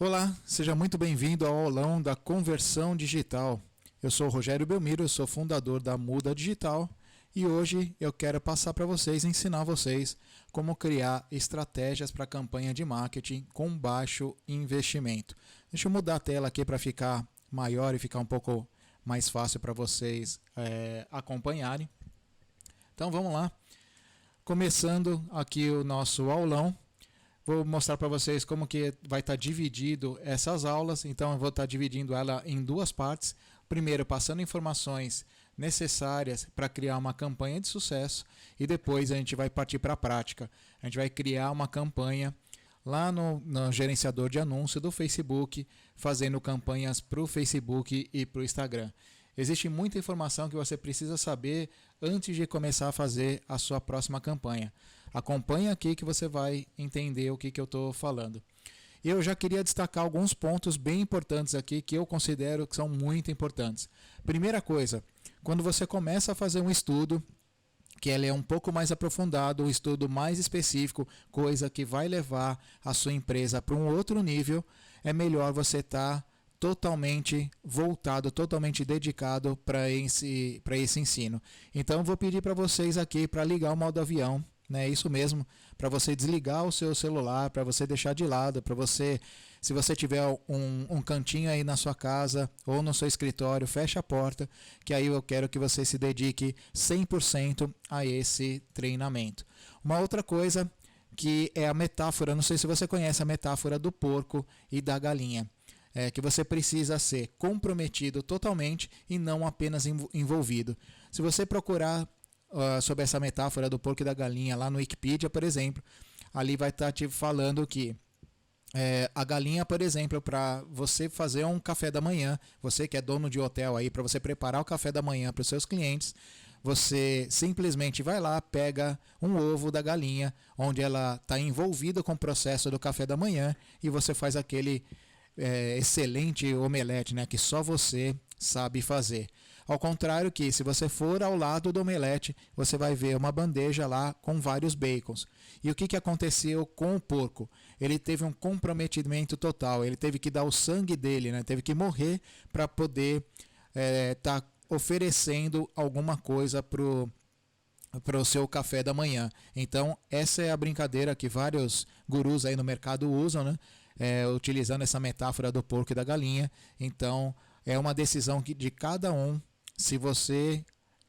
Olá, seja muito bem-vindo ao aulão da Conversão Digital. Eu sou o Rogério Belmiro, eu sou fundador da Muda Digital e hoje eu quero passar para vocês, ensinar vocês como criar estratégias para campanha de marketing com baixo investimento. Deixa eu mudar a tela aqui para ficar maior e ficar um pouco mais fácil para vocês acompanharem. Então vamos lá, começando aqui o nosso aulão. Vou mostrar para vocês como que vai estar dividido essas aulas. Então eu vou estar dividindo ela em duas partes. Primeiro, passando informações necessárias para criar uma campanha de sucesso e depois a gente vai partir para a prática. A gente vai criar uma campanha lá no gerenciador de anúncio do Facebook, fazendo campanhas para o Facebook e para o Instagram. Existe muita informação que você precisa saber antes de começar a fazer a sua próxima campanha. Acompanhe aqui que você vai entender o que eu estou falando. Eu já queria destacar alguns pontos bem importantes aqui que eu considero que são muito importantes. Primeira coisa, quando você começa a fazer um estudo, que ele é um pouco mais aprofundado, um estudo mais específico, coisa que vai levar a sua empresa para um outro nível, é melhor você estar totalmente voltado, totalmente dedicado para esse ensino. Então eu vou pedir para vocês aqui para ligar o modo avião, né? Isso mesmo, para você desligar o seu celular, para você deixar de lado, para você, se você tiver um cantinho aí na sua casa ou no seu escritório, fecha a porta, que aí eu quero que você se dedique 100% a esse treinamento. Uma outra coisa que é a metáfora, não sei se você conhece a metáfora do porco e da galinha. Que você precisa ser comprometido totalmente e não apenas envolvido. Se você procurar sobre essa metáfora do porco e da galinha lá no Wikipedia, por exemplo, ali vai estar te falando que a galinha, por exemplo, para você fazer um café da manhã, você que é dono de hotel aí, para você preparar o café da manhã para os seus clientes, você simplesmente vai lá, pega um ovo da galinha, onde ela está envolvida com o processo do café da manhã, e você faz aquele excelente omelete, né, que só você sabe fazer. Ao contrário que, se você for ao lado do omelete, você vai ver uma bandeja lá com vários bacons. E o que aconteceu com o porco? Ele teve um comprometimento total, ele teve que dar o sangue dele, né, teve que morrer para poder estar oferecendo alguma coisa para o seu café da manhã. Então essa é a brincadeira que vários gurus aí no mercado usam, né? Utilizando essa metáfora do porco e da galinha. Então é uma decisão de cada um, se você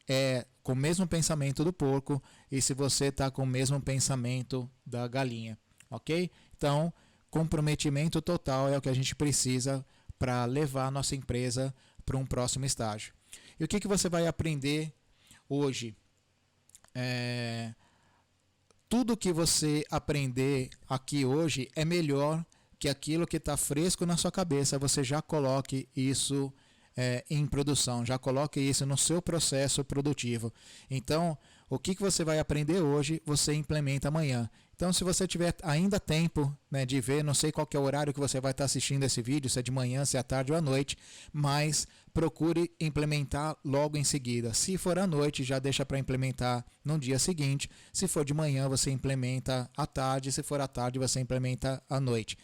é com o mesmo pensamento do porco e se você está com o mesmo pensamento da galinha, ok? Então comprometimento total é o que a gente precisa para levar a nossa empresa para um próximo estágio. E o que você vai aprender hoje? Tudo que você aprender aqui hoje é melhor que aquilo que está fresco na sua cabeça, você já coloque isso em produção, já coloque isso no seu processo produtivo. Então, o que você vai aprender hoje, você implementa amanhã. Então, se você tiver ainda tempo, né, de ver, não sei qual que é o horário que você vai estar assistindo esse vídeo, se é de manhã, se é à tarde ou à noite, mas procure implementar logo em seguida. Se for à noite, já deixa para implementar no dia seguinte. Se for de manhã, você implementa à tarde. Se for à tarde, você implementa à noite.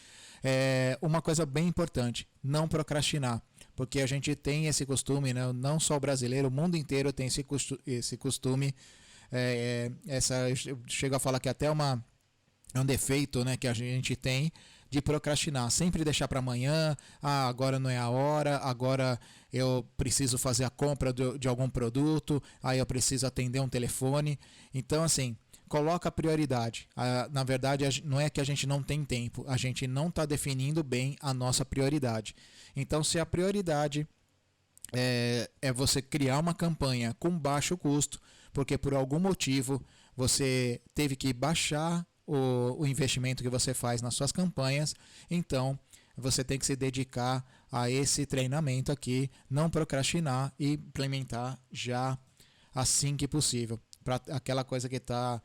Uma coisa bem importante, não procrastinar, porque a gente tem esse costume, né? Não só o brasileiro, o mundo inteiro tem esse costume. Eu chego a falar que até é um defeito, né, que a gente tem de procrastinar, sempre deixar para amanhã, agora não é a hora, agora eu preciso fazer a compra de algum produto, aí eu preciso atender um telefone. Então, assim, coloca a prioridade. Na verdade, não é que a gente não tem tempo, a gente não está definindo bem a nossa prioridade. Então, se a prioridade é você criar uma campanha com baixo custo, porque por algum motivo você teve que baixar o investimento que você faz nas suas campanhas, então você tem que se dedicar a esse treinamento aqui, não procrastinar e implementar já assim que possível, para aquela coisa que está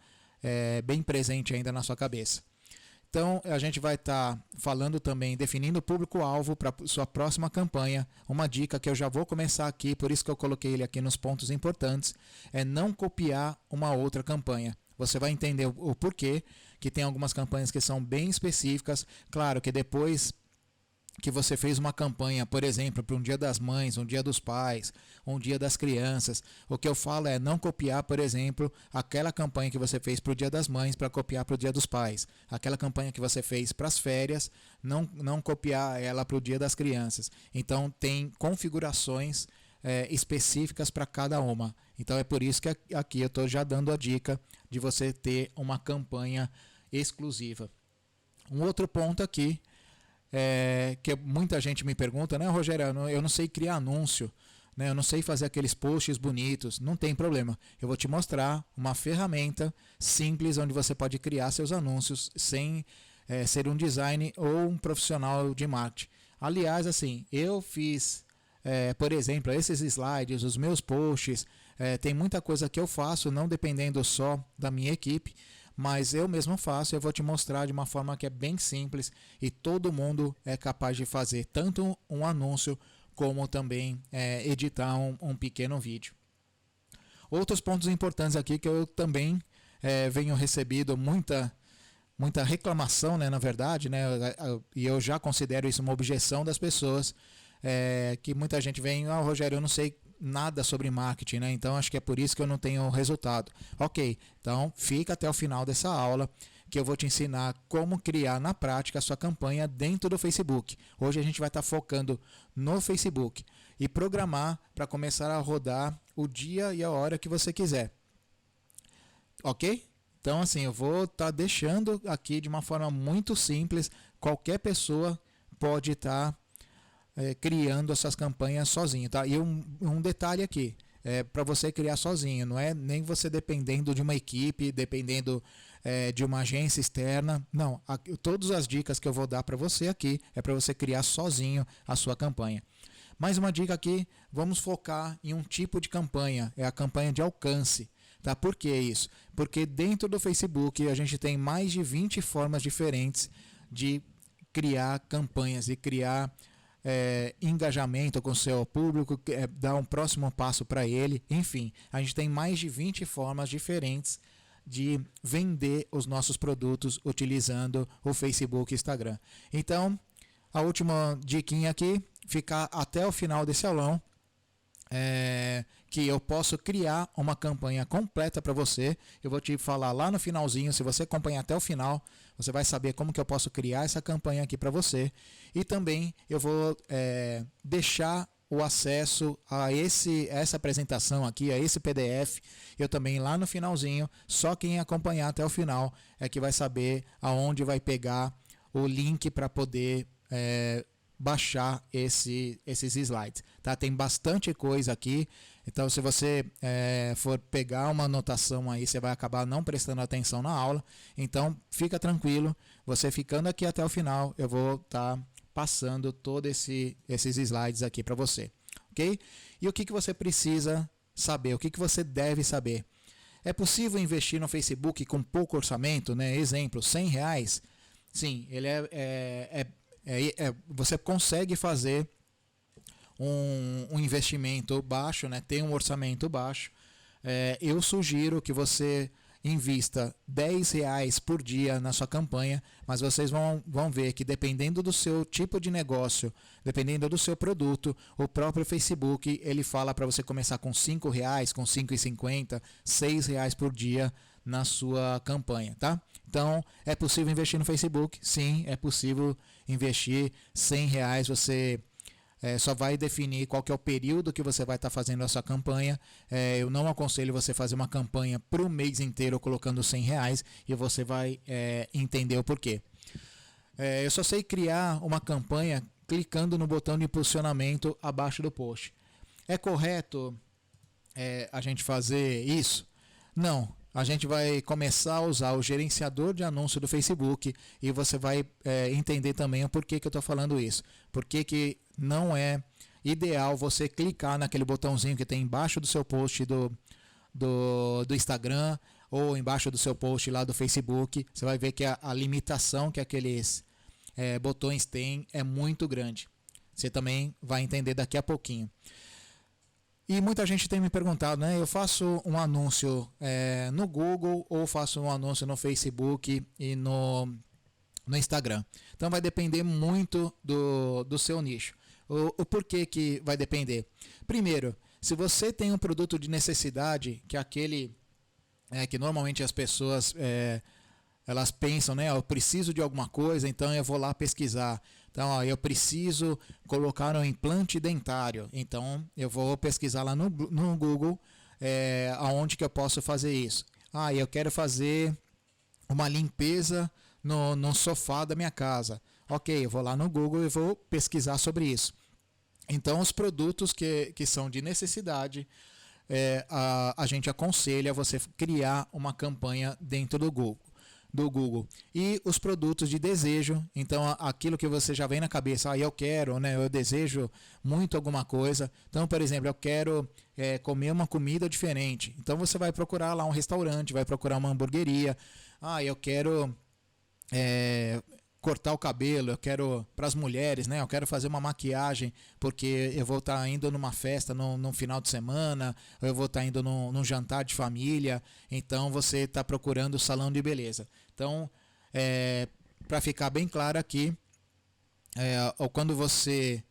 bem presente ainda na sua cabeça. Então a gente vai estar falando também, definindo o público-alvo para sua próxima campanha. Uma dica que eu já vou começar aqui, por isso que eu coloquei ele aqui nos pontos importantes, é não copiar uma outra campanha. Você vai entender o porquê, que tem algumas campanhas que são bem específicas. Claro que depois que você fez uma campanha, por exemplo, para um Dia das Mães, um Dia dos Pais, um Dia das Crianças. O que eu falo é não copiar, por exemplo, aquela campanha que você fez para o Dia das Mães para copiar para o Dia dos Pais. Aquela campanha que você fez para as férias, não copiar ela para o Dia das Crianças. Então tem configurações específicas para cada uma. Então é por isso que aqui eu estou já dando a dica de você ter uma campanha exclusiva. Um outro ponto aqui que muita gente me pergunta, né, Rogério, eu não sei criar anúncio, né, eu não sei fazer aqueles posts bonitos. Não tem problema, eu vou te mostrar uma ferramenta simples onde você pode criar seus anúncios sem ser um design ou um profissional de marketing. Aliás, assim, eu fiz, por exemplo, esses slides, os meus posts, tem muita coisa que eu faço, não dependendo só da minha equipe, mas eu mesmo faço. Eu vou te mostrar de uma forma que é bem simples e todo mundo é capaz de fazer, tanto um anúncio como também editar um pequeno vídeo. Outros pontos importantes aqui que eu também venho recebido muita reclamação, né, na verdade, né, e eu já considero isso uma objeção das pessoas, que muita gente vem, Rogério, eu não sei nada sobre marketing, né? Então acho que é por isso que eu não tenho resultado. Ok, então fica até o final dessa aula que eu vou te ensinar como criar na prática a sua campanha dentro do Facebook. Hoje a gente vai estar focando no Facebook e programar para começar a rodar o dia e a hora que você quiser. Ok? Então assim, eu vou estar deixando aqui de uma forma muito simples, qualquer pessoa pode estar criando essas campanhas sozinho, tá? E um detalhe aqui, para você criar sozinho, não é nem você dependendo de uma equipe, dependendo de uma agência externa, não. Todas as dicas que eu vou dar para você aqui é para você criar sozinho a sua campanha. Mais uma dica aqui, vamos focar em um tipo de campanha, é a campanha de alcance. Tá? Por que isso? Porque dentro do Facebook a gente tem mais de 20 formas diferentes de criar campanhas e criar engajamento com o seu público, dar um próximo passo para ele. Enfim, a gente tem mais de 20 formas diferentes de vender os nossos produtos utilizando o Facebook e Instagram. Então, a última diquinha aqui, ficar até o final desse aulão, que eu posso criar uma campanha completa para você. Eu vou te falar lá no finalzinho. Se você acompanhar até o final, você vai saber como que eu posso criar essa campanha aqui para você. E também eu vou deixar o acesso a essa apresentação aqui, a esse PDF. Eu também lá no finalzinho, só quem acompanhar até o final é que vai saber aonde vai pegar o link para poder baixar esses slides, tá? Tem bastante coisa aqui, então se você for pegar uma anotação aí, você vai acabar não prestando atenção na aula. Então fica tranquilo, você ficando aqui até o final, eu vou estar passando todos esses slides aqui para você, ok? E o que você precisa saber, o que você deve saber? É possível investir no Facebook com pouco orçamento, né? Exemplo, R$100? Sim, ele você consegue fazer um investimento baixo, né? Tem um orçamento baixo. Eu sugiro que você invista R$10 por dia na sua campanha, mas vocês vão ver que dependendo do seu tipo de negócio, dependendo do seu produto, o próprio Facebook ele fala para você começar com R$5, com R$5,50, R$6 por dia na sua campanha, tá? Então, é possível investir no Facebook? Sim, é possível investir R$100. Você só vai definir qual que é o período que você vai estar fazendo a sua campanha. Eu não aconselho você fazer uma campanha para o mês inteiro colocando R$100 e você vai entender o porquê. Eu só sei criar uma campanha clicando no botão de impulsionamento abaixo do post. É correto a gente fazer isso? Não. A gente vai começar a usar o gerenciador de anúncio do Facebook e você vai entender também o porquê que eu estou falando isso. Porquê que não é ideal você clicar naquele botãozinho que tem embaixo do seu post do Instagram ou embaixo do seu post lá do Facebook. Você vai ver que a limitação que aqueles botões têm é muito grande. Você também vai entender daqui a pouquinho. E muita gente tem me perguntado, né? Eu faço um anúncio no Google ou faço um anúncio no Facebook e no no Instagram. Então vai depender muito do seu nicho. O porquê que vai depender? Primeiro, se você tem um produto de necessidade, que é aquele que normalmente as pessoas elas pensam, né? Eu preciso de alguma coisa, então eu vou lá pesquisar. Então, eu preciso colocar um implante dentário. Então, eu vou pesquisar lá no Google aonde que eu posso fazer isso. Eu quero fazer uma limpeza no sofá da minha casa. Ok, eu vou lá no Google e vou pesquisar sobre isso. Então, os produtos que são de necessidade, a gente aconselha você criar uma campanha dentro do Google. E os produtos de desejo, então aquilo que você já vem na cabeça, eu quero, né, eu desejo muito alguma coisa. Então, por exemplo, eu quero comer uma comida diferente. Então você vai procurar lá um restaurante, vai procurar uma hamburgueria. Eu quero cortar o cabelo, eu quero, para as mulheres, né, eu quero fazer uma maquiagem porque eu vou estar indo numa festa no final de semana, eu vou estar indo num jantar de família, então você está procurando o salão de beleza. Então, para ficar bem claro aqui, quando você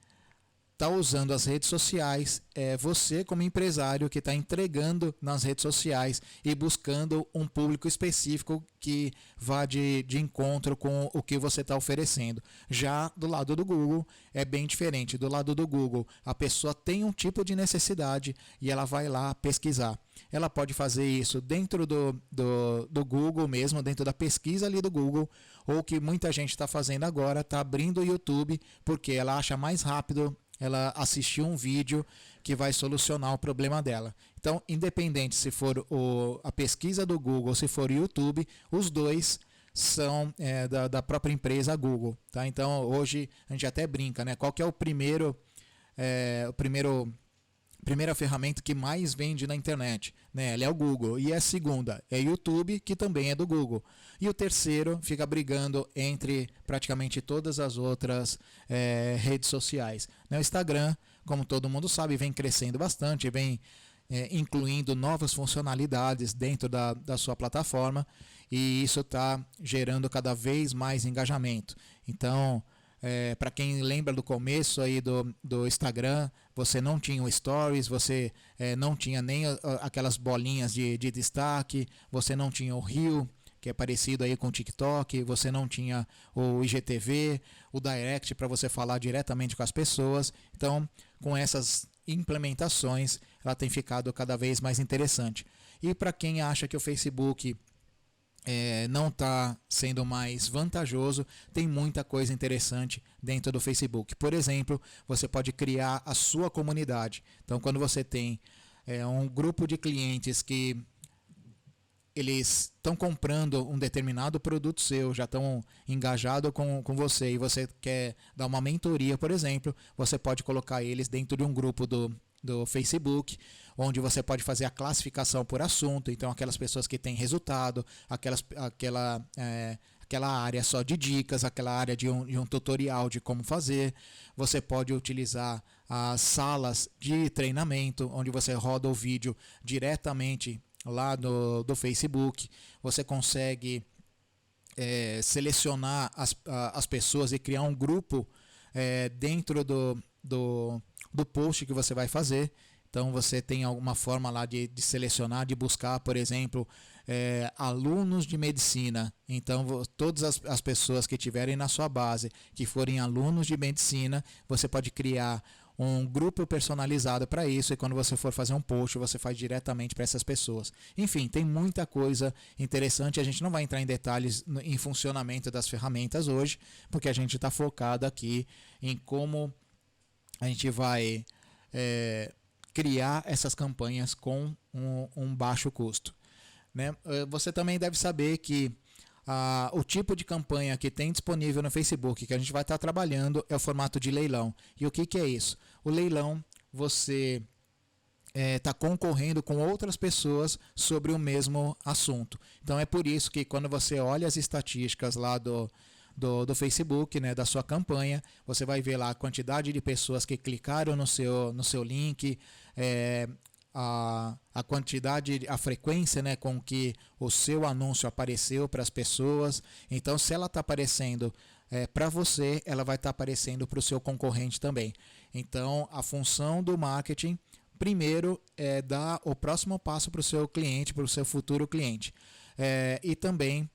está usando as redes sociais, é você como empresário que está entregando nas redes sociais e buscando um público específico que vá de encontro com o que você está oferecendo. Já do lado do Google é bem diferente. Do lado do Google, a pessoa tem um tipo de necessidade e ela vai lá pesquisar. Ela pode fazer isso dentro do Google mesmo, dentro da pesquisa ali do Google, ou o que muita gente está fazendo agora, está abrindo o YouTube porque ela acha mais rápido ela assistir um vídeo que vai solucionar o problema dela. Então, independente se for a pesquisa do Google ou se for o YouTube, os dois são da própria empresa Google. Tá? Então, hoje a gente até brinca, né? Qual que é o primeira ferramenta que mais vende na internet, né? Ela é o Google. E a segunda é o YouTube, que também é do Google. E o terceiro fica brigando entre praticamente todas as outras redes sociais. O Instagram, como todo mundo sabe, vem crescendo bastante, vem incluindo novas funcionalidades dentro da sua plataforma, e isso está gerando cada vez mais engajamento. Então, para quem lembra do começo aí do Instagram, você não tinha o Stories, você não tinha nem aquelas bolinhas de destaque, você não tinha o Reel, que é parecido aí com o TikTok, você não tinha o IGTV, o Direct para você falar diretamente com as pessoas. Então, com essas implementações, ela tem ficado cada vez mais interessante. E para quem acha que o Facebook não está sendo mais vantajoso, tem muita coisa interessante dentro do Facebook. Por exemplo, você pode criar a sua comunidade. Então, quando você tem um grupo de clientes que eles estão comprando um determinado produto seu, já estão engajados com você, e você quer dar uma mentoria, por exemplo, você pode colocar eles dentro de um grupo do Facebook, onde você pode fazer a classificação por assunto. Então, aquelas pessoas que têm resultado, aquela área só de dicas, aquela área de um tutorial de como fazer. Você pode utilizar as salas de treinamento, onde você roda o vídeo diretamente lá do Facebook. Você consegue selecionar as pessoas e criar um grupo dentro do post que você vai fazer. Então você tem alguma forma lá de selecionar, de buscar, por exemplo, alunos de medicina. Então todas as pessoas que tiverem na sua base, que forem alunos de medicina, você pode criar um grupo personalizado para isso, e quando você for fazer um post, você faz diretamente para essas pessoas. Enfim, tem muita coisa interessante. A gente não vai entrar em detalhes em funcionamento das ferramentas hoje, porque a gente está focado aqui em como a gente vai criar essas campanhas com um baixo custo. Né? Você também deve saber que o tipo de campanha que tem disponível no Facebook, que a gente vai estar trabalhando, é o formato de leilão. E o que é isso? O leilão, você está concorrendo com outras pessoas sobre o mesmo assunto. Então é por isso que quando você olha as estatísticas lá do Facebook, né, da sua campanha, você vai ver lá a quantidade de pessoas que clicaram no seu link, a quantidade, a frequência, né, com que o seu anúncio apareceu para as pessoas. Então, se ela está aparecendo para você, ela vai estar aparecendo para o seu concorrente também. Então, a função do marketing, primeiro, é dar o próximo passo para o seu cliente, para o seu futuro cliente. E também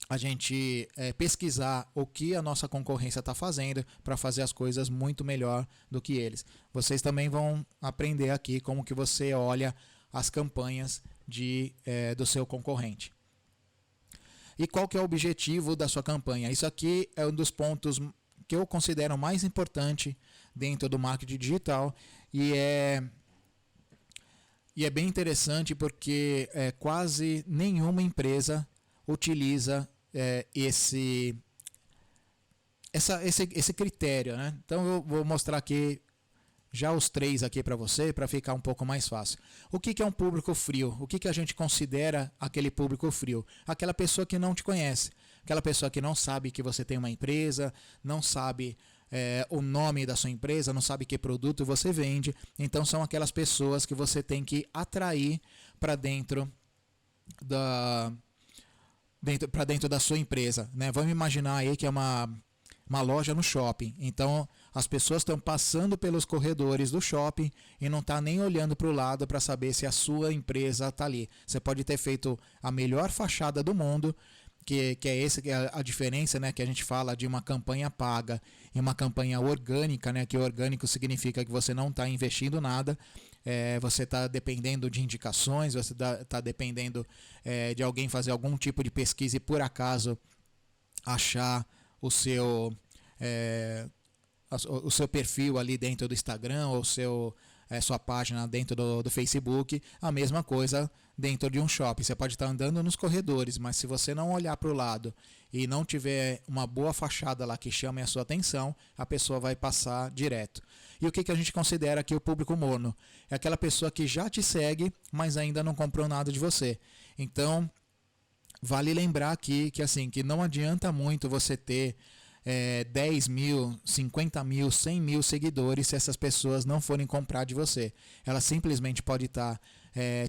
a gente pesquisar o que a nossa concorrência está fazendo para fazer as coisas muito melhor do que eles. Vocês também vão aprender aqui como que você olha as campanhas do seu concorrente. E qual que é o objetivo da sua campanha? Isso aqui é um dos pontos que eu considero mais importante dentro do marketing digital e é bem interessante porque quase nenhuma empresa utiliza esse critério, né? Então eu vou mostrar aqui já os 3 aqui para você, para ficar um pouco mais fácil. O que é um público frio? O que a gente considera aquele público frio? Aquela pessoa que não te conhece, aquela pessoa que não sabe que você tem uma empresa, não sabe o nome da sua empresa, não sabe que produto você vende. Então são aquelas pessoas que você tem que atrair para dentro da sua empresa, né? Vamos imaginar aí que é uma loja no shopping. Então as pessoas estão passando pelos corredores do shopping e não está nem olhando para o lado para saber se a sua empresa está ali. Você pode ter feito a melhor fachada do mundo, que é a diferença, né, que a gente fala de uma campanha paga e uma campanha orgânica, né, que orgânico significa que você não está investindo nada, você está dependendo de indicações, você está dependendo de alguém fazer algum tipo de pesquisa e por acaso achar o seu perfil ali dentro do Instagram ou sua página dentro do Facebook. A mesma coisa dentro de um shopping. Você pode estar andando nos corredores, mas se você não olhar para o lado e não tiver uma boa fachada lá que chame a sua atenção, a pessoa vai passar direto. E o que a gente considera aqui o público morno? É aquela pessoa que já te segue, mas ainda não comprou nada de você. Então, vale lembrar aqui que não adianta muito você ter 10 mil, 50 mil, 100 mil seguidores se essas pessoas não forem comprar de você. Ela simplesmente pode estar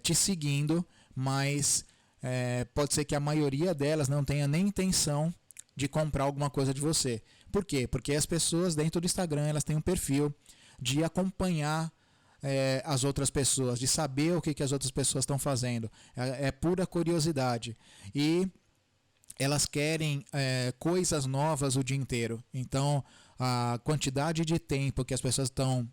te seguindo, mas pode ser que a maioria delas não tenha nem intenção de comprar alguma coisa de você. Por quê? Porque as pessoas dentro do Instagram elas têm um perfil de acompanhar as outras pessoas, de saber o que as outras pessoas estão fazendo. É pura curiosidade. E elas querem coisas novas o dia inteiro. Então, a quantidade de tempo que as pessoas estão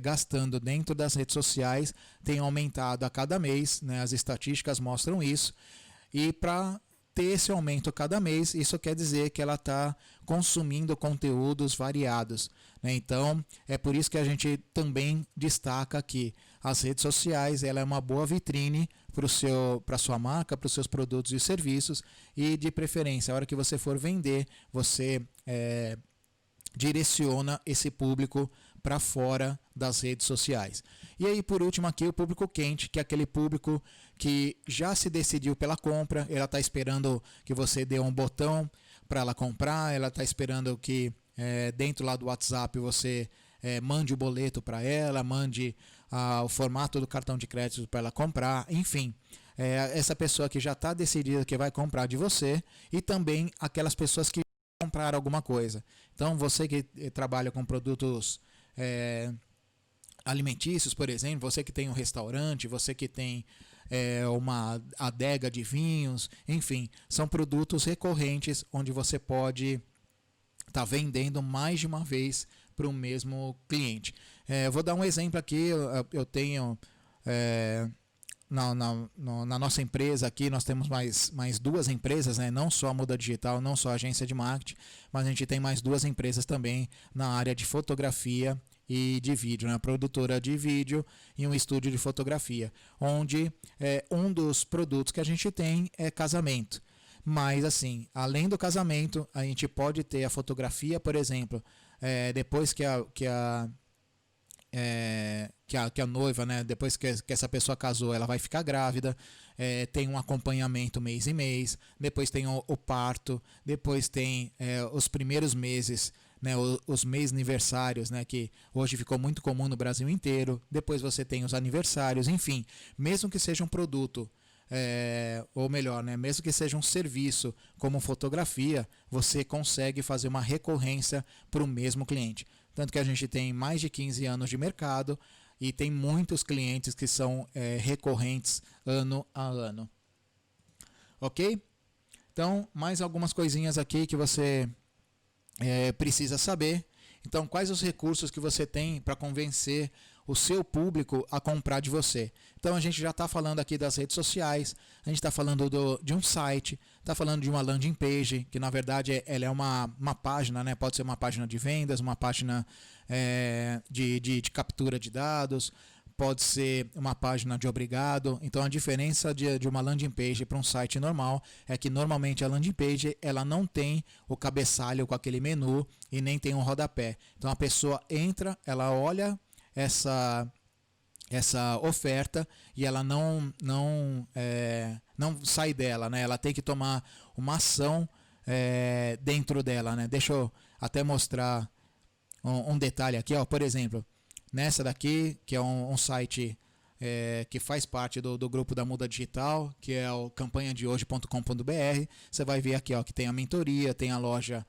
gastando dentro das redes sociais tem aumentado a cada mês, né? As estatísticas mostram isso. E para ter esse aumento a cada mês, isso quer dizer que ela está consumindo conteúdos variados, né? Então, é por isso que a gente também destaca que as redes sociais ela é uma boa vitrine para a sua marca, para os seus produtos e serviços, e de preferência, a hora que você for vender, você direciona esse público para fora das redes sociais. E aí, por último, aqui o público quente, que é aquele público que já se decidiu pela compra, ela está esperando que você dê um botão para ela comprar, ela está esperando que dentro lá do WhatsApp você mande o boleto para ela, mande o formato do cartão de crédito para ela comprar, enfim. Essa pessoa que já está decidida que vai comprar de você, e também aquelas pessoas que comprar alguma coisa. Então, você que trabalha com produtos alimentícios, por exemplo, você que tem um restaurante, você que tem uma adega de vinhos, enfim, são produtos recorrentes onde você pode estar vendendo mais de uma vez para o mesmo cliente. Vou dar um exemplo aqui. Eu tenho na nossa empresa aqui, nós temos mais 2 empresas, né? Não só a Muda Digital, não só a agência de marketing, mas a gente tem mais 2 empresas também na área de fotografia e de vídeo, né? Produtora de vídeo e um estúdio de fotografia, onde um dos produtos que a gente tem é casamento. Mas assim, além do casamento, a gente pode ter a fotografia, por exemplo, depois que a noiva, né, depois que essa pessoa casou, ela vai ficar grávida, tem um acompanhamento mês em mês, depois tem o parto, depois tem os primeiros meses, né, os mês aniversários, né, que hoje ficou muito comum no Brasil inteiro. Depois você tem os aniversários, enfim, mesmo que seja um produto, ou melhor, né, mesmo que seja um serviço como fotografia, você consegue fazer uma recorrência para o mesmo cliente. Tanto que a gente tem mais de 15 anos de mercado e tem muitos clientes que são recorrentes ano a ano. Ok? Então, mais algumas coisinhas aqui que você precisa saber. Então, quais os recursos que você tem para convencer o seu público a comprar de você? Então, a gente já está falando aqui das redes sociais, a gente está falando de um site, está falando de uma landing page, que na verdade ela é uma página, né? Pode ser uma página de vendas, uma página de captura de dados, pode ser uma página de obrigado. Então a diferença de uma landing page para um site normal é que normalmente a landing page ela não tem o cabeçalho com aquele menu e nem tem um rodapé. Então a pessoa entra, ela olha essa oferta e ela não sai dela, né? Ela tem que tomar uma ação dentro dela, né? Deixa eu até mostrar um detalhe aqui, ó. Por exemplo, nessa daqui, que é um site que faz parte do grupo da Muda Digital, que é o campanhadehoje.com.br, você vai ver aqui, ó, que tem a mentoria, tem a loja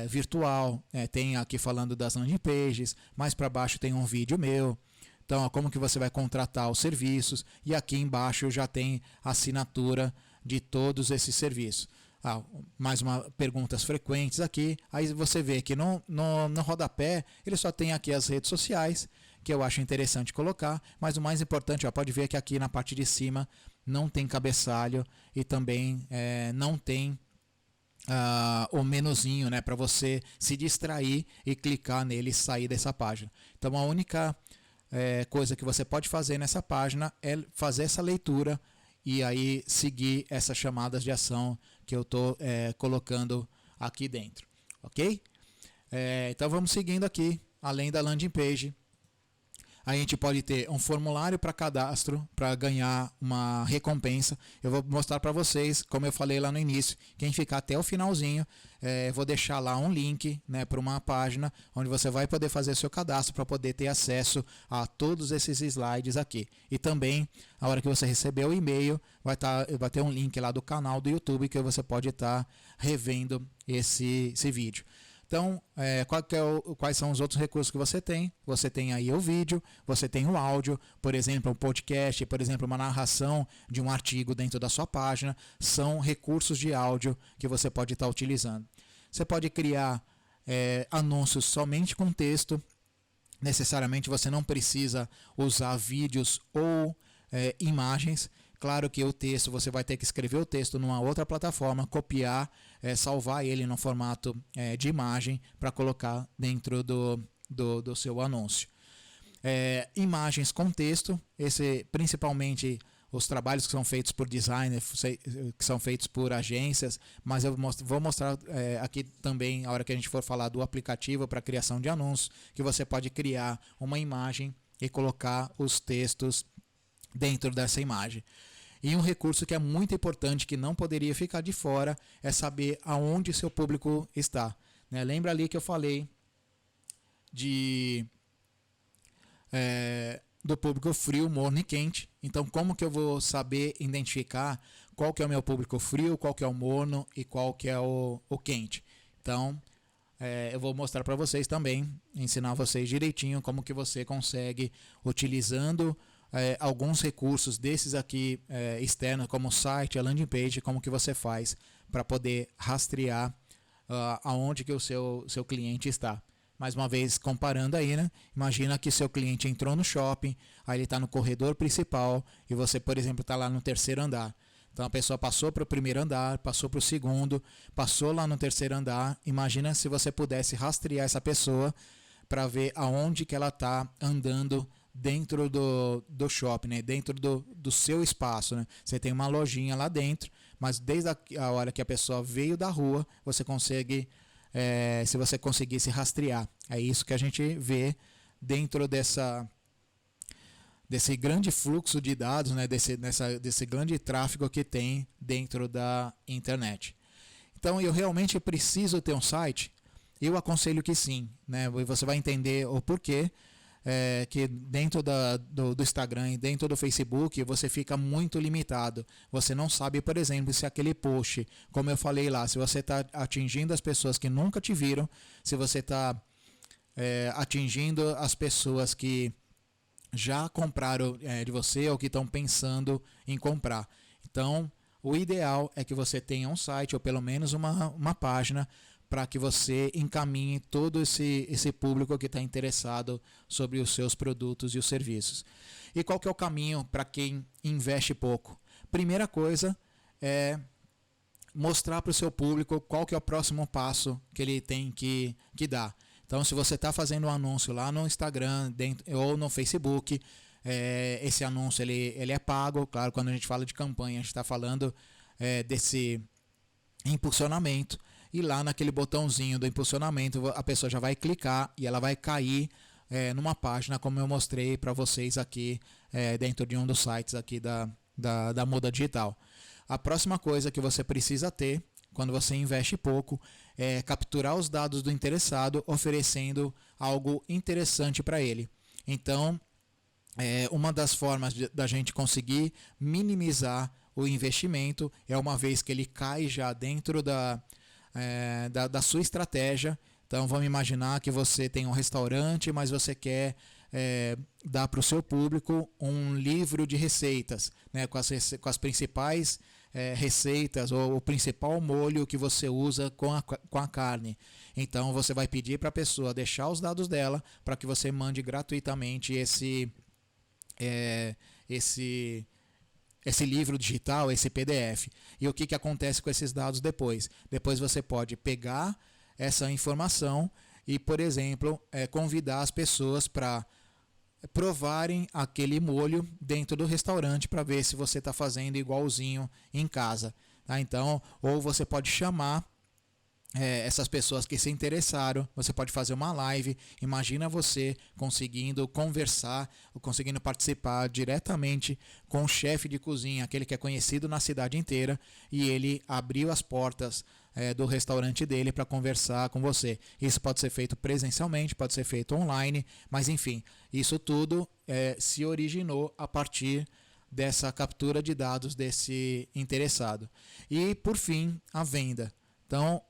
virtual, tem aqui falando das landing pages, mais para baixo tem um vídeo meu. Então, ó, como que você vai contratar os serviços, e aqui embaixo já tem a assinatura de todos esses serviços. Mais uma perguntas frequentes aqui. Aí você vê que no rodapé ele só tem aqui as redes sociais, que eu acho interessante colocar, mas o mais importante, ó, pode ver que aqui na parte de cima não tem cabeçalho e também não tem o menuzinho, né, para você se distrair e clicar nele e sair dessa página. Então a única coisa que você pode fazer nessa página é fazer essa leitura e aí seguir essas chamadas de ação que eu estou colocando aqui dentro, ok? Então vamos seguindo aqui, além da landing page. A gente pode ter um formulário para cadastro, para ganhar uma recompensa. Eu vou mostrar para vocês, como eu falei lá no início, quem ficar até o finalzinho, vou deixar lá um link, né, para uma página onde você vai poder fazer seu cadastro para poder ter acesso a todos esses slides aqui. E também, a hora que você receber o e-mail, vai ter um link lá do canal do YouTube que você pode estar revendo esse vídeo. Então, quais são os outros recursos que você tem? Você tem aí o vídeo, você tem o áudio, por exemplo, um podcast, por exemplo, uma narração de um artigo dentro da sua página. São recursos de áudio que você pode estar utilizando. Você pode criar anúncios somente com texto. Necessariamente você não precisa usar vídeos ou imagens. Claro que o texto, você vai ter que escrever o texto numa outra plataforma, copiar, salvar ele no formato de imagem para colocar dentro do seu anúncio. Imagens com texto, principalmente os trabalhos que são feitos por designers, que são feitos por agências, mas eu vou mostrar aqui também, a hora que a gente for falar do aplicativo para criação de anúncios, que você pode criar uma imagem e colocar os textos dentro dessa imagem. E um recurso que é muito importante, que não poderia ficar de fora, é saber aonde seu público está, né? Lembra ali que eu falei do público frio, morno e quente. Então, como que eu vou saber identificar qual que é o meu público frio, qual que é o morno e qual que é o quente? Então, eu vou mostrar para vocês também, ensinar vocês direitinho como que você consegue, utilizando alguns recursos desses aqui externos, como o site, a landing page, como que você faz para poder rastrear aonde que o seu cliente está. Mais uma vez, comparando aí, né? Imagina que seu cliente entrou no shopping, aí ele está no corredor principal e você, por exemplo, está lá no terceiro andar. Então a pessoa passou para o primeiro andar, passou para o segundo, passou lá no terceiro andar. Imagina se você pudesse rastrear essa pessoa para ver aonde que ela está andando dentro do shopping, né? Dentro do seu espaço, né? Você tem uma lojinha lá dentro, mas desde a hora que a pessoa veio da rua, você consegue, se você conseguisse rastrear. É isso que a gente vê dentro desse grande fluxo de dados, né? desse grande tráfego que tem dentro da internet. Então, eu realmente preciso ter um site? Eu aconselho que sim, né? E você vai entender o porquê que dentro do Instagram e dentro do Facebook você fica muito limitado. Você não sabe, por exemplo, se aquele post, como eu falei lá, se você está atingindo as pessoas que nunca te viram, se você está atingindo as pessoas que já compraram de você ou que estão pensando em comprar. Então, o ideal é que você tenha um site ou pelo menos uma página para que você encaminhe todo esse público que está interessado sobre os seus produtos e os serviços. E qual que é o caminho para quem investe pouco? Primeira coisa é mostrar para o seu público qual que é o próximo passo que ele tem que dar. Então, se você está fazendo um anúncio lá no Instagram ou no Facebook, esse anúncio ele é pago. Claro, quando a gente fala de campanha, a gente está falando desse impulsionamento. E lá naquele botãozinho do impulsionamento, a pessoa já vai clicar e ela vai cair numa página, como eu mostrei para vocês aqui dentro de um dos sites aqui da Muda Digital. A próxima coisa que você precisa ter quando você investe pouco é capturar os dados do interessado, oferecendo algo interessante para ele. Então, uma das formas da gente conseguir minimizar o investimento é uma vez que ele cai já dentro da sua estratégia. Então vamos imaginar que você tem um restaurante, mas você quer dar para o seu público um livro de receitas, né, com as principais receitas ou o principal molho que você usa com a carne. Então você vai pedir para a pessoa deixar os dados dela para que você mande gratuitamente esse livro digital, esse PDF. E o que acontece com esses dados depois? Depois você pode pegar essa informação e, por exemplo, convidar as pessoas para provarem aquele molho dentro do restaurante para ver se você está fazendo igualzinho em casa. Tá? Então, ou você pode chamar essas pessoas que se interessaram, você pode fazer uma live. Imagina você conseguindo conversar, conseguindo participar diretamente com o chefe de cozinha, aquele que é conhecido na cidade inteira, e ele abriu as portas do restaurante dele para conversar com você. Isso pode ser feito presencialmente, pode ser feito online, mas enfim, isso tudo se originou a partir dessa captura de dados desse interessado. E por fim, a venda. Então,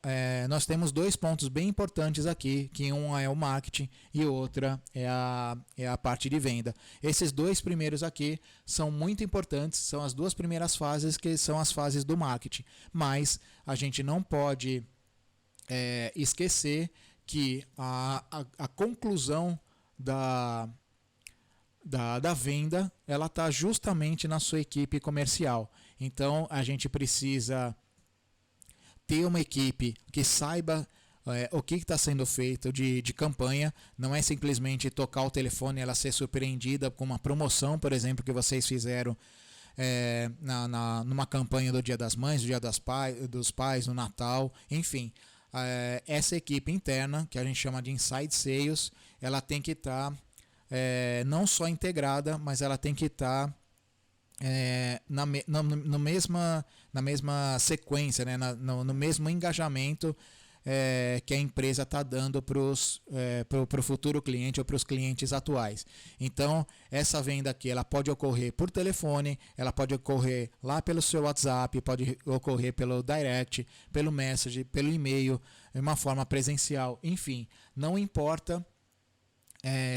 nós temos dois pontos bem importantes aqui, que um é o marketing e outra é a parte de venda. Esses dois primeiros aqui são muito importantes, são as duas primeiras fases, que são as fases do marketing. Mas a gente não pode esquecer que a conclusão da venda ela está justamente na sua equipe comercial. Então, a gente precisa ter uma equipe que saiba o que está sendo feito de campanha. Não é simplesmente tocar o telefone e ela ser surpreendida com uma promoção, por exemplo, que vocês fizeram numa campanha do Dia das Mães, do Dia dos Pais, no Natal, enfim. Essa equipe interna, que a gente chama de Inside Sales, ela tem que estar não só integrada, mas ela tem que estar na mesma sequência, né? no mesmo engajamento que a empresa está dando para o futuro cliente ou para os clientes atuais. Então, essa venda aqui ela pode ocorrer por telefone, ela pode ocorrer lá pelo seu WhatsApp, pode ocorrer pelo direct, pelo message, pelo e-mail, de uma forma presencial, enfim, não importa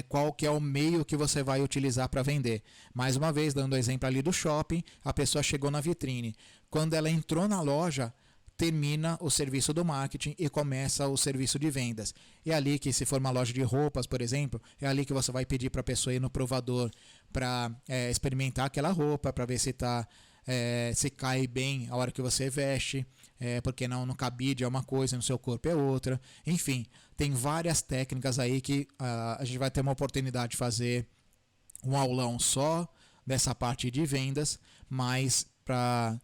qual que é o meio que você vai utilizar para vender. Mais uma vez, dando o exemplo ali do shopping, a pessoa chegou na vitrine. Quando ela entrou na loja, termina o serviço do marketing e começa o serviço de vendas. É ali que, se for uma loja de roupas, por exemplo, é ali que você vai pedir para a pessoa ir no provador para experimentar aquela roupa, para ver se cai bem a hora que você veste, porque no cabide é uma coisa, no seu corpo é outra. Enfim, tem várias técnicas aí que a gente vai ter uma oportunidade de fazer um aulão só dessa parte de vendas, mas para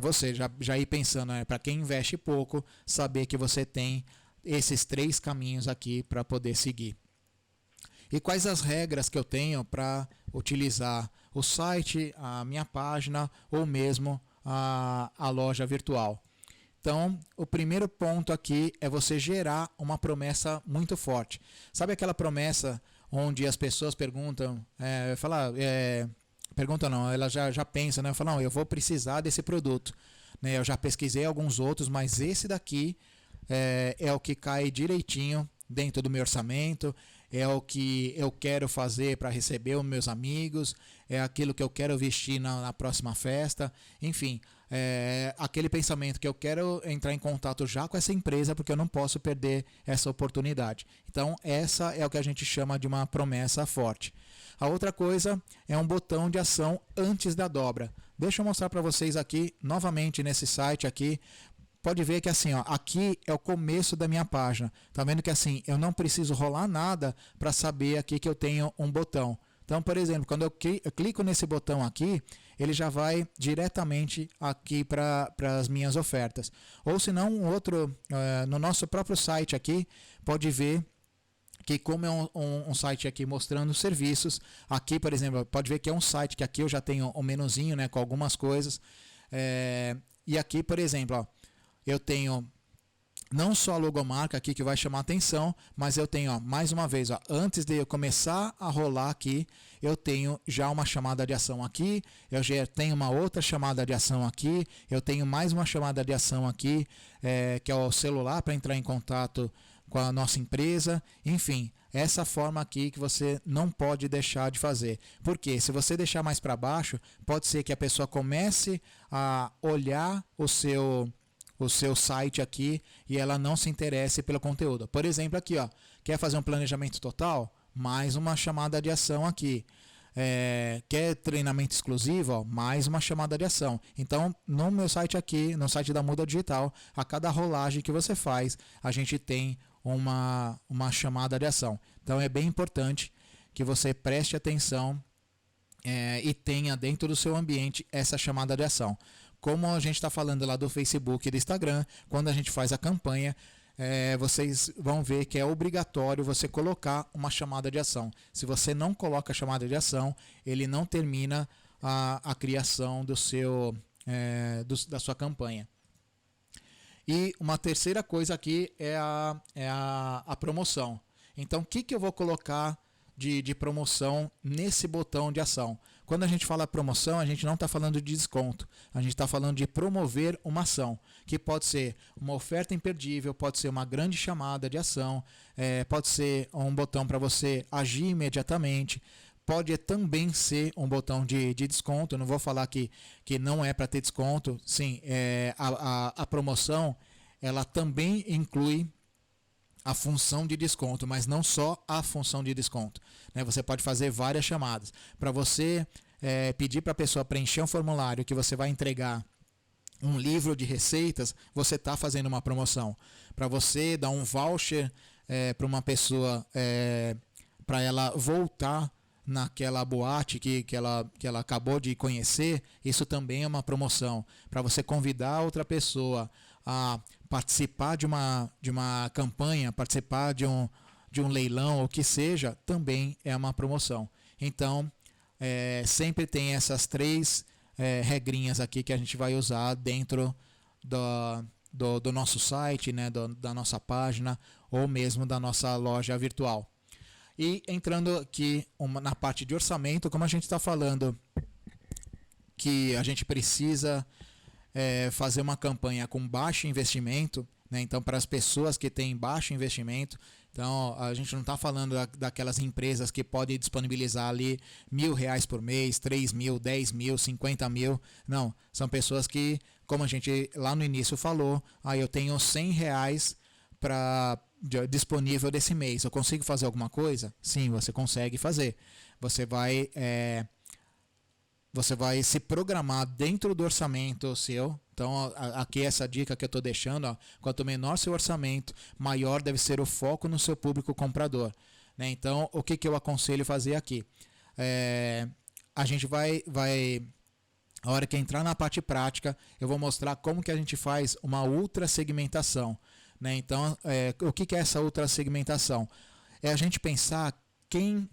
você já ir pensando, para quem investe pouco, saber que você tem esses 3 caminhos aqui para poder seguir. E quais as regras que eu tenho para utilizar o site, a minha página ou mesmo a loja virtual? Então, o primeiro ponto aqui é você gerar uma promessa muito forte. Sabe aquela promessa onde as pessoas perguntam, perguntam não, elas já pensam, né? Falam, não, eu vou precisar desse produto. Né? Eu já pesquisei alguns outros, mas esse daqui é o que cai direitinho dentro do meu orçamento, é o que eu quero fazer para receber os meus amigos, é aquilo que eu quero vestir na próxima festa, enfim, aquele pensamento que eu quero entrar em contato já com essa empresa porque eu não posso perder essa oportunidade. Então essa é o que a gente chama de uma promessa forte. A outra coisa é um botão de ação antes da dobra. Deixa eu mostrar para vocês aqui, novamente nesse site aqui. Pode ver que assim, ó, aqui é o começo da minha página. Tá vendo que assim, eu não preciso rolar nada para saber aqui que eu tenho um botão. Então, por exemplo, quando eu clico nesse botão aqui, ele já vai diretamente aqui para as minhas ofertas. Ou se não, no nosso próprio site aqui, pode ver que como é um site aqui mostrando serviços, aqui, por exemplo, pode ver que é um site que aqui eu já tenho um menuzinho, né, com algumas coisas. E aqui, por exemplo, ó, eu tenho não só a logomarca aqui que vai chamar atenção, mas eu tenho, ó, mais uma vez, ó, antes de eu começar a rolar aqui, eu tenho já uma chamada de ação aqui, eu já tenho uma outra chamada de ação aqui, eu tenho mais uma chamada de ação aqui, que é o celular para entrar em contato com a nossa empresa, enfim, essa forma aqui que você não pode deixar de fazer. Porque se você deixar mais para baixo, pode ser que a pessoa comece a olhar o seu site aqui e ela não se interesse pelo conteúdo. Por exemplo, aqui, ó, quer fazer um planejamento total? Mais uma chamada de ação aqui. Quer treinamento exclusivo? Ó, mais uma chamada de ação. Então, no meu site aqui, no site da Muda Digital, a cada rolagem que você faz, a gente tem uma chamada de ação. Então, é bem importante que você preste atenção e tenha dentro do seu ambiente essa chamada de ação. Como a gente está falando lá do Facebook e do Instagram, quando a gente faz a campanha, vocês vão ver que é obrigatório você colocar uma chamada de ação. Se você não coloca a chamada de ação, ele não termina a criação da sua campanha. E uma terceira coisa aqui é a promoção. Então, o que eu vou colocar de promoção nesse botão de ação? Quando a gente fala promoção, a gente não está falando de desconto. A gente está falando de promover uma ação, que pode ser uma oferta imperdível, pode ser uma grande chamada de ação, pode ser um botão para você agir imediatamente, pode também ser um botão de desconto. Eu não vou falar que não é para ter desconto. Sim, a promoção ela também inclui a função de desconto, mas não só a função de desconto. Né? Você pode fazer várias chamadas. Para você pedir para a pessoa preencher um formulário que você vai entregar um livro de receitas, você está fazendo uma promoção. Para você dar um voucher para uma pessoa, para ela voltar naquela boate que ela acabou de conhecer, isso também é uma promoção. Para você convidar outra pessoa a participar de uma campanha, participar de um leilão, ou o que seja, também é uma promoção. Então, sempre tem essas três regrinhas aqui que a gente vai usar dentro do nosso site, né, da nossa página, ou mesmo da nossa loja virtual. E entrando aqui na parte de orçamento, como a gente está falando que a gente precisa fazer uma campanha com baixo investimento, né? Então, para as pessoas que têm baixo investimento, então a gente não está falando daquelas empresas que podem disponibilizar ali R$1.000 por mês, 3.000, 10.000, 50.000. Não, são pessoas que, como a gente lá no início falou, eu tenho R$100 disponível desse mês. Eu consigo fazer alguma coisa? Sim, você consegue fazer. Você vai se programar dentro do orçamento seu. Então, aqui essa dica que eu estou deixando, ó, quanto menor seu orçamento, maior deve ser o foco no seu público comprador. Né? Então, o que eu aconselho fazer aqui? A gente vai, a hora que entrar na parte prática, eu vou mostrar como que a gente faz uma ultra segmentação. Né? Então, o que é essa ultra segmentação? É a gente pensar quem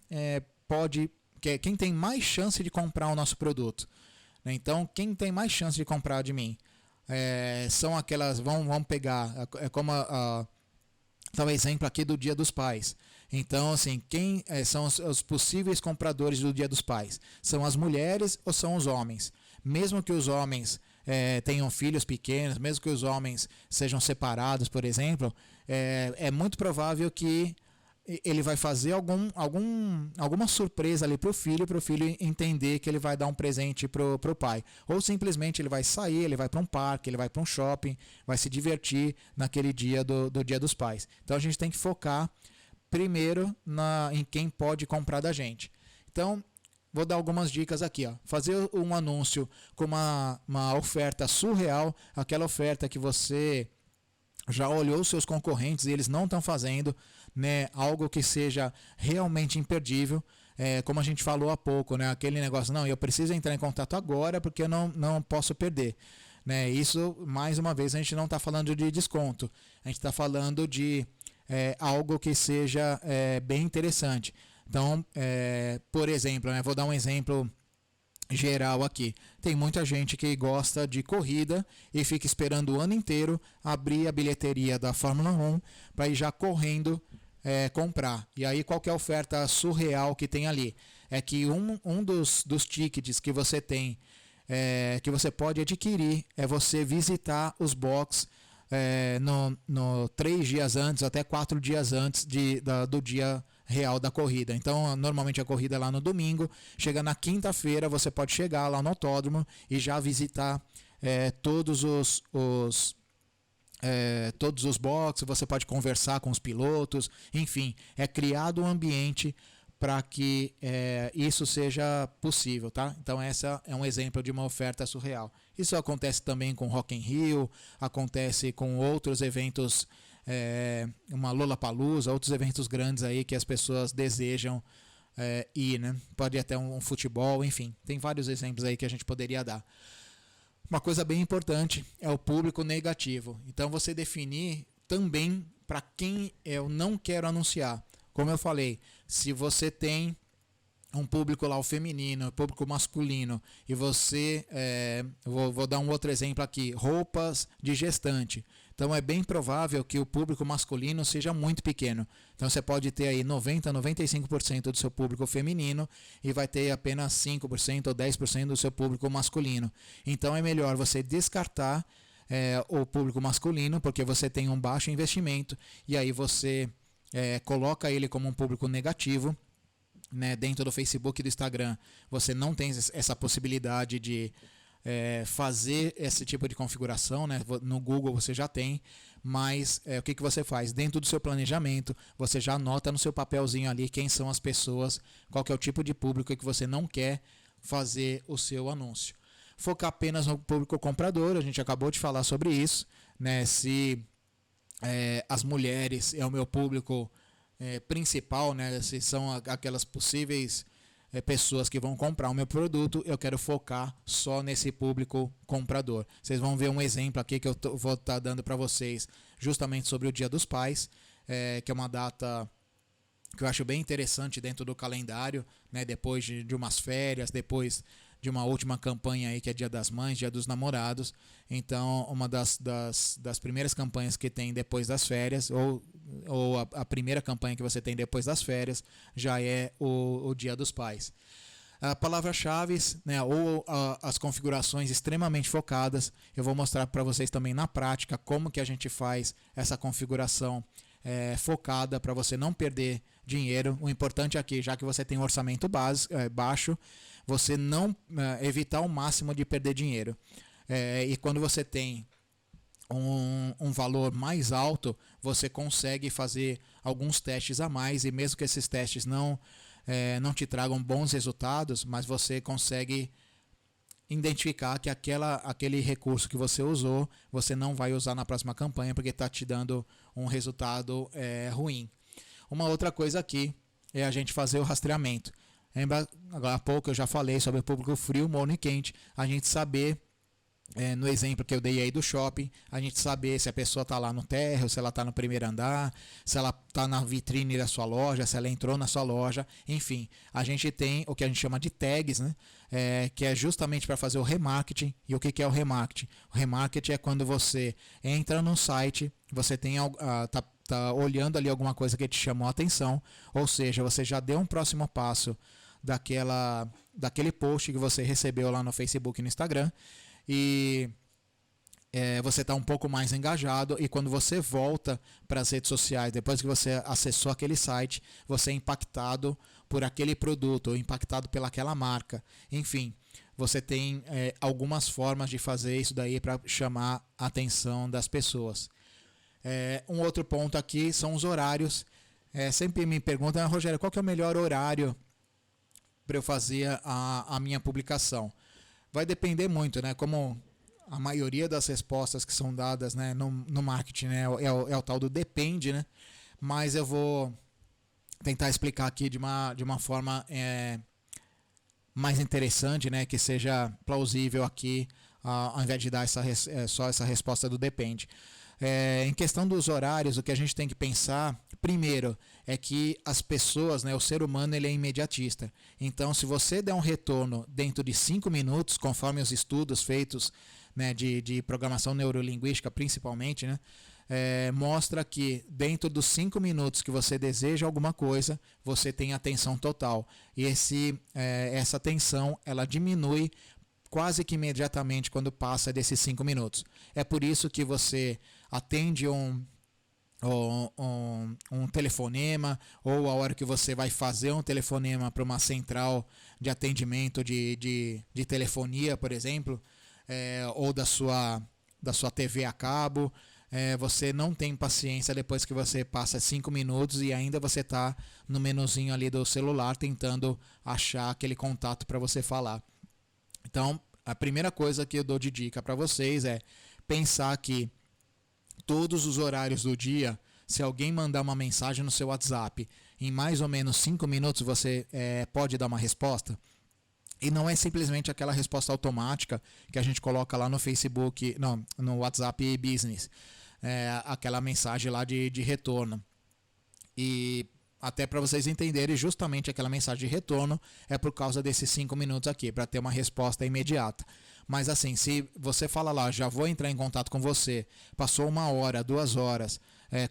quem tem mais chance de comprar o nosso produto. Né? Então, quem tem mais chance de comprar de mim? são aquelas, vamos pegar, é como tá o exemplo aqui do Dia dos Pais. Então, assim, quem são os possíveis compradores do Dia dos Pais? São as mulheres ou são os homens? Mesmo que os homens tenham filhos pequenos, mesmo que os homens sejam separados, por exemplo, é muito provável que ele vai fazer alguma surpresa ali para o filho entender que ele vai dar um presente para o pai. Ou simplesmente ele vai sair, ele vai para um parque, ele vai para um shopping, vai se divertir naquele dia do Dia dos Pais. Então a gente tem que focar primeiro em quem pode comprar da gente. Então, vou dar algumas dicas aqui. Fazer um anúncio com uma oferta surreal, aquela oferta que você já olhou os seus concorrentes e eles não estão fazendo, né? Algo que seja realmente imperdível. Como a gente falou há pouco, né? Aquele negócio, não, eu preciso entrar em contato agora porque eu não posso perder. Né? Isso, mais uma vez, a gente não está falando de desconto. A gente está falando de algo que seja bem interessante. Então, por exemplo, né? Vou dar um exemplo geral aqui. Tem muita gente que gosta de corrida e fica esperando o ano inteiro abrir a bilheteria da Fórmula 1 para ir já correndo comprar. E aí qual que é a oferta surreal que tem ali? É que um dos tickets que você tem, que você pode adquirir, é você visitar os boxes no 3 dias antes, até 4 dias antes do dia real da corrida. Então, normalmente a corrida é lá no domingo, chega na quinta-feira, você pode chegar lá no autódromo e já visitar todos os boxes, você pode conversar com os pilotos, enfim, é criado um ambiente para que isso seja possível, tá? Então essa é um exemplo de uma oferta surreal. Isso acontece também com Rock in Rio, acontece com outros eventos, uma Lollapalooza, outros eventos grandes aí que as pessoas desejam ir, né? Pode ir até um futebol, enfim, tem vários exemplos aí que a gente poderia dar. Uma coisa bem importante é o público negativo. Então você definir também para quem eu não quero anunciar. Como eu falei, se você tem um público lá, o feminino, o público masculino, e você, vou dar um outro exemplo aqui, roupas de gestante. Então é bem provável que o público masculino seja muito pequeno. Então você pode ter aí 90, 95% do seu público feminino e vai ter apenas 5% ou 10% do seu público masculino. Então é melhor você descartar o público masculino, porque você tem um baixo investimento e aí você coloca ele como um público negativo. Né, dentro do Facebook e do Instagram, você não tem essa possibilidade de fazer esse tipo de configuração, né? No Google você já tem, mas o que você faz? Dentro do seu planejamento, você já anota no seu papelzinho ali quem são as pessoas, qual que é o tipo de público que você não quer fazer o seu anúncio. Focar apenas no público comprador, a gente acabou de falar sobre isso, né? Se as mulheres é o meu público principal, né? Se são aquelas possíveis pessoas que vão comprar o meu produto, eu quero focar só nesse público comprador. Vocês vão ver um exemplo aqui que eu vou estar dando para vocês justamente sobre o Dia dos Pais, que é uma data que eu acho bem interessante dentro do calendário, né? Depois de umas férias, depois de uma última campanha aí que é Dia das Mães, Dia dos Namorados. Então, uma das primeiras campanhas que tem depois das férias, ou a primeira campanha que você tem depois das férias, já é o Dia dos Pais. Palavras-chave, né, ou as configurações extremamente focadas. Eu vou mostrar para vocês também na prática como que a gente faz essa configuração focada para você não perder dinheiro. O importante aqui, já que você tem um orçamento baixo, você não evitar o máximo de perder dinheiro. E quando você tem um valor mais alto, você consegue fazer alguns testes a mais, e mesmo que esses testes não te tragam bons resultados, mas você consegue identificar que aquele recurso que você usou, você não vai usar na próxima campanha porque está te dando um resultado ruim. Uma outra coisa aqui é a gente fazer o rastreamento. Lembra, agora há pouco eu já falei sobre o público frio, morno e quente. A gente saber no exemplo que eu dei aí do shopping, a gente saber se a pessoa está lá no térreo, se ela está no primeiro andar, se ela está na vitrine da sua loja, se ela entrou na sua loja, enfim, a gente tem o que a gente chama de tags, né? Que é justamente para fazer o remarketing. E o que é o remarketing? O remarketing é quando você entra no site, você tem tá olhando ali alguma coisa que te chamou a atenção, ou seja, você já deu um próximo passo daquele post que você recebeu lá no Facebook e no Instagram, e você está um pouco mais engajado, e quando você volta para as redes sociais, depois que você acessou aquele site, você é impactado por aquele produto, ou impactado pelaquela marca. Enfim, você tem algumas formas de fazer isso daí para chamar a atenção das pessoas. Um outro ponto aqui são os horários. Sempre me perguntam, Rogério, qual que é o melhor horário para eu fazer a minha publicação? Vai depender muito, né? Como a maioria das respostas que são dadas, né, no marketing, né, é o tal do depende, né? Mas eu vou tentar explicar aqui de uma forma mais interessante, né, que seja plausível aqui, ao invés de dar só essa resposta do depende. Em questão dos horários, o que a gente tem que pensar, primeiro, é que as pessoas, né, o ser humano, ele é imediatista. Então, se você der um retorno dentro de 5 minutos, conforme os estudos feitos, né, de programação neurolinguística principalmente, né, mostra que dentro dos 5 minutos que você deseja alguma coisa, você tem atenção total. E essa atenção, ela diminui quase que imediatamente quando passa desses 5 minutos. É por isso que você atende um telefonema, ou a hora que você vai fazer um telefonema para uma central de atendimento de telefonia, por exemplo, ou da sua TV a cabo, você não tem paciência depois que você passa 5 minutos e ainda você está no menuzinho ali do celular tentando achar aquele contato para você falar. Então, a primeira coisa que eu dou de dica para vocês é pensar que todos os horários do dia, se alguém mandar uma mensagem no seu WhatsApp, em mais ou menos 5 minutos você pode dar uma resposta. E não é simplesmente aquela resposta automática que a gente coloca lá no Facebook, não, no WhatsApp Business, aquela mensagem lá de retorno. E até para vocês entenderem, justamente aquela mensagem de retorno é por causa desses 5 minutos aqui, para ter uma resposta imediata. Mas assim, se você fala lá, já vou entrar em contato com você, passou 1 hora, 2 horas,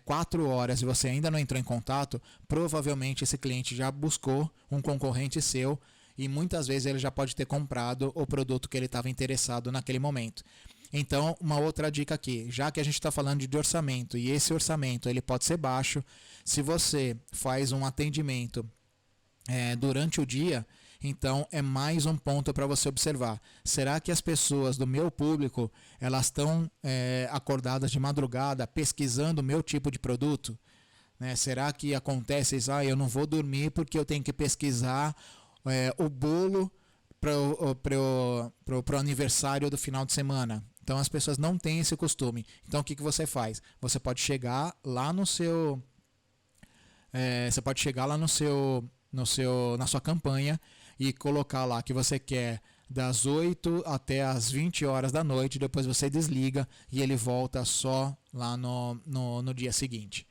4 horas e você ainda não entrou em contato, provavelmente esse cliente já buscou um concorrente seu e muitas vezes ele já pode ter comprado o produto que ele estava interessado naquele momento. Então, uma outra dica aqui, já que a gente está falando de orçamento e esse orçamento ele pode ser baixo, se você faz um atendimento durante o dia, então é mais um ponto para você observar. Será que as pessoas do meu público elas estão acordadas de madrugada pesquisando o meu tipo de produto? Né? Será que acontece isso? Eu não vou dormir porque eu tenho que pesquisar o bolo para o aniversário do final de semana. Então as pessoas não têm esse costume. Então o que você faz? Você pode chegar lá no seu na sua campanha e colocar lá que você quer das 8 até as 20 horas da noite, depois você desliga e ele volta só lá no dia seguinte.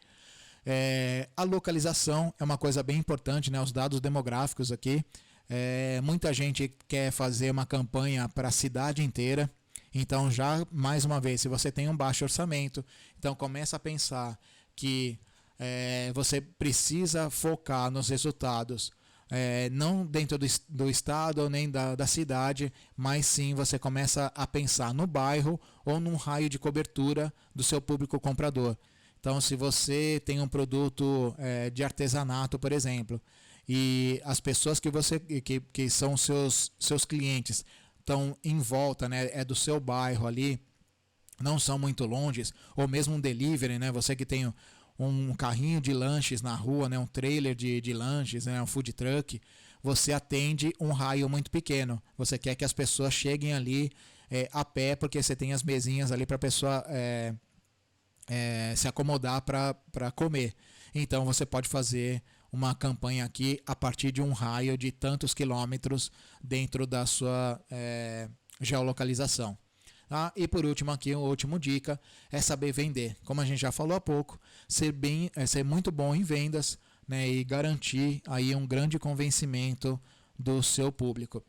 A localização é uma coisa bem importante, né? Os dados demográficos aqui. Muita gente quer fazer uma campanha para a cidade inteira. Então, já mais uma vez, se você tem um baixo orçamento, então começa a pensar que você precisa focar nos resultados, não dentro do estado ou nem da cidade, mas sim você começa a pensar no bairro ou num raio de cobertura do seu público comprador. Então, se você tem um produto de artesanato, por exemplo, e as pessoas que são seus clientes estão em volta, né, do seu bairro ali, não são muito longes, ou mesmo um delivery, né, você que tem um carrinho de lanches na rua, né, um trailer de lanches, né, um food truck, você atende um raio muito pequeno. Você quer que as pessoas cheguem ali a pé, porque você tem as mesinhas ali para a pessoa se acomodar para comer. Então você pode fazer uma campanha aqui a partir de um raio de tantos quilômetros dentro da sua geolocalização. Tá? E por último aqui, a última dica é saber vender. Como a gente já falou há pouco, ser muito bom em vendas, né, e garantir aí um grande convencimento do seu público.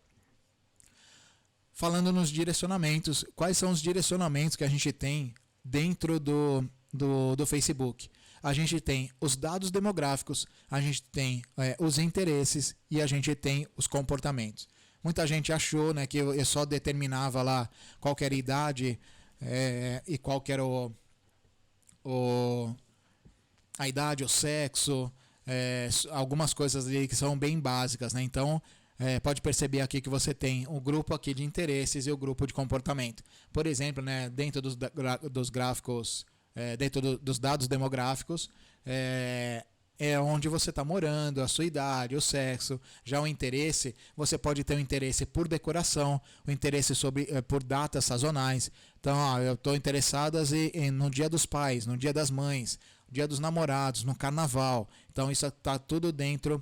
Falando nos direcionamentos, quais são os direcionamentos que a gente tem dentro do Facebook? A gente tem os dados demográficos, a gente tem os interesses e a gente tem os comportamentos. Muita gente achou, né, que eu só determinava lá qual era a idade e qual era a idade, o sexo, algumas coisas ali que são bem básicas, né? Então, pode perceber aqui que você tem o grupo aqui de interesses e o grupo de comportamento. Por exemplo, né, dentro dos gráficos, dentro dos dados demográficos, é onde você está morando, a sua idade, o sexo. Já o interesse, você pode ter um interesse por decoração, o interesse por datas sazonais. Então, eu estou interessado no Dia dos Pais, no Dia das Mães, Dia dos Namorados, no Carnaval. Então, isso está tudo dentro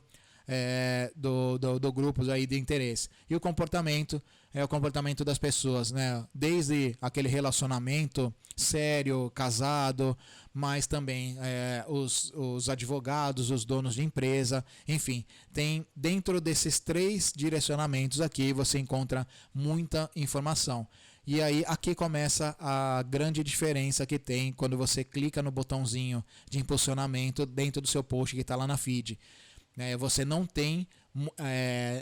do grupo aí de interesse. E o comportamento é o comportamento das pessoas, né? Desde aquele relacionamento sério, casado, mas também os advogados, os donos de empresa, enfim, tem dentro desses 3 direcionamentos aqui você encontra muita informação. E aí aqui começa a grande diferença que tem quando você clica no botãozinho de impulsionamento dentro do seu post que está lá na feed. Você não tem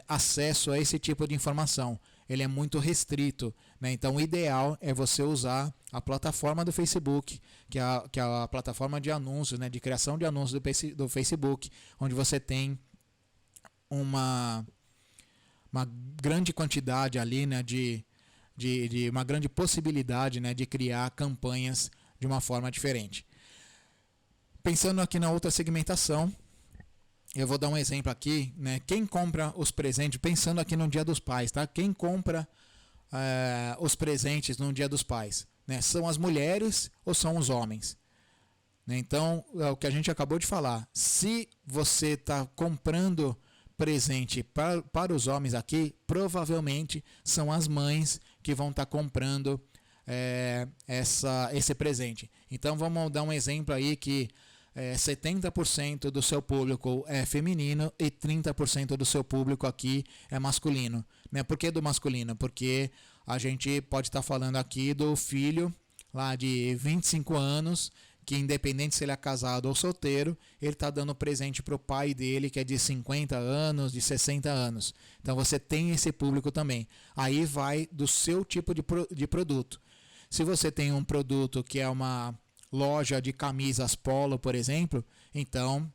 acesso a esse tipo de informação. Ele é muito restrito, né? Então o ideal é você usar a plataforma do Facebook, que é a plataforma de anúncios, né? De criação de anúncios do Facebook, onde você tem uma grande quantidade ali, né? de uma grande possibilidade, né? De criar campanhas de uma forma diferente. Pensando aqui na outra segmentação, eu vou dar um exemplo aqui, né? Quem compra os presentes, pensando aqui no Dia dos Pais, tá? Quem compra os presentes no Dia dos Pais, né? São as mulheres ou são os homens? Né? Então, é o que a gente acabou de falar. Se você está comprando presente para os homens aqui, provavelmente são as mães que vão estar comprando esse presente. Então, vamos dar um exemplo aí que 70% do seu público é feminino e 30% do seu público aqui é masculino. Né? Por que do masculino? Porque a gente pode estar falando aqui do filho lá de 25 anos, que independente se ele é casado ou solteiro, ele está dando presente para o pai dele, que é de 50 anos, de 60 anos. Então você tem esse público também. Aí vai do seu tipo de produto. Se você tem um produto que é uma loja de camisas polo, por exemplo, então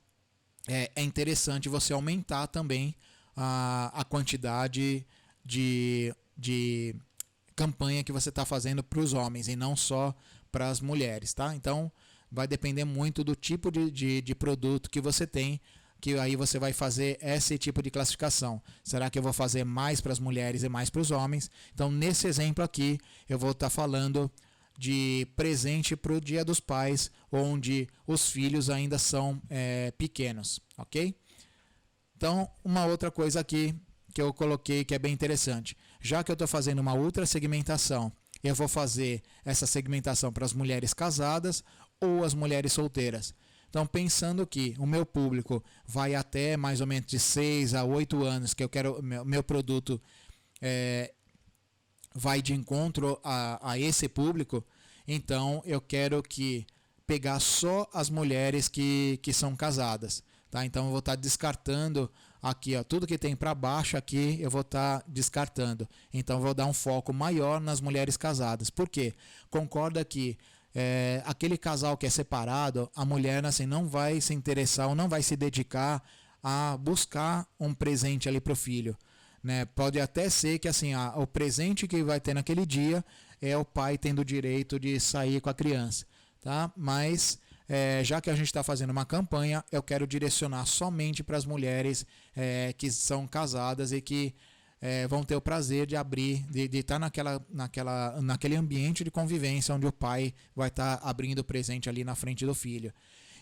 é interessante você aumentar também a quantidade de campanha que você está fazendo para os homens e não só para as mulheres, tá? Então vai depender muito do tipo de produto que você tem, que aí você vai fazer esse tipo de classificação. Será que eu vou fazer mais para as mulheres e mais para os homens? Então nesse exemplo aqui eu vou estar falando de presente para o Dia dos Pais, onde os filhos ainda são pequenos, ok? Então, uma outra coisa aqui que eu coloquei que é bem interessante. Já que eu estou fazendo uma outra segmentação, eu vou fazer essa segmentação para as mulheres casadas ou as mulheres solteiras. Então, pensando que o meu público vai até mais ou menos de 6 a 8 anos, que eu quero meu produto vai de encontro a esse público, então eu quero pegar só as mulheres que são casadas, tá? Então eu vou estar descartando aqui, ó, tudo que tem para baixo aqui eu vou estar descartando. Então eu vou dar um foco maior nas mulheres casadas. Por quê? Concorda que aquele casal que é separado, a mulher assim não vai se interessar ou não vai se dedicar a buscar um presente ali para o filho. Né? Pode até ser que assim, o presente que vai ter naquele dia é o pai tendo o direito de sair com a criança. Tá? Mas já que a gente está fazendo uma campanha, eu quero direcionar somente para as mulheres que são casadas e que vão ter o prazer de abrir, de estar naquele ambiente de convivência onde o pai vai estar abrindo o presente ali na frente do filho.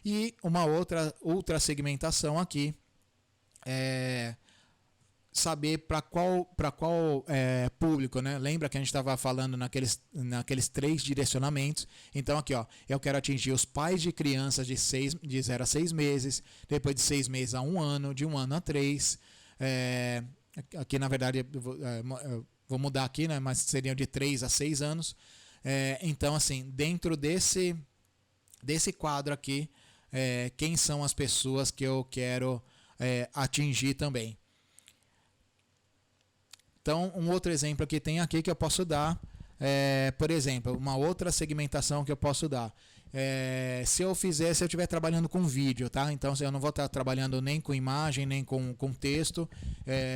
E uma outra segmentação aqui saber para qual público, né? Lembra que a gente estava falando naqueles 3 direcionamentos? Então aqui, ó, eu quero atingir os pais de crianças de 0 a 6 meses, depois de 6 meses a 1 ano, de 1 ano a 3. Aqui na verdade eu vou mudar aqui, né? Mas seriam de 3 a 6 anos. Então assim, dentro desse quadro aqui, quem são as pessoas que eu quero atingir também? Então, um outro exemplo que tem aqui que eu posso dar, por exemplo, uma outra segmentação que eu posso dar. Se eu estiver trabalhando com vídeo, tá? Então, eu não vou estar trabalhando nem com imagem, nem com texto,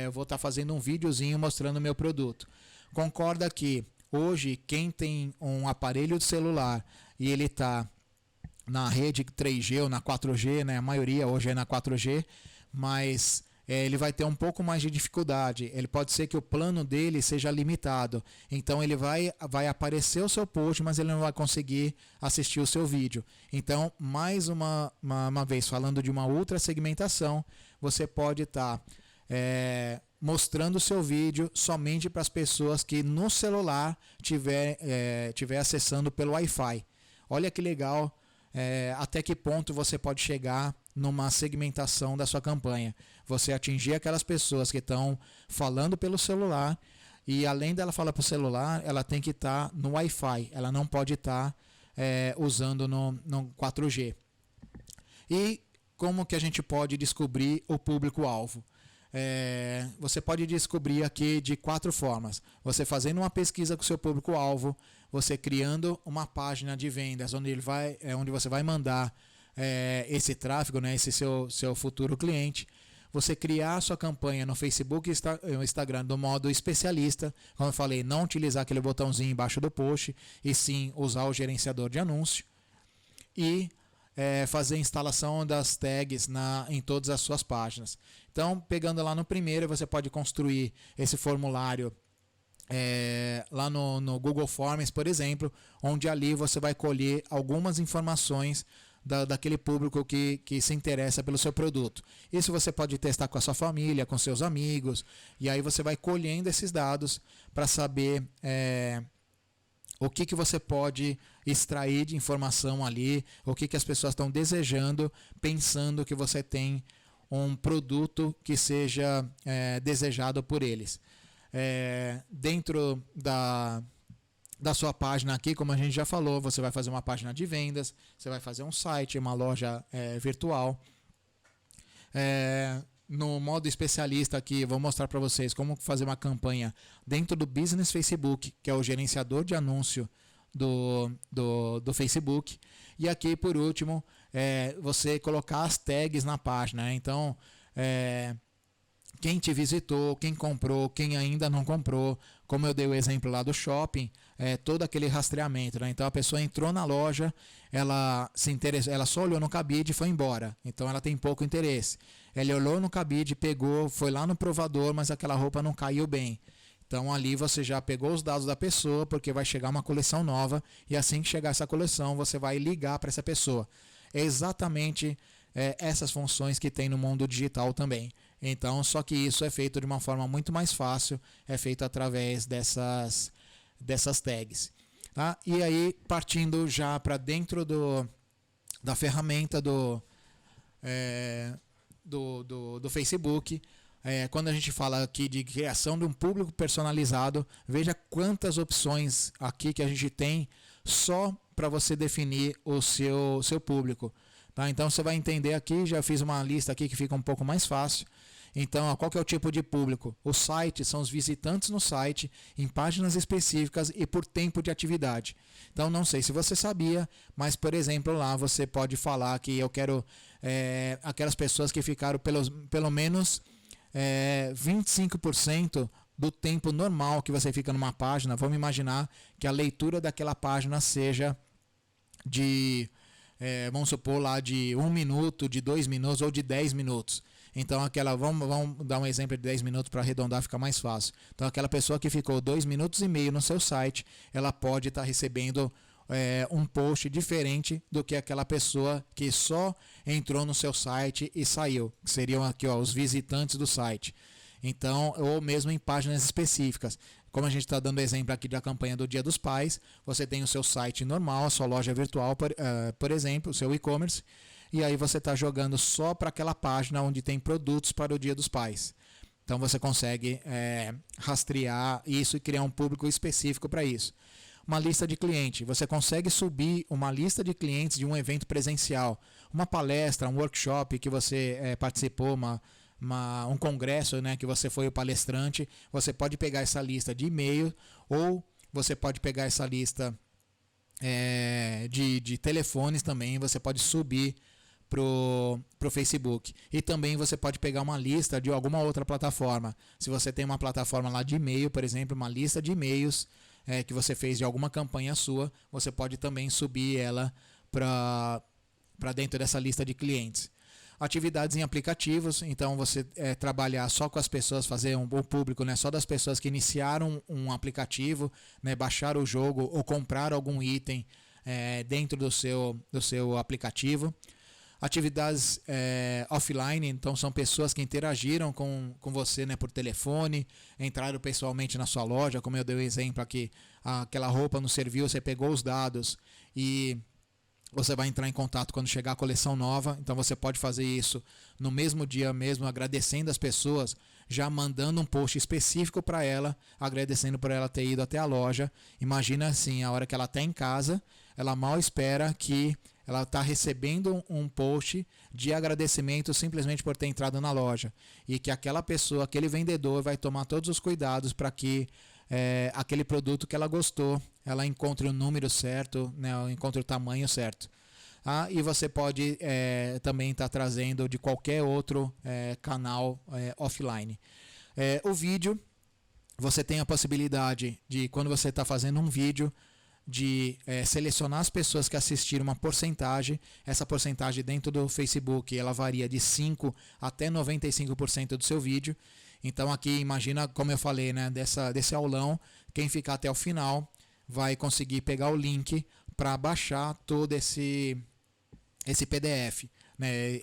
eu vou estar fazendo um videozinho mostrando o meu produto. Concorda que hoje, quem tem um aparelho de celular e ele está na rede 3G ou na 4G, né? A maioria hoje é na 4G, mas ele vai ter um pouco mais de dificuldade. Ele pode ser que o plano dele seja limitado. Então ele vai aparecer o seu post, mas ele não vai conseguir assistir o seu vídeo. Então, mais uma vez, falando de uma outra segmentação, você pode estar mostrando o seu vídeo somente para as pessoas que no celular tiver acessando pelo Wi-Fi. Olha que legal, até que ponto você pode chegar numa segmentação da sua campanha. Você atingir aquelas pessoas que estão falando pelo celular e além dela falar pelo celular, ela tem que estar no Wi-Fi. Ela não pode estar usando no 4G. E como que a gente pode descobrir o público-alvo? Você pode descobrir aqui de 4 formas. Você fazendo uma pesquisa com o seu público-alvo, você criando uma página de vendas onde você vai mandar esse tráfego, né, esse seu futuro cliente. Você criar a sua campanha no Facebook e Instagram do modo especialista, como eu falei, não utilizar aquele botãozinho embaixo do post, e sim usar o gerenciador de anúncio. E fazer a instalação das tags em todas as suas páginas. Então, pegando lá no primeiro, você pode construir esse formulário lá no Google Forms, por exemplo, onde ali você vai colher algumas informações daquele público que se interessa pelo seu produto. Isso você pode testar com a sua família, com seus amigos, e aí você vai colhendo esses dados para saber o que você pode extrair de informação ali, o que as pessoas estão desejando, pensando que você tem um produto que seja desejado por eles. Dentro da sua página aqui, como a gente já falou, você vai fazer uma página de vendas, você vai fazer um site, uma loja virtual. No modo especialista aqui, vou mostrar para vocês como fazer uma campanha dentro do Business Facebook, que é o gerenciador de anúncio do Facebook. E aqui, por último, você colocar as tags na página, né? Então, quem te visitou, quem comprou, quem ainda não comprou, como eu dei o exemplo lá do shopping, todo aquele rastreamento, né? Então a pessoa entrou na loja, ela se interessou, ela só olhou no cabide e foi embora, então ela tem pouco interesse. Ela olhou no cabide, pegou, foi lá no provador, mas aquela roupa não caiu bem. Então ali você já pegou os dados da pessoa, porque vai chegar uma coleção nova, e assim que chegar essa coleção, você vai ligar para essa pessoa. É exatamente essas funções que tem no mundo digital também. Então, só que isso é feito de uma forma muito mais fácil, é feito através dessas tags. Tá? E aí, partindo já para dentro da ferramenta do Facebook, quando a gente fala aqui de criação de um público personalizado, veja quantas opções aqui que a gente tem só para você definir o seu público. Tá? Então você vai entender aqui, já fiz uma lista aqui que fica um pouco mais fácil. Então, qual que é o tipo de público? O site são os visitantes no site, em páginas específicas e por tempo de atividade. Então, não sei se você sabia, mas, por exemplo, lá você pode falar que eu quero aquelas pessoas que ficaram pelo menos 25% do tempo normal que você fica numa página. Vamos imaginar que a leitura daquela página seja vamos supor lá de 1 minuto, de 2 minutos ou de 10 minutos. Então vamos dar um exemplo de 10 minutos para arredondar, ficar mais fácil. Então aquela pessoa que ficou 2 minutos e meio no seu site, ela pode estar recebendo um post diferente do que aquela pessoa que só entrou no seu site e saiu. Que seriam aqui os visitantes do site. Então, ou mesmo em páginas específicas. Como a gente está dando exemplo aqui da campanha do Dia dos Pais, você tem o seu site normal, a sua loja virtual, por exemplo, o seu e-commerce, e aí você está jogando só para aquela página onde tem produtos para o Dia dos Pais. Então você consegue rastrear isso e criar um público específico para isso. Uma lista de cliente. Você consegue subir uma lista de clientes de um evento presencial, uma palestra, um workshop que você participou, um congresso, né, que você foi o palestrante. Você pode pegar essa lista de e-mail ou você pode pegar essa lista de telefones também. Você pode subir pro Facebook. E também você pode pegar uma lista de alguma outra plataforma. Se você tem uma plataforma lá de e-mail, por exemplo, uma lista de e-mails que você fez de alguma campanha sua, você pode também subir ela para dentro dessa lista de clientes. Atividades em aplicativos, então você trabalhar só com as pessoas, fazer um público, né, só das pessoas que iniciaram um aplicativo, né, baixaram o jogo ou compraram algum item dentro do seu aplicativo. Atividades offline, então são pessoas que interagiram com você, né, por telefone, entraram pessoalmente na sua loja, como eu dei o exemplo aqui, aquela roupa não serviu, você pegou os dados e você vai entrar em contato quando chegar a coleção nova. Então você pode fazer isso no mesmo dia mesmo, agradecendo as pessoas, já mandando um post específico para ela, agradecendo por ela ter ido até a loja. Imagina assim, a hora que ela está em casa, ela mal espera que ela está recebendo um post de agradecimento simplesmente por ter entrado na loja. E que aquela pessoa, aquele vendedor vai tomar todos os cuidados para que aquele produto que ela gostou, ela encontre o número certo, né, encontre o tamanho certo. E você pode também estar trazendo de qualquer outro canal offline. O vídeo, você tem a possibilidade de, quando você está fazendo um vídeo, de selecionar as pessoas que assistiram uma porcentagem. Essa porcentagem dentro do Facebook ela varia de 5% até 95% do seu vídeo. Então aqui imagina, como eu falei, né, desse aulão, quem ficar até o final vai conseguir pegar o link para baixar todo esse PDF, né,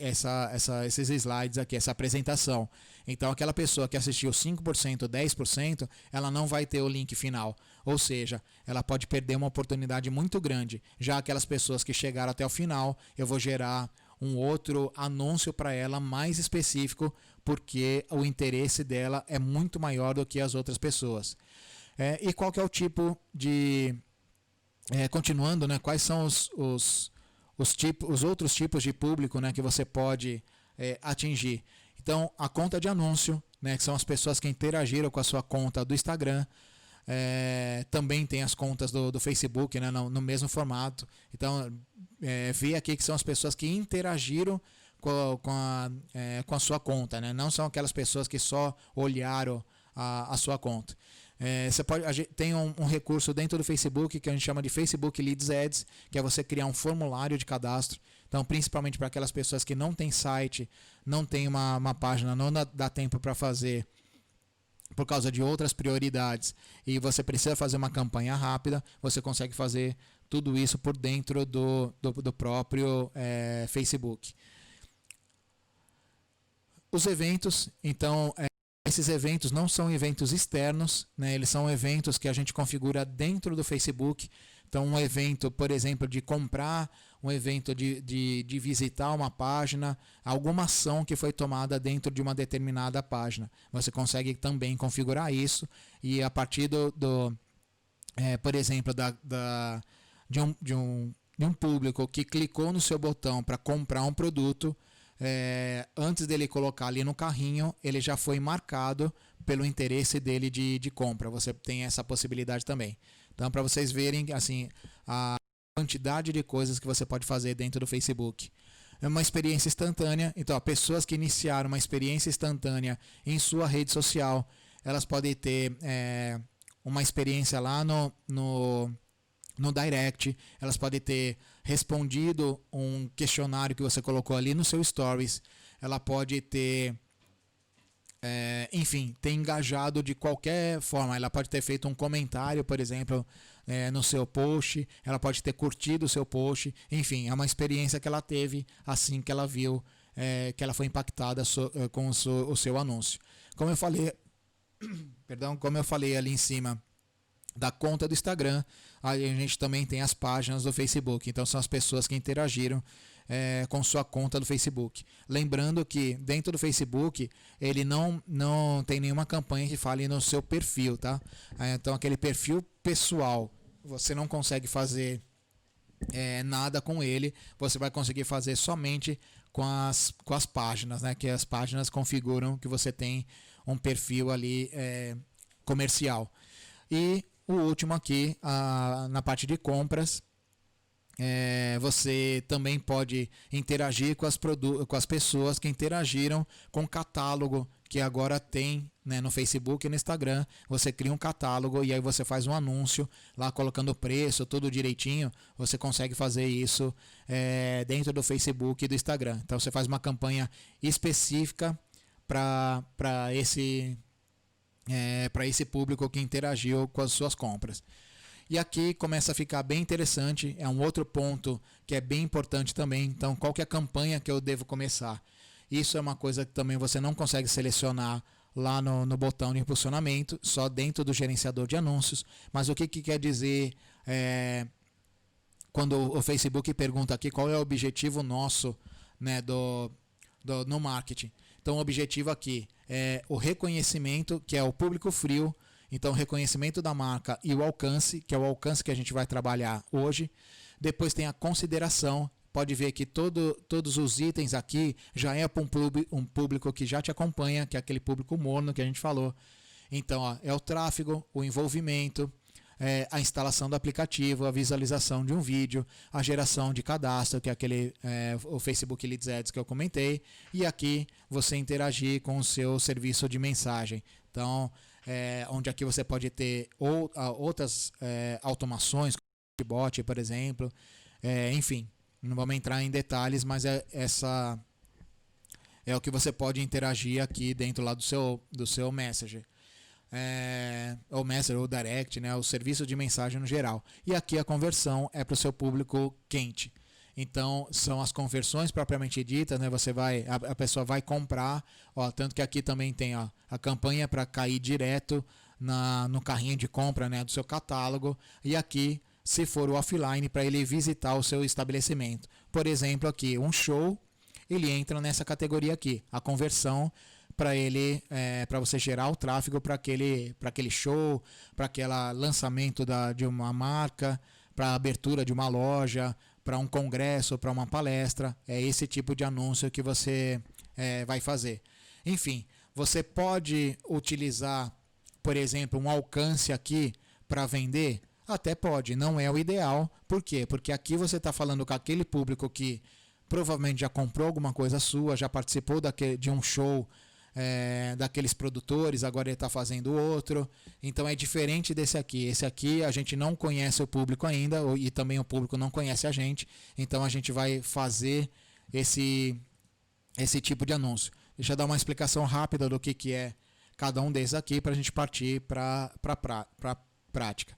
esses slides aqui, essa apresentação. Então aquela pessoa que assistiu 5%, 10%, ela não vai ter o link final. Ou seja, ela pode perder uma oportunidade muito grande. Já aquelas pessoas que chegaram até o final, eu vou gerar um outro anúncio para ela mais específico, porque o interesse dela é muito maior do que as outras pessoas. E qual que é o tipo de... continuando, né, quais são os outros tipos de público, né, que você pode atingir? Então, a conta de anúncio, né, que são as pessoas que interagiram com a sua conta do Instagram. Também tem as contas do Facebook, né, no mesmo formato. Então, vê aqui que são as pessoas que interagiram com a sua conta, né? Não são aquelas pessoas que só olharam a sua conta. Tem um recurso dentro do Facebook que a gente chama de Facebook Leads Ads, que é você criar um formulário de cadastro. Então, principalmente para aquelas pessoas que não têm site, não tem uma página, não dá tempo para fazer por causa de outras prioridades, e você precisa fazer uma campanha rápida, você consegue fazer tudo isso por dentro do próprio Facebook. Os eventos, então, esses eventos não são eventos externos, né? Eles são eventos que a gente configura dentro do Facebook. Então, um evento, por exemplo, de comprar, um evento de visitar uma página, alguma ação que foi tomada dentro de uma determinada página. Você consegue também configurar isso, e a partir por exemplo, de um público que clicou no seu botão para comprar um produto, antes dele colocar ali no carrinho, ele já foi marcado pelo interesse dele de compra. Você tem essa possibilidade também. Então, para vocês verem assim, a quantidade de coisas que você pode fazer dentro do Facebook. É uma experiência instantânea. Então, pessoas que iniciaram uma experiência instantânea em sua rede social, elas podem ter uma experiência lá no direct, elas podem ter respondido um questionário que você colocou ali no seu stories, ela pode ter enfim, ter engajado de qualquer forma. Ela pode ter feito um comentário, por exemplo, no seu post, ela pode ter curtido o seu post. Enfim, é uma experiência que ela teve assim que ela viu que ela foi impactada com o seu anúncio. Como eu falei, perdão, como eu falei ali em cima da conta do Instagram, aí a gente também tem as páginas do Facebook. Então são as pessoas que interagiram com sua conta do Facebook. Lembrando que dentro do Facebook ele não tem nenhuma campanha que fale no seu perfil, tá? Então aquele perfil pessoal você não consegue fazer nada com ele, você vai conseguir fazer somente com as páginas, né? Que as páginas configuram que você tem um perfil ali comercial. E o último aqui, na parte de compras, você também pode interagir com as pessoas que interagiram com o catálogo que agora tem, né, no Facebook e no Instagram. Você cria um catálogo e aí você faz um anúncio lá colocando o preço, tudo direitinho. Você consegue fazer isso dentro do Facebook e do Instagram. Então você faz uma campanha específica para esse público que interagiu com as suas compras. E aqui começa a ficar bem interessante, é um outro ponto que é bem importante também. Então, qual que é a campanha que eu devo começar? Isso é uma coisa que também você não consegue selecionar lá no botão de impulsionamento, só dentro do gerenciador de anúncios. Mas o que quer dizer quando o Facebook pergunta aqui qual é o objetivo nosso, né, no marketing? Então, o objetivo aqui é o reconhecimento, que é o público frio. Então, o reconhecimento da marca e o alcance, que é o alcance que a gente vai trabalhar hoje. Depois tem a consideração. Pode ver que todos os itens aqui já é para um público que já te acompanha, que é aquele público morno que a gente falou. Então, ó, é o tráfego, o envolvimento, a instalação do aplicativo, a visualização de um vídeo, a geração de cadastro, que é o Facebook Leads Ads que eu comentei, e aqui você interagir com o seu serviço de mensagem. Então, onde aqui você pode ter outras automações, como bot, por exemplo, enfim, não vamos entrar em detalhes, mas essa é o que você pode interagir aqui dentro lá do seu Messenger. Ou Messenger ou Direct, né, o serviço de mensagem no geral. E aqui a conversão é para o seu público quente. Então são as conversões propriamente ditas, né? A pessoa vai comprar, ó, tanto que aqui também tem, ó, a campanha para cair direto no carrinho de compra, né, do seu catálogo, e aqui, se for o offline, para ele visitar o seu estabelecimento. Por exemplo, aqui um show, ele entra nessa categoria aqui, a conversão para você gerar o tráfego para aquele show, para aquele lançamento de uma marca, para a abertura de uma loja, para um congresso, para uma palestra. É esse tipo de anúncio que você vai fazer. Enfim, você pode utilizar, por exemplo, um alcance aqui para vender? Até pode, não é o ideal. Por quê? Porque aqui você está falando com aquele público que provavelmente já comprou alguma coisa sua, já participou de um show daqueles produtores, agora ele está fazendo outro. Então é diferente desse aqui. Esse aqui a gente não conhece o público ainda, e também o público não conhece a gente. Então a gente vai fazer esse tipo de anúncio. Deixa eu dar uma explicação rápida do que é cada um desses aqui para a gente partir para a prática.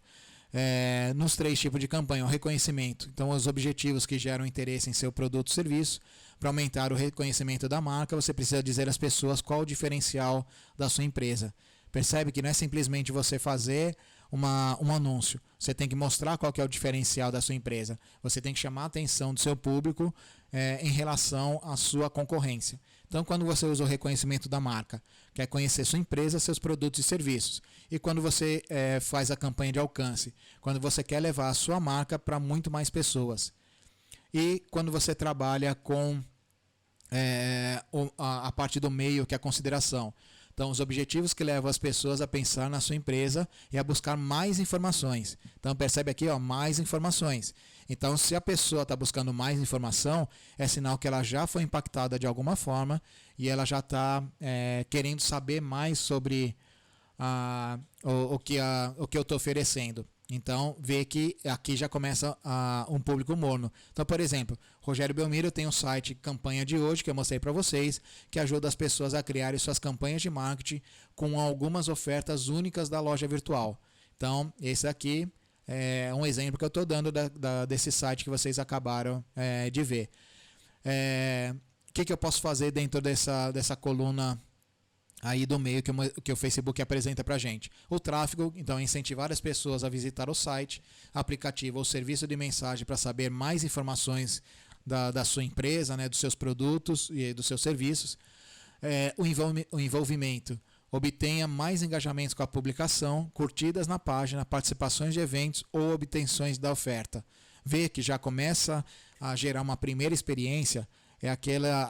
Nos 3 tipos de campanha, o reconhecimento. Então, os objetivos que geram interesse em seu produto ou serviço. Para aumentar o reconhecimento da marca, você precisa dizer às pessoas qual o diferencial da sua empresa. Percebe que não é simplesmente você fazer um anúncio. Você tem que mostrar qual que é o diferencial da sua empresa. Você tem que chamar a atenção do seu público em relação à sua concorrência. Então, quando você usa o reconhecimento da marca, quer conhecer sua empresa, seus produtos e serviços. E quando você faz a campanha de alcance, quando você quer levar a sua marca para muito mais pessoas. E quando você trabalha com a parte do meio, que é a consideração. Então, os objetivos que levam as pessoas a pensar na sua empresa e a buscar mais informações. Então, percebe aqui, ó, mais informações. Então, se a pessoa está buscando mais informação, é sinal que ela já foi impactada de alguma forma e ela já está querendo saber mais sobre o que eu estou oferecendo. Então, vê que aqui já começa um público morno. Então, por exemplo, Rogério Belmiro tem um site Campanha de Hoje, que eu mostrei para vocês, que ajuda as pessoas a criarem suas campanhas de marketing com algumas ofertas únicas da loja virtual. Então, esse aqui é um exemplo que eu estou dando desse site que vocês acabaram de ver. que eu posso fazer dentro dessa coluna aí do meio que o Facebook apresenta para a gente? O tráfego, então, incentivar as pessoas a visitar o site, aplicativo ou serviço de mensagem para saber mais informações da sua empresa, né, dos seus produtos e dos seus serviços. O envolvimento. Obtenha mais engajamentos com a publicação, curtidas na página, participações de eventos ou obtenções da oferta. Vê que já começa a gerar uma primeira experiência,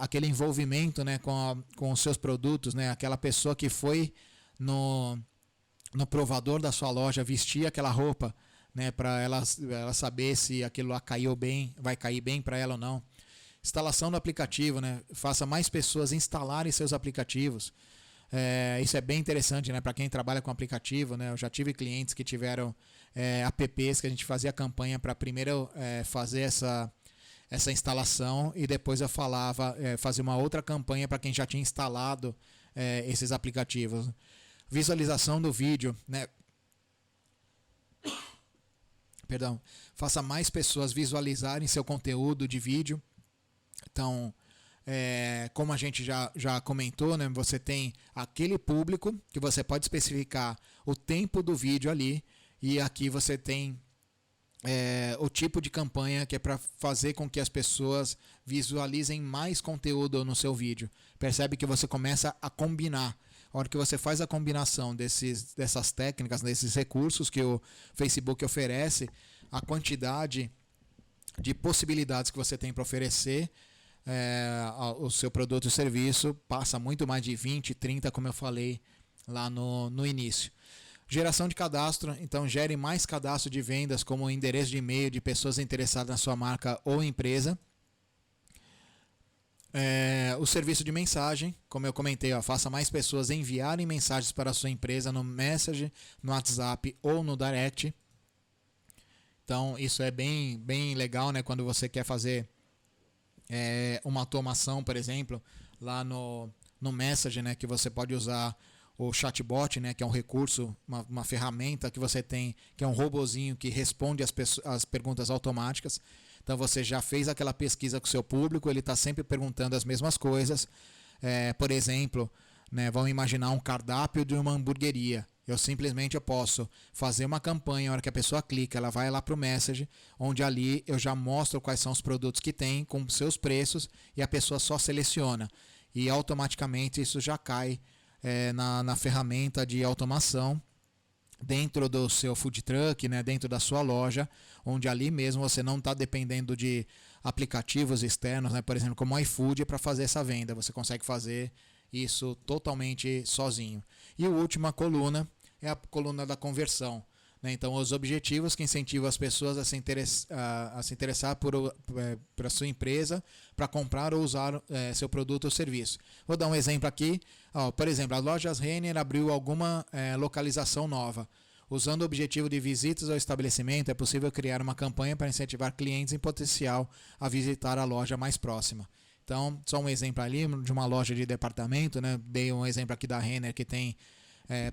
aquele envolvimento, né, com os seus produtos, né, aquela pessoa que foi no provador da sua loja vestir aquela roupa, né, para ela saber se aquilo lá caiu bem, vai cair bem para ela ou não. Instalação do aplicativo, né, faça mais pessoas instalarem seus aplicativos. Isso é bem interessante, né, para quem trabalha com aplicativo, né. Eu já tive clientes que tiveram apps que a gente fazia campanha para primeiro fazer essa instalação e depois eu fazia uma outra campanha para quem já tinha instalado esses aplicativos. Visualização do vídeo, né? Perdão, faça mais pessoas visualizarem seu conteúdo de vídeo. Então, como a gente já comentou, né, você tem aquele público que você pode especificar o tempo do vídeo ali, e aqui você tem o tipo de campanha que é para fazer com que as pessoas visualizem mais conteúdo no seu vídeo. Percebe que você começa a combinar. A hora que você faz a combinação dessas técnicas, desses recursos que o Facebook oferece, a quantidade de possibilidades que você tem para oferecer o seu produto ou serviço passa muito mais de 20, 30, como eu falei lá no início. Geração de cadastro, então gere mais cadastro de vendas como endereço de e-mail de pessoas interessadas na sua marca ou empresa. O serviço de mensagem, como eu comentei, faça mais pessoas enviarem mensagens para a sua empresa no Messenger, no WhatsApp ou no Direct. Então isso é bem legal, né, quando você quer fazer uma automação, por exemplo, lá no Messenger, né, que você pode usar o chatbot, né, que é um recurso, uma ferramenta que você tem, que é um robozinho que responde as perguntas automáticas. Então você já fez aquela pesquisa com o seu público, ele está sempre perguntando as mesmas coisas. Por exemplo, né, vamos imaginar um cardápio de uma hamburgueria. Eu posso fazer uma campanha, na hora que a pessoa clica, ela vai lá para o Message, onde ali eu já mostro quais são os produtos que tem, com seus preços, e a pessoa só seleciona. E automaticamente isso já cai na ferramenta de automação dentro do seu food truck, né, dentro da sua loja, onde ali mesmo você não está dependendo de aplicativos externos, né, por exemplo, como o iFood, para fazer essa venda. Você consegue fazer isso totalmente sozinho. E a última coluna é a coluna da conversão. Então, os objetivos que incentivam as pessoas a se interessar por a sua empresa, para comprar ou usar seu produto ou serviço. Vou dar um exemplo aqui. Por exemplo, a Lojas Renner abriu alguma localização nova. Usando o objetivo de visitas ao estabelecimento, é possível criar uma campanha para incentivar clientes em potencial a visitar a loja mais próxima. Então, só um exemplo ali de uma loja de departamento, né? Dei um exemplo aqui da Renner, que tem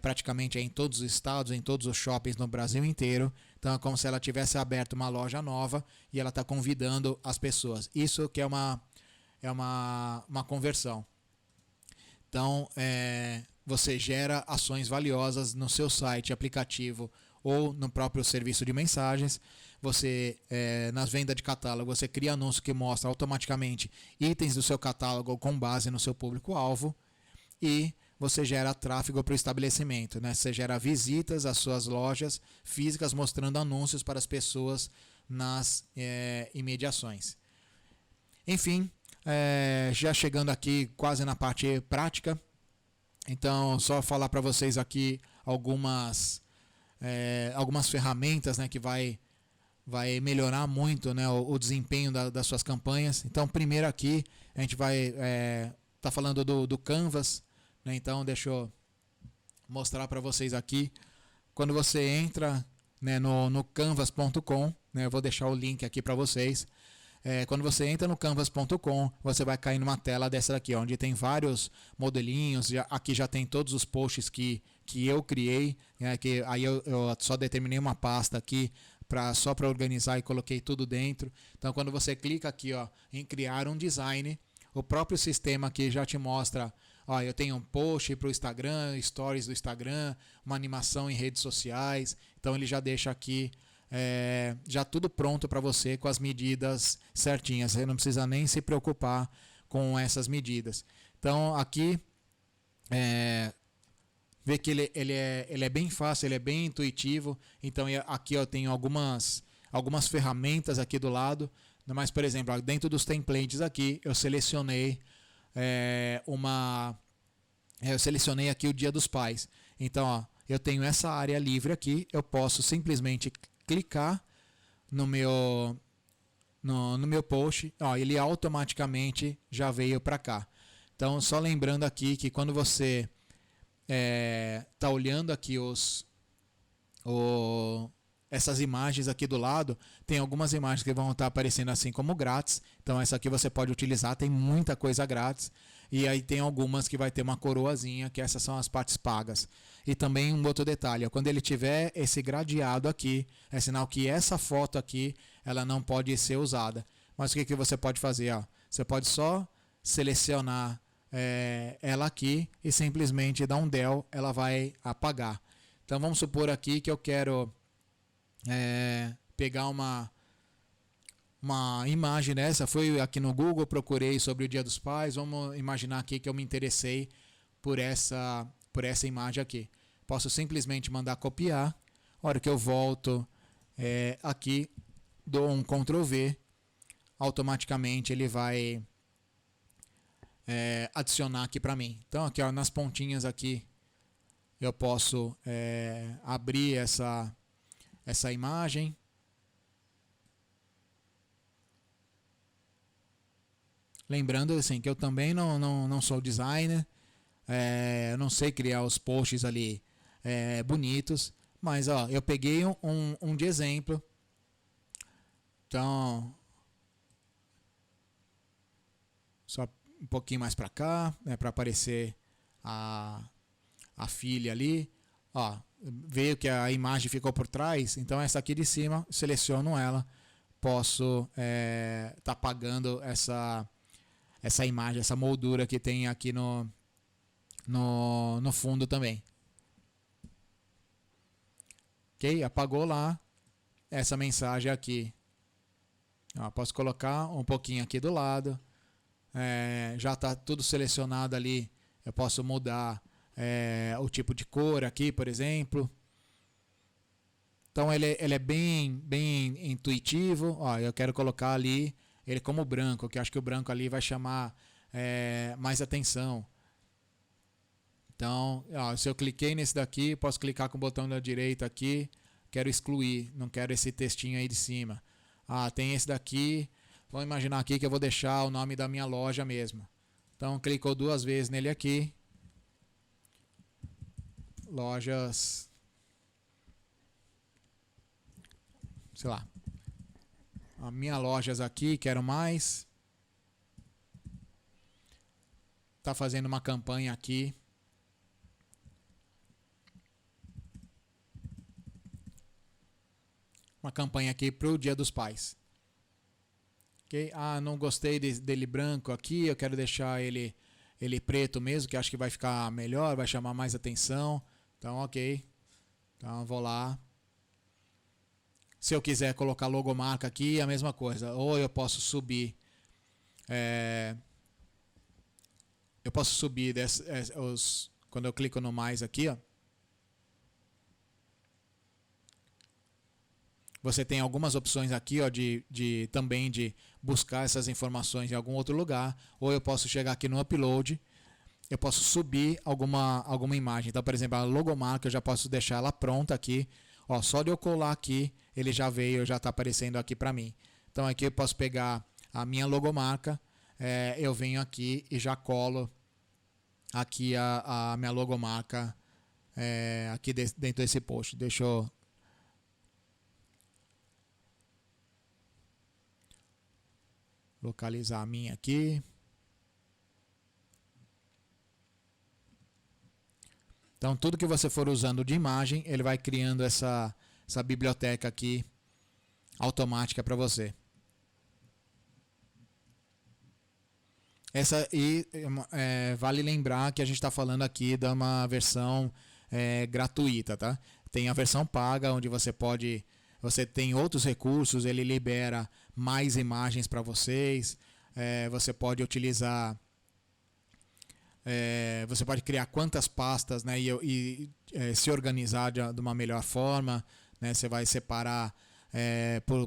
praticamente em todos os estados, em todos os shoppings no Brasil inteiro. Então é como se ela tivesse aberto uma loja nova e ela está convidando as pessoas. Isso que é uma conversão. Então você gera ações valiosas no seu site, aplicativo ou no próprio serviço de mensagens. Você, nas vendas de catálogo, você cria anúncio que mostra automaticamente itens do seu catálogo com base no seu público-alvo, e você gera tráfego para o estabelecimento, né? Você gera visitas às suas lojas físicas mostrando anúncios para as pessoas nas imediações. Enfim, já chegando aqui quase na parte prática, então só falar para vocês aqui algumas ferramentas, né, que vai melhorar muito, né, o desempenho das suas campanhas. Então, primeiro aqui a gente vai tá falando do Canvas, né? Então deixa eu mostrar para vocês aqui. Quando você entra, né, no canvas.com, né, eu vou deixar o link aqui para vocês. Quando você entra no canvas.com, você vai cair numa tela dessa daqui, onde tem vários modelinhos. Aqui já tem todos os posts que eu criei, né, que aí eu só determinei uma pasta aqui só para organizar e coloquei tudo dentro. Então, quando você clica aqui, em criar um design, o próprio sistema aqui já te mostra, ó, eu tenho um post para o Instagram, stories do Instagram, uma animação em redes sociais, então ele já deixa aqui já tudo pronto para você com as medidas certinhas, você não precisa nem se preocupar com essas medidas. Então aqui vê que ele é bem fácil, ele é bem intuitivo. Então aqui eu tenho algumas ferramentas aqui do lado. Mas, por exemplo, dentro dos templates aqui, eu selecionei eu selecionei aqui o Dia dos Pais. Então, ó, eu tenho essa área livre aqui. Eu posso simplesmente clicar no meu post. Ó, ele automaticamente já veio para cá. Então, só lembrando aqui que quando você tá olhando aqui essas imagens aqui do lado, tem algumas imagens que vão estar aparecendo assim como grátis. Então essa aqui você pode utilizar, tem muita coisa grátis. E aí tem algumas que vai ter uma coroazinha, que essas são as partes pagas. E também um outro detalhe, ó, quando ele tiver esse gradeado aqui, é sinal que essa foto aqui, ela não pode ser usada. Mas o que você pode fazer? Ó? Você pode só selecionar ela aqui e simplesmente dar um del, ela vai apagar. Então vamos supor aqui que eu quero pegar uma imagem dessa. Fui aqui no Google, procurei sobre o Dia dos Pais. Vamos imaginar aqui que eu me interessei por essa imagem aqui. Posso simplesmente mandar copiar. A hora que eu volto aqui, dou um Ctrl V, automaticamente ele vai adicionar aqui para mim. Então aqui, ó, nas pontinhas aqui eu posso abrir essa imagem. Lembrando assim, que eu também não sou designer, eu não sei criar os posts ali bonitos, mas ó, eu peguei um de exemplo. Então, só um pouquinho mais para cá, para aparecer a filha ali. Ó, veio que a imagem ficou por trás, então essa aqui de cima, seleciono ela, posso tá apagando essa imagem, essa moldura que tem aqui no fundo também. Ok? Apagou lá essa mensagem aqui. Ó, posso colocar um pouquinho aqui do lado. Já está tudo selecionado ali. Eu posso mudar o tipo de cor aqui, por exemplo. Então ele é bem intuitivo. Ó, eu quero colocar ali ele como branco, que eu acho que o branco ali vai chamar mais atenção. Então, ó, se eu cliquei nesse daqui, posso clicar com o botão da direita aqui. Quero excluir, não quero esse textinho aí de cima. Ah, tem esse daqui. Vamos imaginar aqui que eu vou deixar o nome da minha loja mesmo. Então, clicou 2 vezes nele aqui. Lojas, sei lá, a minha lojas aqui, quero mais. Tá fazendo uma campanha aqui. Uma campanha aqui para o Dia dos Pais. Okay? Ah, não gostei dele branco aqui, eu quero deixar ele preto mesmo, que acho que vai ficar melhor, vai chamar mais atenção. Então, ok. Então, eu vou lá. Se eu quiser colocar logomarca aqui, a mesma coisa. Ou eu posso subir. Eu posso subir quando eu clico no mais aqui, ó. Você tem algumas opções aqui, ó, também de buscar essas informações em algum outro lugar. Ou eu posso chegar aqui no upload. Eu posso subir alguma imagem. Então, por exemplo, a logomarca eu já posso deixar ela pronta aqui. Ó, só de eu colar aqui, ele já veio, já está aparecendo aqui para mim. Então aqui eu posso pegar a minha logomarca, eu venho aqui e já colo aqui a minha logomarca aqui dentro desse post. Deixa eu localizar a minha aqui. Então, tudo que você for usando de imagem, ele vai criando essa biblioteca aqui automática para você. Vale lembrar que a gente está falando aqui de uma versão gratuita, tá? Tem a versão paga, onde você tem outros recursos, ele libera mais imagens para vocês, você pode utilizar, você pode criar quantas pastas, né, se organizar de uma melhor forma, né? Você vai separar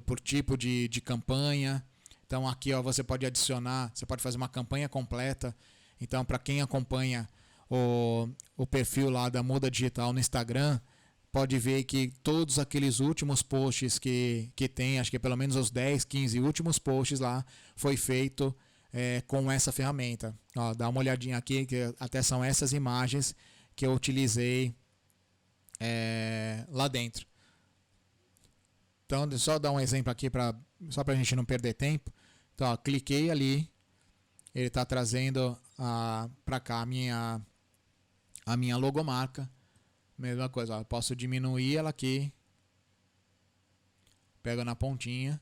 por tipo de campanha. Então aqui, ó, você pode adicionar, você pode fazer uma campanha completa. Então, para quem acompanha o perfil lá da Muda Digital no Instagram, pode ver que todos aqueles últimos posts que tem, acho que pelo menos os 10, 15 últimos posts lá, foi feito com essa ferramenta. Ó, dá uma olhadinha aqui, que até são essas imagens que eu utilizei lá dentro. Então, só dar um exemplo aqui, só para a gente não perder tempo. Então, ó, cliquei ali, ele está trazendo para cá a minha logomarca. Mesma coisa, ó, eu posso diminuir ela aqui, pego na pontinha.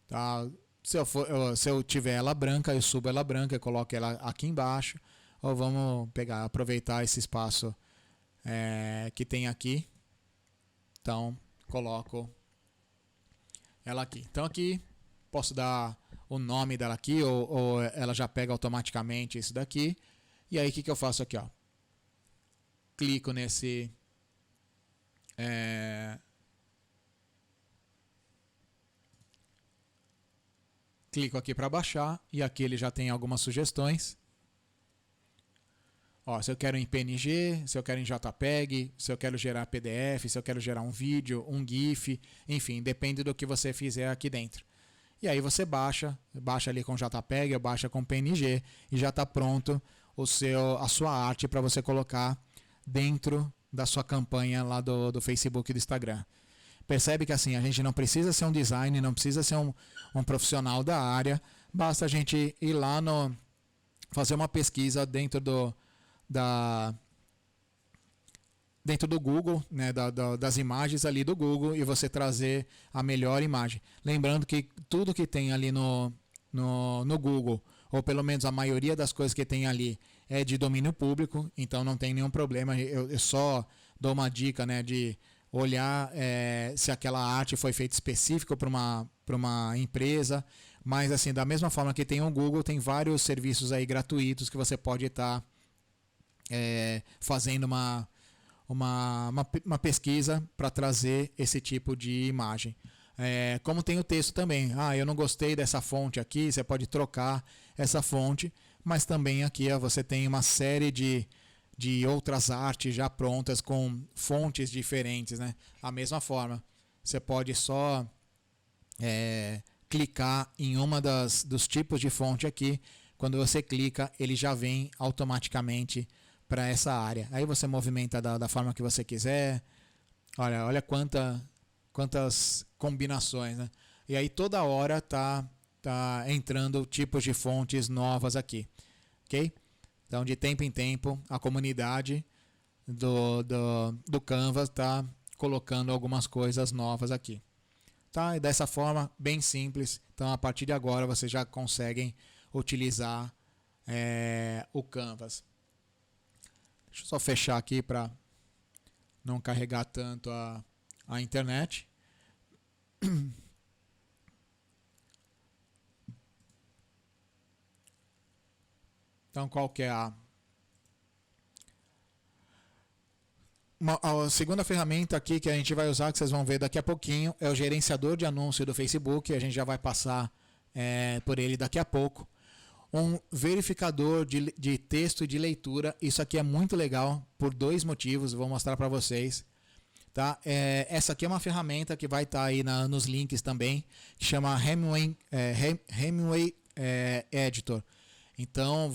Tá? Se eu tiver ela branca, eu subo ela branca, eu coloco ela aqui embaixo. Ou vamos aproveitar esse espaço que tem aqui. Então, coloco ela aqui. Então, aqui posso dar o nome dela aqui, ou ela já pega automaticamente isso daqui. E aí, o que eu faço aqui? Ó? Clico nesse... clico aqui para baixar, e aqui ele já tem algumas sugestões. Ó, se eu quero em PNG, se eu quero em JPEG, se eu quero gerar PDF, se eu quero gerar um vídeo, um GIF, enfim, depende do que você fizer aqui dentro. E aí você baixa ali com JPEG, ou baixa com PNG, e já está pronto a sua arte para você colocar dentro da sua campanha lá do Facebook e do Instagram. Percebe que assim, a gente não precisa ser um designer, não precisa ser um profissional da área, basta a gente ir lá fazer uma pesquisa dentro do Google, né, das imagens ali do Google, e você trazer a melhor imagem. Lembrando que tudo que tem ali no Google, ou pelo menos a maioria das coisas que tem ali, é de domínio público, então não tem nenhum problema. Eu só dou uma dica, né, de olhar se aquela arte foi feita específica para uma empresa. Mas assim, da mesma forma que tem o Google, tem vários serviços aí gratuitos que você pode estar fazendo uma pesquisa para trazer esse tipo de imagem. Como tem o texto também, eu não gostei dessa fonte aqui, você pode trocar essa fonte, mas também aqui você tem uma série de outras artes já prontas com fontes diferentes, né? A mesma forma, você pode só clicar em uma dos tipos de fonte aqui. Quando você clica, ele já vem automaticamente para essa área. Aí você movimenta da forma que você quiser. Olha quantas combinações, né? E aí toda hora tá entrando tipos de fontes novas aqui, ok? Então, de tempo em tempo, a comunidade do Canva está colocando algumas coisas novas aqui. Tá? E dessa forma, bem simples. Então, a partir de agora, vocês já conseguem utilizar o Canvas. Deixa eu só fechar aqui para não carregar tanto a internet. Então, qual que é a segunda ferramenta aqui que a gente vai usar, que vocês vão ver daqui a pouquinho, é o gerenciador de anúncio do Facebook. A gente já vai passar por ele daqui a pouco. Um verificador de texto e de leitura. Isso aqui é muito legal por dois motivos, vou mostrar para vocês. Tá? Essa aqui é uma ferramenta que vai estar aí nos links também, que chama Hemingway Editor. Então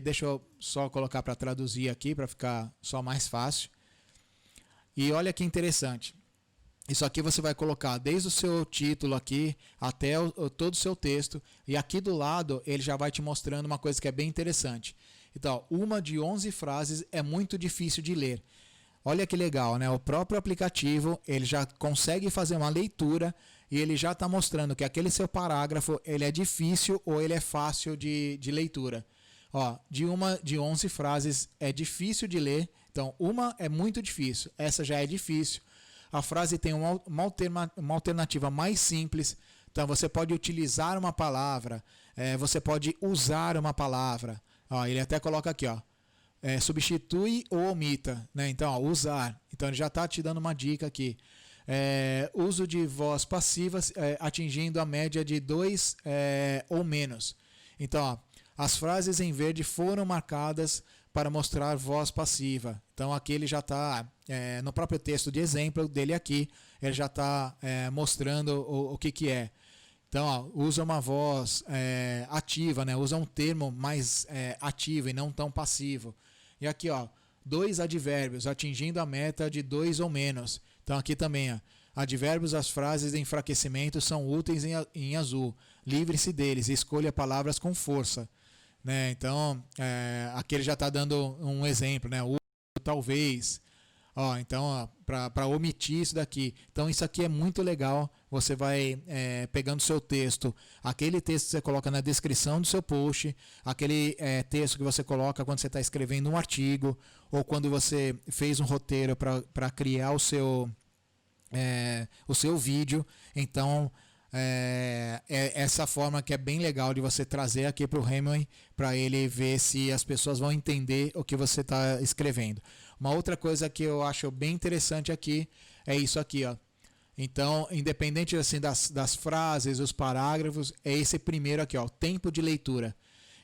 deixa eu só colocar para traduzir aqui, para ficar só mais fácil. E olha que interessante. Isso aqui você vai colocar desde o seu título aqui até todo o seu texto. E aqui do lado ele já vai te mostrando uma coisa que é bem interessante. Então, uma de 11 frases é muito difícil de ler. Olha que legal, né? O próprio aplicativo ele já consegue fazer uma leitura e ele já está mostrando que aquele seu parágrafo ele é difícil ou ele é fácil de leitura. Ó, de 11 frases é difícil de ler, então uma é muito difícil, essa já é difícil. A frase tem uma alternativa mais simples, então você pode utilizar uma palavra, você pode usar uma palavra. Ó, ele até coloca aqui, ó, substitui ou omita, né? Então, ó, usar. Então ele já está te dando uma dica aqui. Uso de voz passiva atingindo a média de 2 ou menos. Então, ó, as frases em verde foram marcadas para mostrar voz passiva. Então aqui ele já está, no próprio texto de exemplo dele aqui, ele já está mostrando o que é. Então, ó, usa uma voz ativa, né? Usa um termo mais ativo e não tão passivo. E aqui, ó, 2 advérbios, atingindo a meta de 2 ou menos. Então aqui também, ó, advérbios às frases de enfraquecimento são úteis em azul. Livre-se deles e escolha palavras com força. Né? Então, aqui ele já está dando um exemplo, né? O talvez. Ó, então, para omitir isso daqui. Então, isso aqui é muito legal. Você vai pegando o seu texto, aquele texto que você coloca na descrição do seu post, aquele texto que você coloca quando você está escrevendo um artigo, ou quando você fez um roteiro para criar o seu vídeo. Então, essa forma que é bem legal de você trazer aqui para o Hemingway, para ele ver se as pessoas vão entender o que você está escrevendo. Uma outra coisa que eu acho bem interessante aqui é isso aqui, ó. Então, independente assim das frases, os parágrafos, é esse primeiro aqui, ó, tempo de leitura.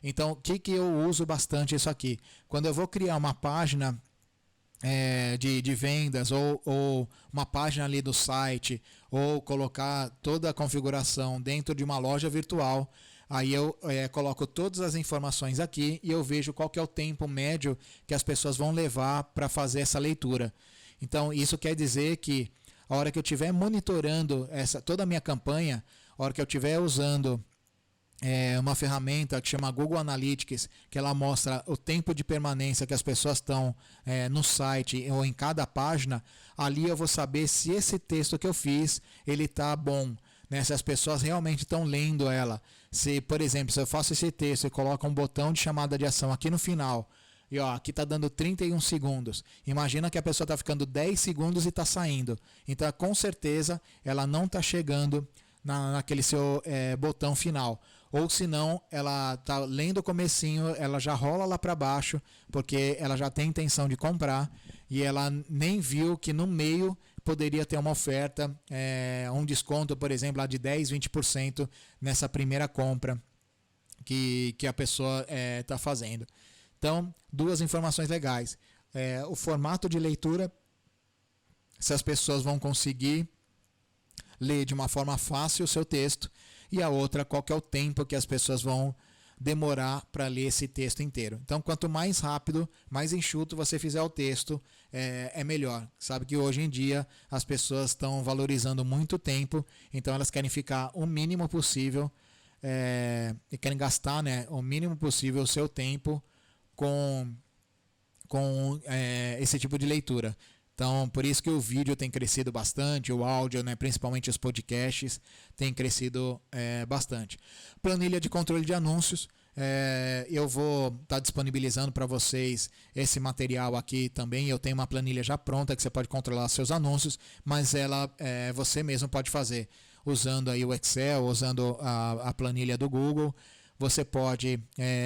Então, o que eu uso bastante isso aqui? Quando eu vou criar uma página de vendas ou uma página ali do site, ou colocar toda a configuração dentro de uma loja virtual, aí eu coloco todas as informações aqui e eu vejo qual que é o tempo médio que as pessoas vão levar para fazer essa leitura. Então isso quer dizer que a hora que eu estiver monitorando toda a minha campanha, a hora que eu estiver usando uma ferramenta que chama Google Analytics, que ela mostra o tempo de permanência que as pessoas estão no site ou em cada página, ali eu vou saber se esse texto que eu fiz, ele está bom, né? Se as pessoas realmente estão lendo ela. Se, por exemplo, se eu faço esse texto e coloco um botão de chamada de ação aqui no final, e ó, aqui está dando 31 segundos. Imagina que a pessoa está ficando 10 segundos e está saindo. Então, com certeza, ela não está chegando naquele seu botão final. Ou se não, ela está lendo o comecinho, ela já rola lá para baixo, porque ela já tem intenção de comprar, e ela nem viu que no meio poderia ter uma oferta, um desconto, por exemplo, lá de 10, 20% nessa primeira compra que a pessoa está fazendo. Então, duas informações legais. O formato de leitura, se as pessoas vão conseguir ler de uma forma fácil o seu texto, e a outra, qual que é o tempo que as pessoas vão demorar para ler esse texto inteiro. Então, quanto mais rápido, mais enxuto você fizer o texto, é melhor. Sabe que hoje em dia as pessoas estão valorizando muito o tempo, então elas querem ficar o mínimo possível, e querem gastar, né, o mínimo possível o seu tempo com esse tipo de leitura. Então, por isso que o vídeo tem crescido bastante, o áudio, né, principalmente os podcasts, tem crescido bastante. Planilha de controle de anúncios, eu vou estar disponibilizando para vocês esse material aqui também. Eu tenho uma planilha já pronta que você pode controlar seus anúncios, mas ela você mesmo pode fazer usando aí o Excel, usando a planilha do Google. Você pode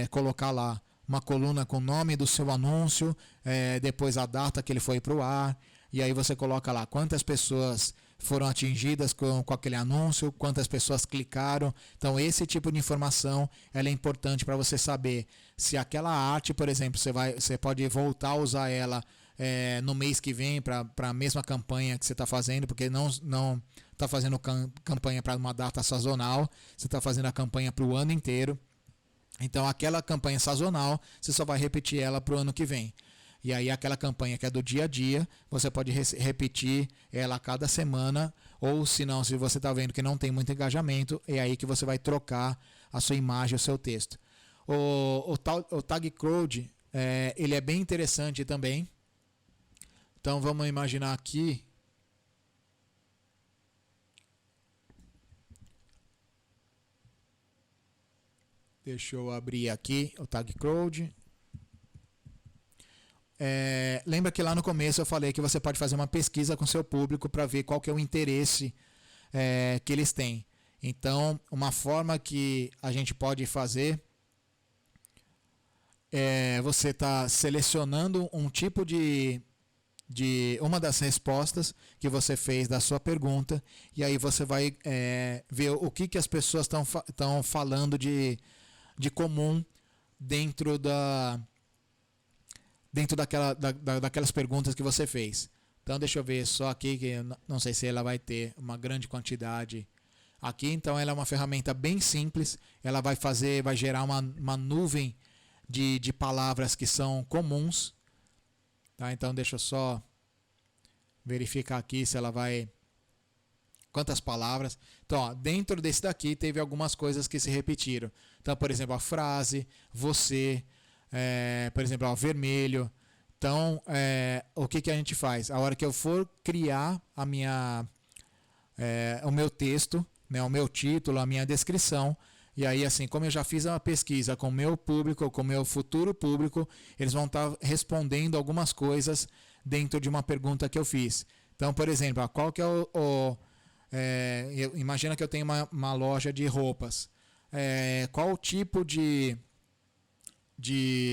colocar lá uma coluna com o nome do seu anúncio, depois a data que ele foi para o ar, e aí você coloca lá quantas pessoas foram atingidas com aquele anúncio, quantas pessoas clicaram. Então esse tipo de informação ela é importante para você saber se aquela arte, por exemplo, você pode voltar a usar ela no mês que vem para a mesma campanha que você está fazendo, porque não está fazendo campanha para uma data sazonal, você está fazendo a campanha para o ano inteiro. Então aquela campanha sazonal, você só vai repetir ela para o ano que vem. E aí aquela campanha que é do dia a dia, você pode repetir ela a cada semana, ou se não, se você está vendo que não tem muito engajamento, é aí que você vai trocar a sua imagem, o seu texto. O Tag Crowd, ele é bem interessante também. Então vamos imaginar aqui. Deixa eu abrir aqui o TagCrowd. Lembra que lá no começo eu falei que você pode fazer uma pesquisa com seu público para ver qual que é o interesse que eles têm. Então, uma forma que a gente pode fazer é você tá selecionando um tipo de uma das respostas que você fez da sua pergunta, e aí você vai ver o que as pessoas estão falando de comum dentro daquelas perguntas que você fez. Então deixa eu ver só aqui, que eu não sei se ela vai ter uma grande quantidade aqui. Então ela é uma ferramenta bem simples, ela vai gerar uma nuvem de palavras que são comuns. Tá? Então deixa eu só verificar aqui se ela vai... Quantas palavras. Então, ó, dentro desse daqui teve algumas coisas que se repetiram. Então, por exemplo, a frase, você, por exemplo, ó, vermelho. Então, o que a gente faz? A hora que eu for criar o meu texto, né, o meu título, a minha descrição, e aí, assim, como eu já fiz uma pesquisa com o meu público, com o meu futuro público, eles vão estar respondendo algumas coisas dentro de uma pergunta que eu fiz. Então, por exemplo, ó, qual que é imagina que eu tenho uma loja de roupas. Qual o tipo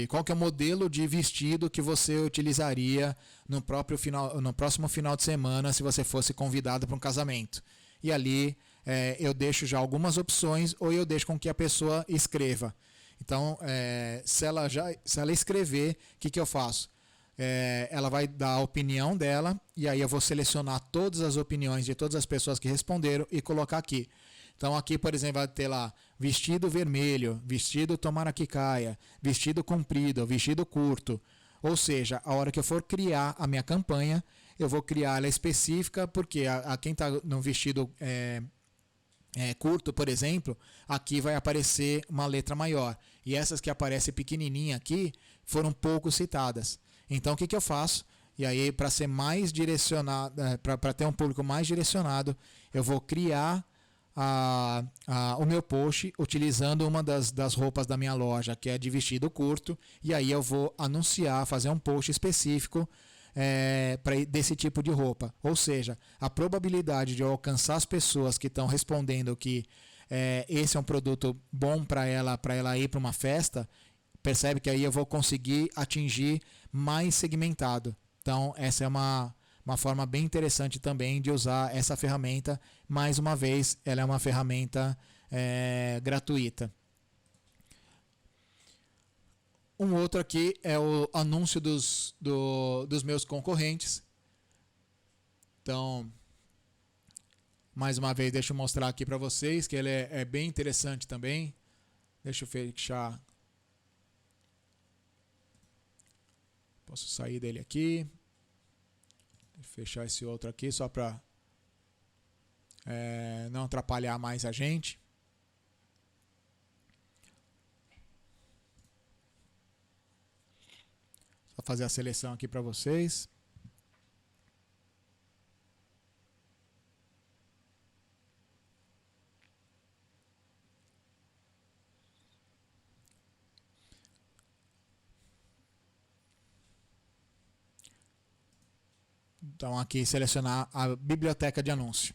qual que é o modelo de vestido que você utilizaria no próximo final de semana se você fosse convidado para um casamento? E ali eu deixo já algumas opções, ou eu deixo com que a pessoa escreva. Então, se ela escrever, o que eu faço? Ela vai dar a opinião dela, e aí eu vou selecionar todas as opiniões de todas as pessoas que responderam e colocar aqui. Então aqui, por exemplo, vai ter lá vestido vermelho, vestido tomara que caia, vestido comprido, vestido curto. Ou seja, a hora que eu for criar a minha campanha, eu vou criar ela específica, porque a quem está no vestido curto, por exemplo, aqui vai aparecer uma letra maior. E essas que aparecem pequenininha aqui foram pouco citadas. Então o que eu faço? E aí, para ser mais direcionado, para ter um público mais direcionado, eu vou criar o meu post utilizando uma das roupas da minha loja, que é de vestido curto, e aí eu vou anunciar, fazer um post específico desse tipo de roupa. Ou seja, a probabilidade de eu alcançar as pessoas que estão respondendo que esse é um produto bom para ela ir para uma festa, percebe que aí eu vou conseguir atingir mais segmentado. Então, essa é uma forma bem interessante também de usar essa ferramenta. Mais uma vez, ela é uma ferramenta gratuita. Um outro aqui é o anúncio dos meus concorrentes. Então, mais uma vez, deixa eu mostrar aqui para vocês que ele é bem interessante também. Deixa eu fechar. Posso sair dele aqui. Fechar esse outro aqui só para não atrapalhar mais a gente. Só fazer a seleção aqui para vocês. Então aqui selecionar a biblioteca de anúncio.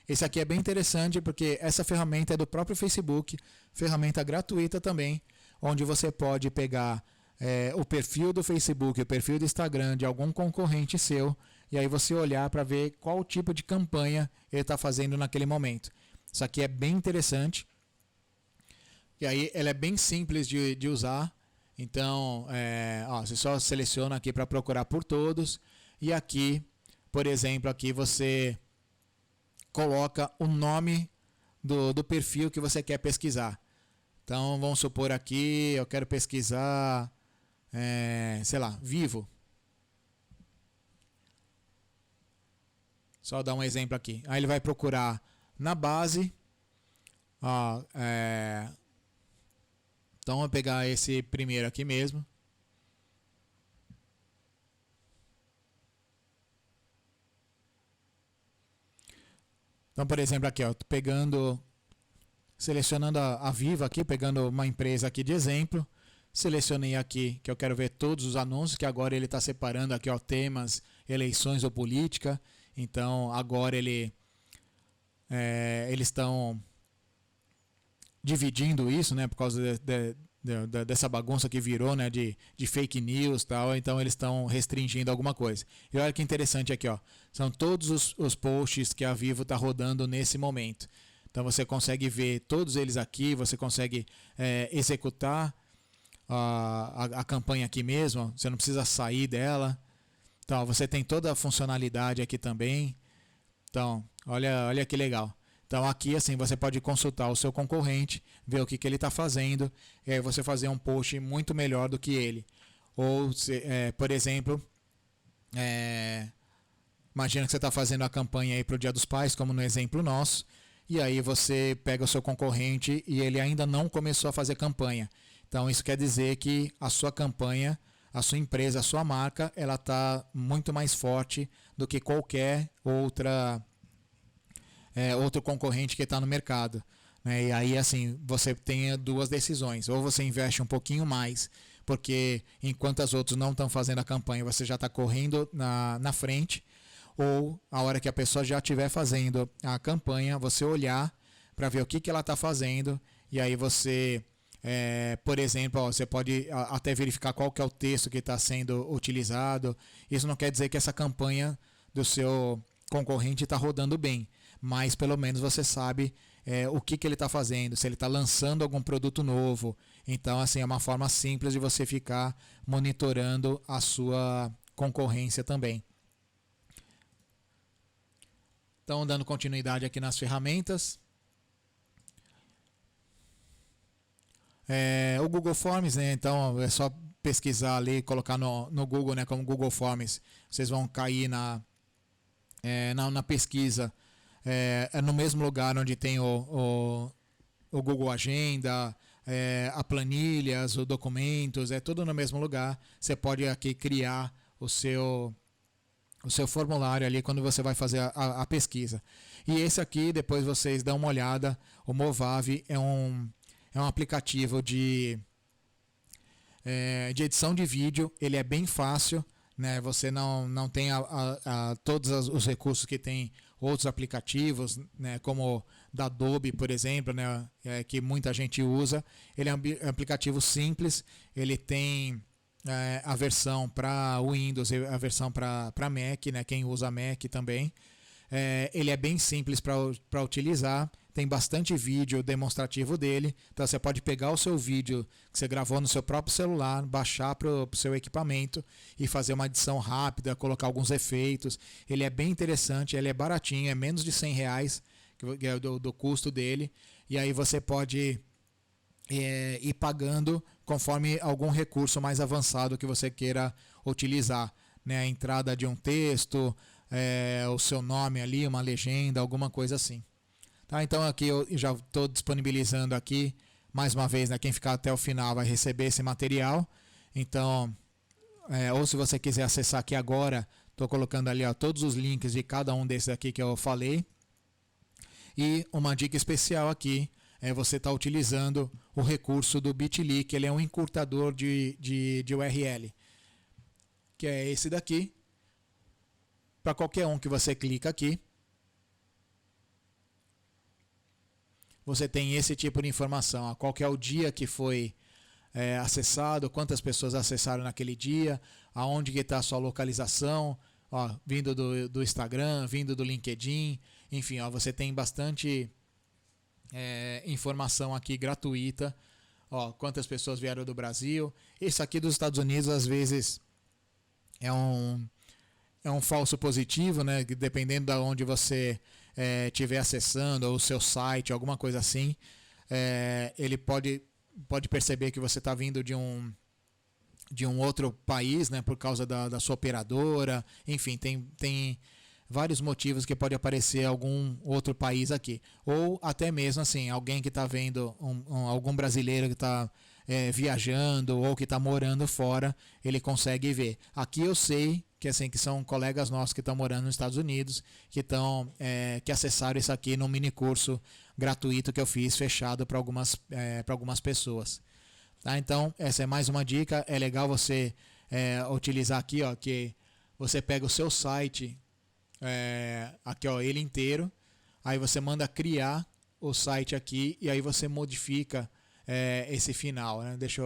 Esse aqui é bem interessante porque essa ferramenta é do próprio Facebook, ferramenta gratuita também, onde você pode pegar o perfil do Facebook, o perfil do Instagram de algum concorrente seu, e aí você olhar para ver qual tipo de campanha ele está fazendo naquele momento. Isso aqui é bem interessante. E aí ela é bem simples de usar. Então, você só seleciona aqui para procurar por todos. E aqui, por exemplo, aqui você coloca o nome do perfil que você quer pesquisar. Então, vamos supor aqui, eu quero pesquisar, sei lá, Vivo. Só dar um exemplo aqui. Aí ele vai procurar na base. Então, vou pegar esse primeiro aqui mesmo. Então, por exemplo, aqui, ó, pegando, selecionando a Viva aqui, pegando uma empresa aqui de exemplo, selecionei aqui que eu quero ver todos os anúncios, que agora ele está separando aqui, ó, temas, eleições ou política. Então, agora eles estão dividindo isso, né, por causa dessa bagunça que virou, né, de fake news e tal. Então eles estão restringindo alguma coisa. E olha que interessante aqui, ó, são todos os posts que a Vivo está rodando nesse momento. Então você consegue ver todos eles aqui, você consegue executar a campanha aqui mesmo, você não precisa sair dela. Então você tem toda a funcionalidade aqui também. Então olha que legal. Então aqui assim você pode consultar o seu concorrente, ver o que ele está fazendo, e aí você fazer um post muito melhor do que ele. Ou, por exemplo, imagina que você está fazendo a campanha aí para o Dia dos Pais, como no exemplo nosso, e aí você pega o seu concorrente e ele ainda não começou a fazer campanha. Então isso quer dizer que a sua campanha, a sua empresa, a sua marca, ela está muito mais forte do que qualquer outro concorrente que está no mercado, né? E aí assim você tem duas decisões: ou você investe um pouquinho mais, porque enquanto as outras não estão fazendo a campanha, você já está correndo na frente, ou a hora que a pessoa já estiver fazendo a campanha, você olhar para ver o que ela está fazendo, e aí você, por exemplo, ó, você pode até verificar qual que é o texto que está sendo utilizado. Isso não quer dizer que essa campanha do seu concorrente está rodando bem, mas pelo menos você sabe o que ele está fazendo, se ele está lançando algum produto novo. Então assim, é uma forma simples de você ficar monitorando a sua concorrência também. Então, dando continuidade aqui nas ferramentas, o Google Forms, né? Então é só pesquisar ali, colocar no Google, né, como Google Forms, vocês vão cair na pesquisa, no mesmo lugar onde tem o Google Agenda, a planilhas, os documentos, é tudo no mesmo lugar. Você pode aqui criar o seu formulário ali quando você vai fazer a pesquisa. E esse aqui, depois vocês dão uma olhada, o Movavi é um aplicativo de edição de vídeo. Ele é bem fácil, né? Você não tem todos os recursos que tem outros aplicativos, né? Como da Adobe, por exemplo, né? Que muita gente usa. Ele é um aplicativo simples, ele tem a versão para Windows e a versão para Mac, né? Quem usa Mac também. Ele é bem simples para utilizar, tem bastante vídeo demonstrativo dele. Então você pode pegar o seu vídeo que você gravou no seu próprio celular, baixar para o seu equipamento e fazer uma edição rápida, colocar alguns efeitos. Ele é bem interessante, ele é baratinho, é menos de R$100 que é do custo dele. E aí você pode ir pagando conforme algum recurso mais avançado que você queira utilizar, né? A entrada de um texto, o seu nome ali, uma legenda, alguma coisa assim. Tá, então aqui eu já estou disponibilizando aqui, mais uma vez, né, quem ficar até o final vai receber esse material. Então, ou se você quiser acessar aqui agora, estou colocando ali, ó, todos os links de cada um desses aqui que eu falei. E uma dica especial aqui é você estar utilizando o recurso do Bitly, que ele é um encurtador de URL, que é esse daqui. Para qualquer um que você clica aqui, você tem esse tipo de informação, qual que é o dia que foi acessado, quantas pessoas acessaram naquele dia, aonde que está a sua localização, ó, vindo do Instagram, vindo do LinkedIn, enfim, ó, você tem bastante informação aqui gratuita, ó, quantas pessoas vieram do Brasil. Isso aqui dos Estados Unidos às vezes é um falso positivo, né? Dependendo de onde você estiver acessando, ou o seu site, alguma coisa assim, ele pode perceber que você está vindo de um outro país, né? Por causa da sua operadora. Enfim, tem vários motivos que pode aparecer algum outro país aqui. Ou até mesmo assim, alguém que está vendo, algum brasileiro que está viajando ou que está morando fora, ele consegue ver. Aqui eu sei que assim que são colegas nossos que estão morando nos Estados Unidos, que acessaram isso aqui no mini curso gratuito que eu fiz, fechado para algumas pessoas. Tá? Então, essa é mais uma dica. É legal você utilizar aqui, ó, que você pega o seu site, aqui, ó, ele inteiro, aí você manda criar o site aqui e aí você modifica esse final, né? Deixa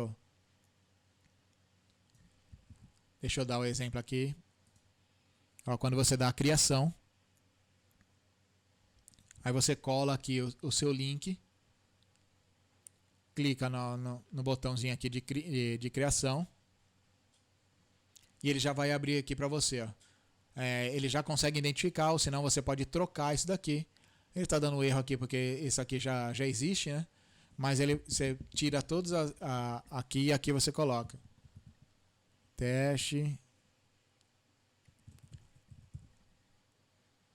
eu dar o exemplo aqui. Ó, quando você dá a criação, aí você cola aqui o seu link, clica no botãozinho aqui de criação e ele já vai abrir aqui para você. Ó. Ele já consegue identificar, ou senão você pode trocar isso daqui. Ele está dando erro aqui porque isso aqui já existe, né? Mas você tira todos aqui e aqui você coloca teste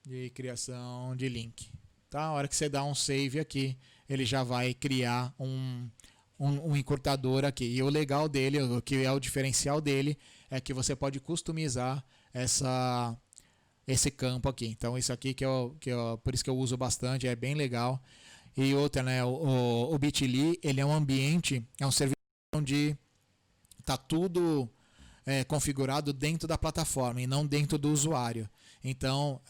de criação de link. Tá? A hora que você dá um save aqui, ele já vai criar um encurtador aqui. E o legal dele, o que é o diferencial dele, é que você pode customizar esse campo aqui. Então isso aqui por isso que eu uso bastante, é bem legal. E outra, né, o Bitly, ele é um ambiente, é um servidor onde está tudo configurado dentro da plataforma e não dentro do usuário. Então,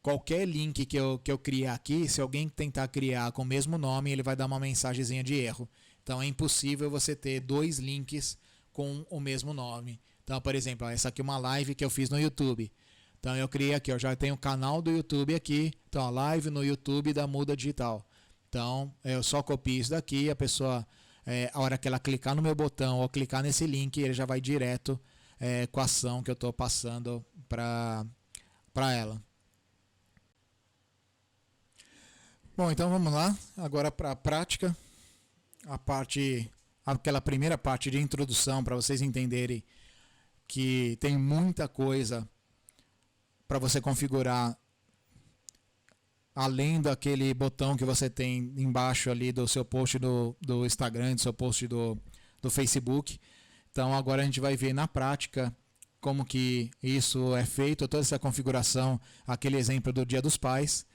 qualquer link que eu criar aqui, se alguém tentar criar com o mesmo nome, ele vai dar uma mensagenzinha de erro. Então, é impossível você ter dois links com o mesmo nome. Então, por exemplo, essa aqui é uma live que eu fiz no YouTube. Então, eu criei aqui, eu já tenho o canal do YouTube aqui. Então, a live no YouTube da Muda Digital. Então, eu só copio isso daqui, a pessoa, a hora que ela clicar no meu botão ou clicar nesse link, ele já vai direto com a ação que eu estou passando para ela. Bom, então vamos lá. Agora para a prática. Aquela primeira parte de introdução, para vocês entenderem que tem muita coisa para você configurar além daquele botão que você tem embaixo ali do seu post do Instagram, do seu post do Facebook. Então agora a gente vai ver na prática como que isso é feito, toda essa configuração, aquele exemplo do Dia dos Pais.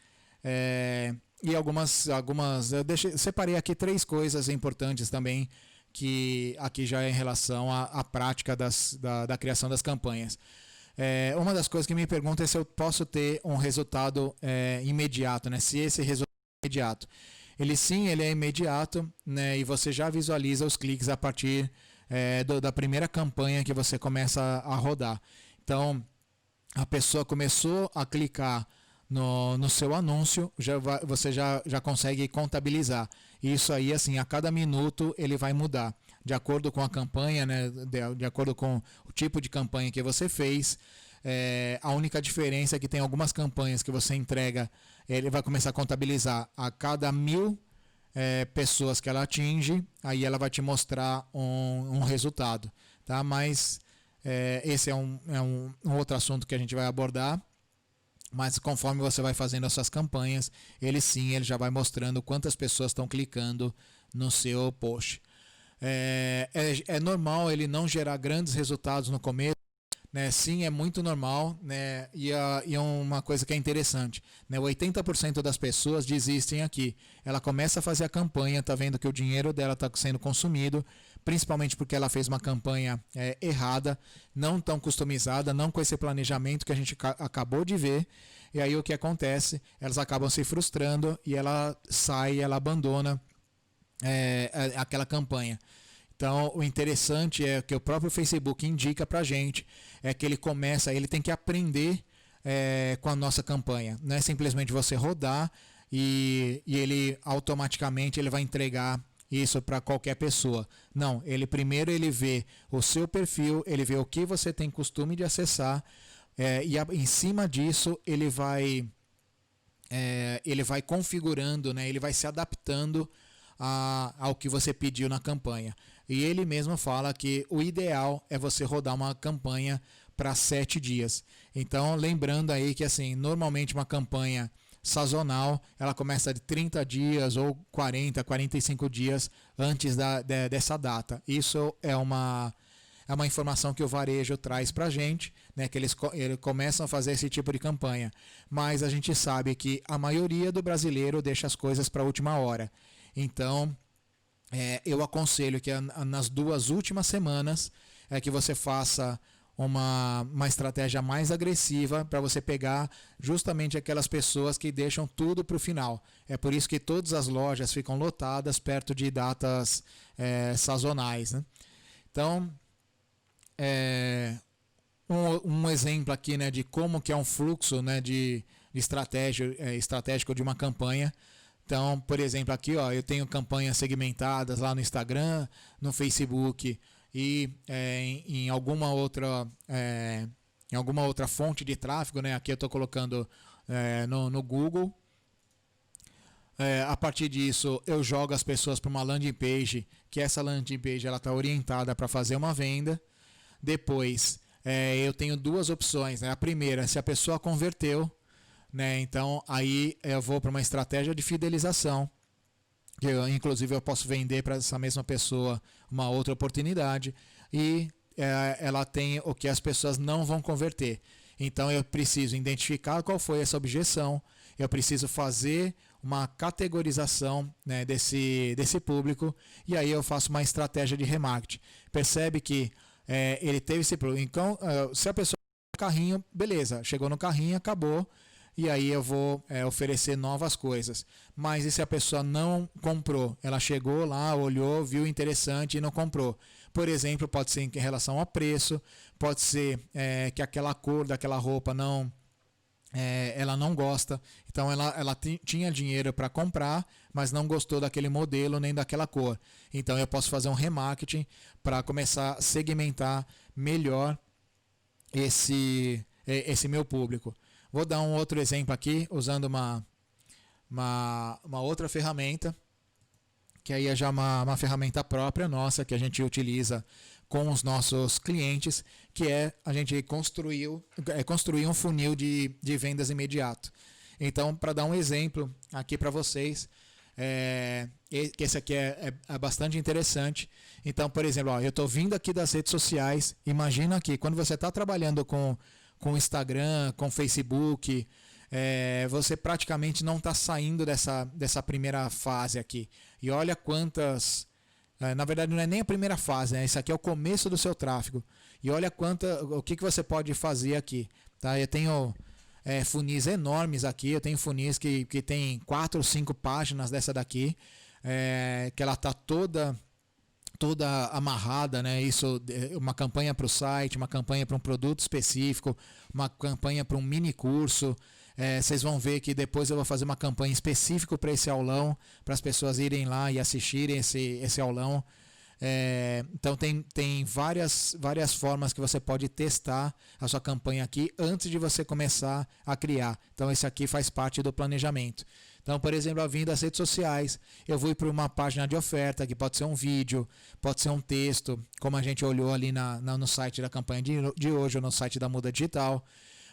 E algumas eu separei aqui 3 coisas importantes também, que aqui já é em relação à prática da criação das campanhas. Uma das coisas que me pergunta é se eu posso ter um resultado imediato, né? Se esse resultado é imediato. Ele é imediato, né? E você já visualiza os cliques a partir da primeira campanha que você começa a rodar. Então, a pessoa começou a clicar no seu anúncio, você já consegue contabilizar. Isso aí, assim, a cada minuto ele vai mudar. De acordo com a campanha, né, de acordo com o tipo de campanha que você fez. A única diferença é que tem algumas campanhas que você entrega, ele vai começar a contabilizar a cada 1000 pessoas que ela atinge, aí ela vai te mostrar um resultado. Tá? Mas esse é um outro assunto que a gente vai abordar. Mas conforme você vai fazendo as suas campanhas, ele já vai mostrando quantas pessoas estão clicando no seu post. É normal ele não gerar grandes resultados no começo, né? Sim, é muito normal, né? E é uma coisa que é interessante, né? 80% das pessoas desistem aqui. Ela começa a fazer a campanha, está vendo que o dinheiro dela está sendo consumido, principalmente porque ela fez uma campanha errada, não tão customizada, não com esse planejamento que a gente acabou de ver. E aí o que acontece? Elas acabam se frustrando e ela sai, ela abandona aquela campanha. Então, o interessante é que o próprio Facebook indica para a gente que ele tem que aprender com a nossa campanha. Não é simplesmente você rodar e ele automaticamente vai entregar isso para qualquer pessoa. Não, primeiro ele vê o seu perfil, ele vê o que você tem costume de acessar e em cima disso ele vai configurando, né? Ele vai se adaptando ao que você pediu na campanha. E ele mesmo fala que o ideal é você rodar uma campanha para 7 dias. Então, lembrando aí que assim, normalmente uma campanha sazonal, ela começa de 30 dias ou 40, 45 dias antes dessa data. Isso é uma informação que o varejo traz para a gente, né, que eles começam a fazer esse tipo de campanha. Mas a gente sabe que a maioria do brasileiro deixa as coisas para a última hora. Então, eu aconselho que nas 2 últimas semanas que você faça uma estratégia mais agressiva para você pegar justamente aquelas pessoas que deixam tudo para o final. É por isso que todas as lojas ficam lotadas perto de datas sazonais, né? Então, um exemplo aqui, né, de como que é um fluxo, né, de estratégico de uma campanha. Então, por exemplo, aqui, ó, eu tenho campanhas segmentadas lá no Instagram, no Facebook e em alguma outra fonte de tráfego, né? Aqui eu estou colocando no Google. A partir disso, eu jogo as pessoas para uma landing page, que essa landing page ela está orientada para fazer uma venda. Depois, eu tenho 2 opções, né? A primeira, se a pessoa converteu, né? Então, aí eu vou para uma estratégia de fidelização, que inclusive eu posso vender para essa mesma pessoa uma outra oportunidade, e ela tem o que as pessoas não vão converter. Então, eu preciso identificar qual foi essa objeção, eu preciso fazer uma categorização, né, desse público, e aí eu faço uma estratégia de remarketing. Percebe que ele teve esse problema. Então, se a pessoa no carrinho, beleza, chegou no carrinho, acabou, e aí eu vou oferecer novas coisas. Mas e se a pessoa não comprou? Ela chegou lá, olhou, viu interessante e não comprou. Por exemplo, pode ser em relação ao preço, pode ser que aquela cor daquela roupa ela não gosta, então ela tinha dinheiro para comprar, mas não gostou daquele modelo nem daquela cor. Então eu posso fazer um remarketing para começar a segmentar melhor esse meu público. Vou dar um outro exemplo aqui, usando uma outra ferramenta, que aí é já uma ferramenta própria nossa, que a gente utiliza com os nossos clientes, que a gente construir um funil de vendas imediato. Então, para dar um exemplo aqui para vocês, que esse aqui é bastante interessante. Então, por exemplo, ó, eu estou vindo aqui das redes sociais, imagina aqui, quando você está trabalhando com Instagram, com Facebook, você praticamente não está saindo dessa primeira fase aqui. E olha quantas... na verdade, não é nem a primeira fase, né? Isso aqui é o começo do seu tráfego. E olha o que você pode fazer aqui. Tá? Eu tenho funis enormes aqui. Eu tenho funis que tem 4 ou 5 páginas dessa daqui, que ela está toda amarrada, né? Isso, uma campanha para o site, uma campanha para um produto específico, uma campanha para um mini curso. Vocês vão ver que depois eu vou fazer uma campanha específica para esse aulão, para as pessoas irem lá e assistirem esse aulão. Então tem várias formas que você pode testar a sua campanha aqui antes de você começar a criar. Então esse aqui faz parte do planejamento. Então, por exemplo, eu vim das redes sociais, eu vou para uma página de oferta, que pode ser um vídeo, pode ser um texto, como a gente olhou ali no site da campanha de hoje, ou no site da Muda Digital.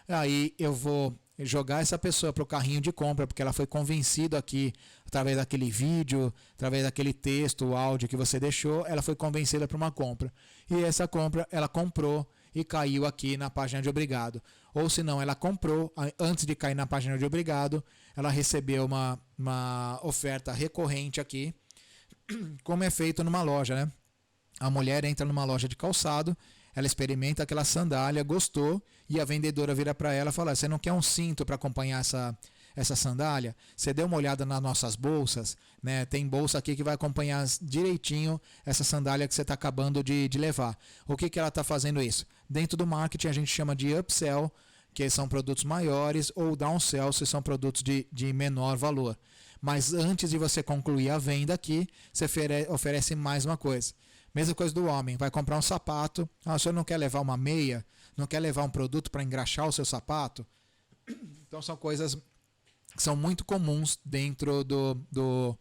Aí eu vou jogar essa pessoa para o carrinho de compra, porque ela foi convencida aqui, através daquele vídeo, através daquele texto, o áudio que você deixou, ela foi convencida para uma compra. E essa compra, ela comprou e caiu aqui na página de obrigado. Ou se não, ela comprou, antes de cair na página de obrigado, ela recebeu uma oferta recorrente aqui, como é feito numa loja, né? A mulher entra numa loja de calçado, ela experimenta aquela sandália, gostou, e a vendedora vira para ela e fala: você não quer um cinto para acompanhar essa sandália? Você deu uma olhada nas nossas bolsas, né? Tem bolsa aqui que vai acompanhar direitinho essa sandália que você está acabando de levar. O que ela está fazendo isso? Dentro do marketing a gente chama de upsell, que são produtos maiores, ou downsell, se são produtos de menor valor. Mas antes de você concluir a venda aqui, você oferece mais uma coisa. Mesma coisa do homem, vai comprar um sapato, o senhor não quer levar uma meia, não quer levar um produto para engraxar o seu sapato? Então são coisas que são muito comuns dentro do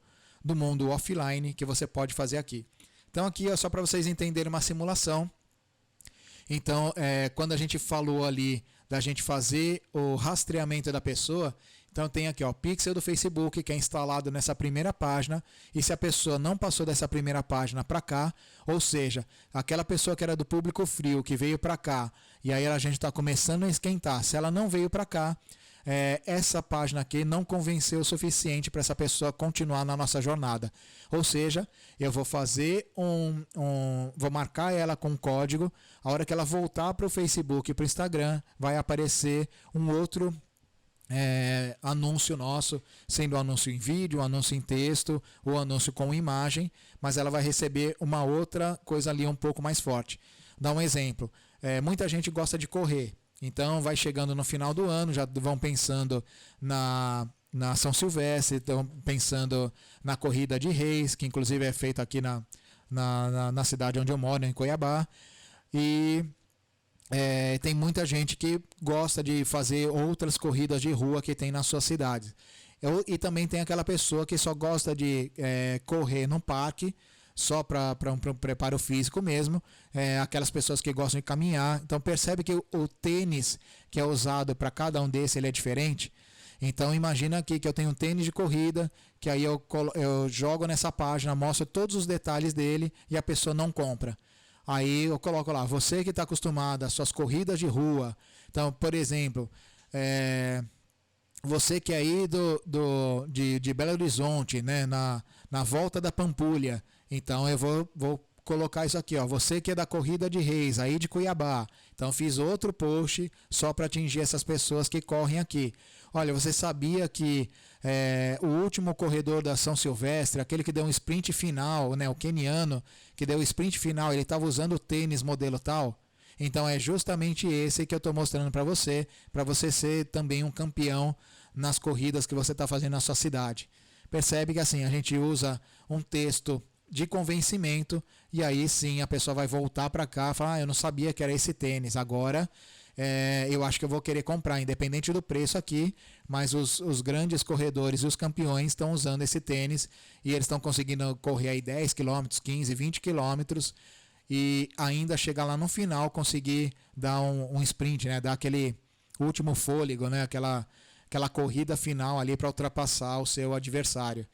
mundo offline que você pode fazer aqui. Então aqui é só para vocês entenderem uma simulação. Então quando a gente falou ali da gente fazer o rastreamento da pessoa, Então tem aqui, ó, pixel do Facebook, que é instalado nessa primeira página, e se a pessoa não passou dessa primeira página para cá, ou seja, aquela pessoa que era do público frio, que veio para cá, e aí a gente está começando a esquentar, se ela não veio para cá, essa página aqui não convenceu o suficiente para essa pessoa continuar na nossa jornada. Ou seja, eu vou fazer vou marcar ela com um código, a hora que ela voltar para o Facebook e para o Instagram, vai aparecer um outro anúncio nosso, sendo anúncio em vídeo, anúncio em texto ou anúncio com imagem, mas ela vai receber uma outra coisa ali um pouco mais forte. Dá um exemplo, muita gente gosta de correr, então vai chegando no final do ano, já vão pensando na São Silvestre, estão pensando na Corrida de Reis, que inclusive é feita aqui na cidade onde eu moro, em Cuiabá, e tem muita gente que gosta de fazer outras corridas de rua que tem na sua cidade. E também tem aquela pessoa que só gosta de correr no parque, só para um preparo físico mesmo. Aquelas pessoas que gostam de caminhar. Então percebe que o tênis que é usado para cada um desses ele é diferente. Então imagina aqui que eu tenho um tênis de corrida, que aí eu jogo nessa página, mostro todos os detalhes dele e a pessoa não compra. Aí eu coloco lá, você que está acostumado às suas corridas de rua. Então, por exemplo, você que é aí de Belo Horizonte, né, na volta da Pampulha. Então eu vou colocar isso aqui, ó, você que é da Corrida de Reis, aí de Cuiabá. Então fiz outro post só para atingir essas pessoas que correm aqui. Olha, você sabia que o último corredor da São Silvestre, aquele que deu um sprint final, né, o queniano, que deu o sprint final, ele estava usando o tênis modelo tal? Então é justamente esse que eu estou mostrando para você ser também um campeão nas corridas que você está fazendo na sua cidade. Percebe que assim, a gente usa um texto de convencimento e aí sim a pessoa vai voltar para cá e falar, eu não sabia que era esse tênis, agora eu acho que eu vou querer comprar, independente do preço aqui, mas os grandes corredores e os campeões estão usando esse tênis e eles estão conseguindo correr aí 10 km, 15, 20 km e ainda chegar lá no final, conseguir dar um sprint, né? Dar aquele último fôlego, né? Aquela corrida final ali para ultrapassar o seu adversário.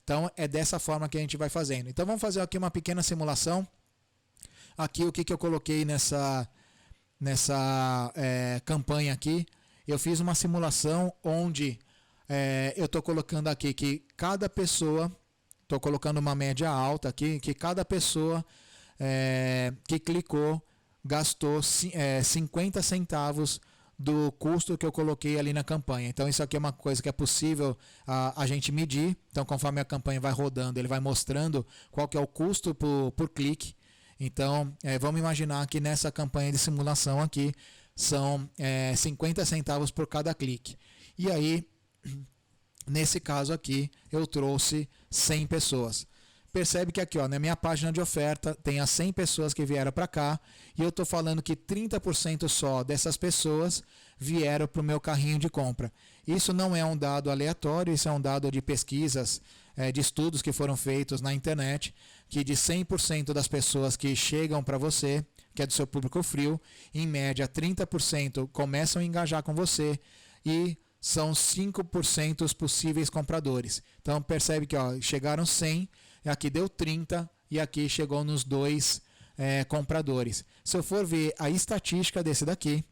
Então é dessa forma que a gente vai fazendo. Então vamos fazer aqui uma pequena simulação. Aqui o que eu coloquei nessa campanha aqui, eu fiz uma simulação onde eu estou colocando aqui que cada pessoa, estou colocando uma média alta aqui, que cada pessoa que clicou gastou 50 centavos do custo que eu coloquei ali na campanha. Então isso aqui é uma coisa que é possível a gente medir. Então conforme a campanha vai rodando, ele vai mostrando qual que é o custo por clique. Então vamos imaginar que nessa campanha de simulação aqui são 50 centavos por cada clique. E aí, nesse caso aqui, eu trouxe 100 pessoas. Percebe que aqui, ó, na minha página de oferta tem as 100 pessoas que vieram para cá e eu estou falando que 30% só dessas pessoas vieram para o meu carrinho de compra. Isso não é um dado aleatório, isso é um dado de pesquisas, de estudos que foram feitos na internet, que de 100% das pessoas que chegam para você, que é do seu público frio, em média 30% começam a engajar com você e são 5% os possíveis compradores. Então percebe que ó, chegaram 100, aqui deu 30 e aqui chegou nos 2 compradores. Se eu for ver a estatística desse daqui,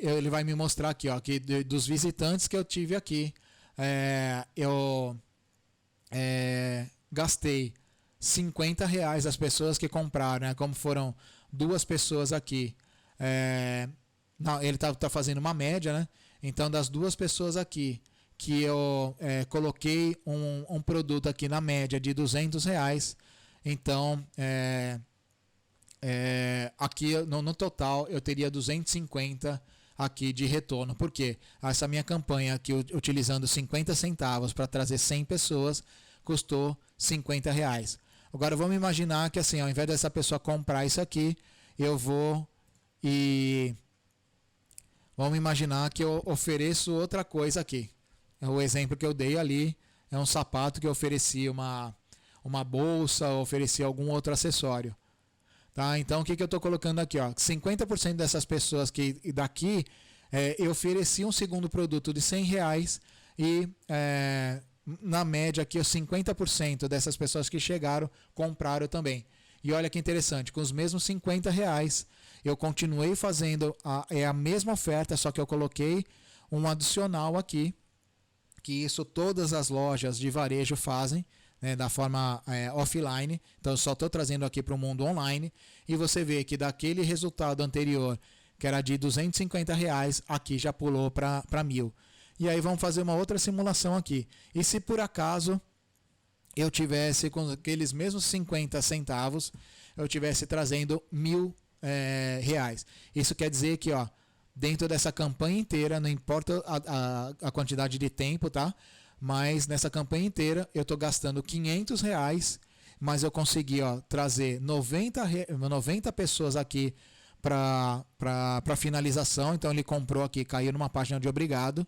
ele vai me mostrar aqui, ó, que dos visitantes que eu tive aqui, eu gastei R$50 das pessoas que compraram, né? Como foram 2 pessoas aqui. Não, ele tá fazendo uma média, né? Então das 2 pessoas aqui que eu coloquei um produto aqui na média de R$200, então aqui no total eu teria 250 aqui de retorno. Por quê? Essa minha campanha aqui utilizando 50 centavos para trazer 100 pessoas custou R$50. Agora vamos imaginar que assim, ao invés dessa pessoa comprar isso aqui, eu vou vamos imaginar que eu ofereço outra coisa aqui. O exemplo que eu dei ali é um sapato que eu ofereci uma bolsa, ofereci algum outro acessório. Tá? Então o que eu estou colocando aqui? Ó? 50% dessas pessoas que daqui eu ofereci um segundo produto de R$ 100 e na média aqui os 50% dessas pessoas que chegaram compraram também. E olha que interessante, com os mesmos R$ 50 eu continuei fazendo a mesma oferta, só que eu coloquei um adicional aqui, que isso todas as lojas de varejo fazem, né, da forma offline. Então eu só estou trazendo aqui para o mundo online, e você vê que daquele resultado anterior, que era de R$ 250, aqui já pulou para 1.000. E aí vamos fazer uma outra simulação aqui. E se por acaso eu tivesse com aqueles mesmos 50 centavos, eu tivesse trazendo R$ 1.000. Isso quer dizer que, ó, dentro dessa campanha inteira, não importa a quantidade de tempo, tá? Mas nessa campanha inteira eu estou gastando R$ 500, mas eu consegui, ó, trazer 90 pessoas aqui para finalização. Então ele comprou aqui, caiu numa página de obrigado.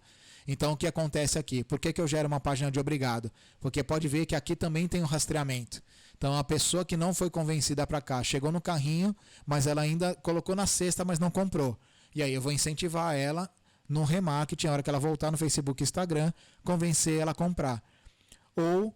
Então o que acontece aqui? Por que eu gero uma página de obrigado? Porque pode ver que aqui também tem um rastreamento. Então a pessoa que não foi convencida para cá, chegou no carrinho, mas ela ainda colocou na cesta, mas não comprou. E aí eu vou incentivar ela no remarketing, a hora que ela voltar no Facebook e Instagram, convencer ela a comprar. Ou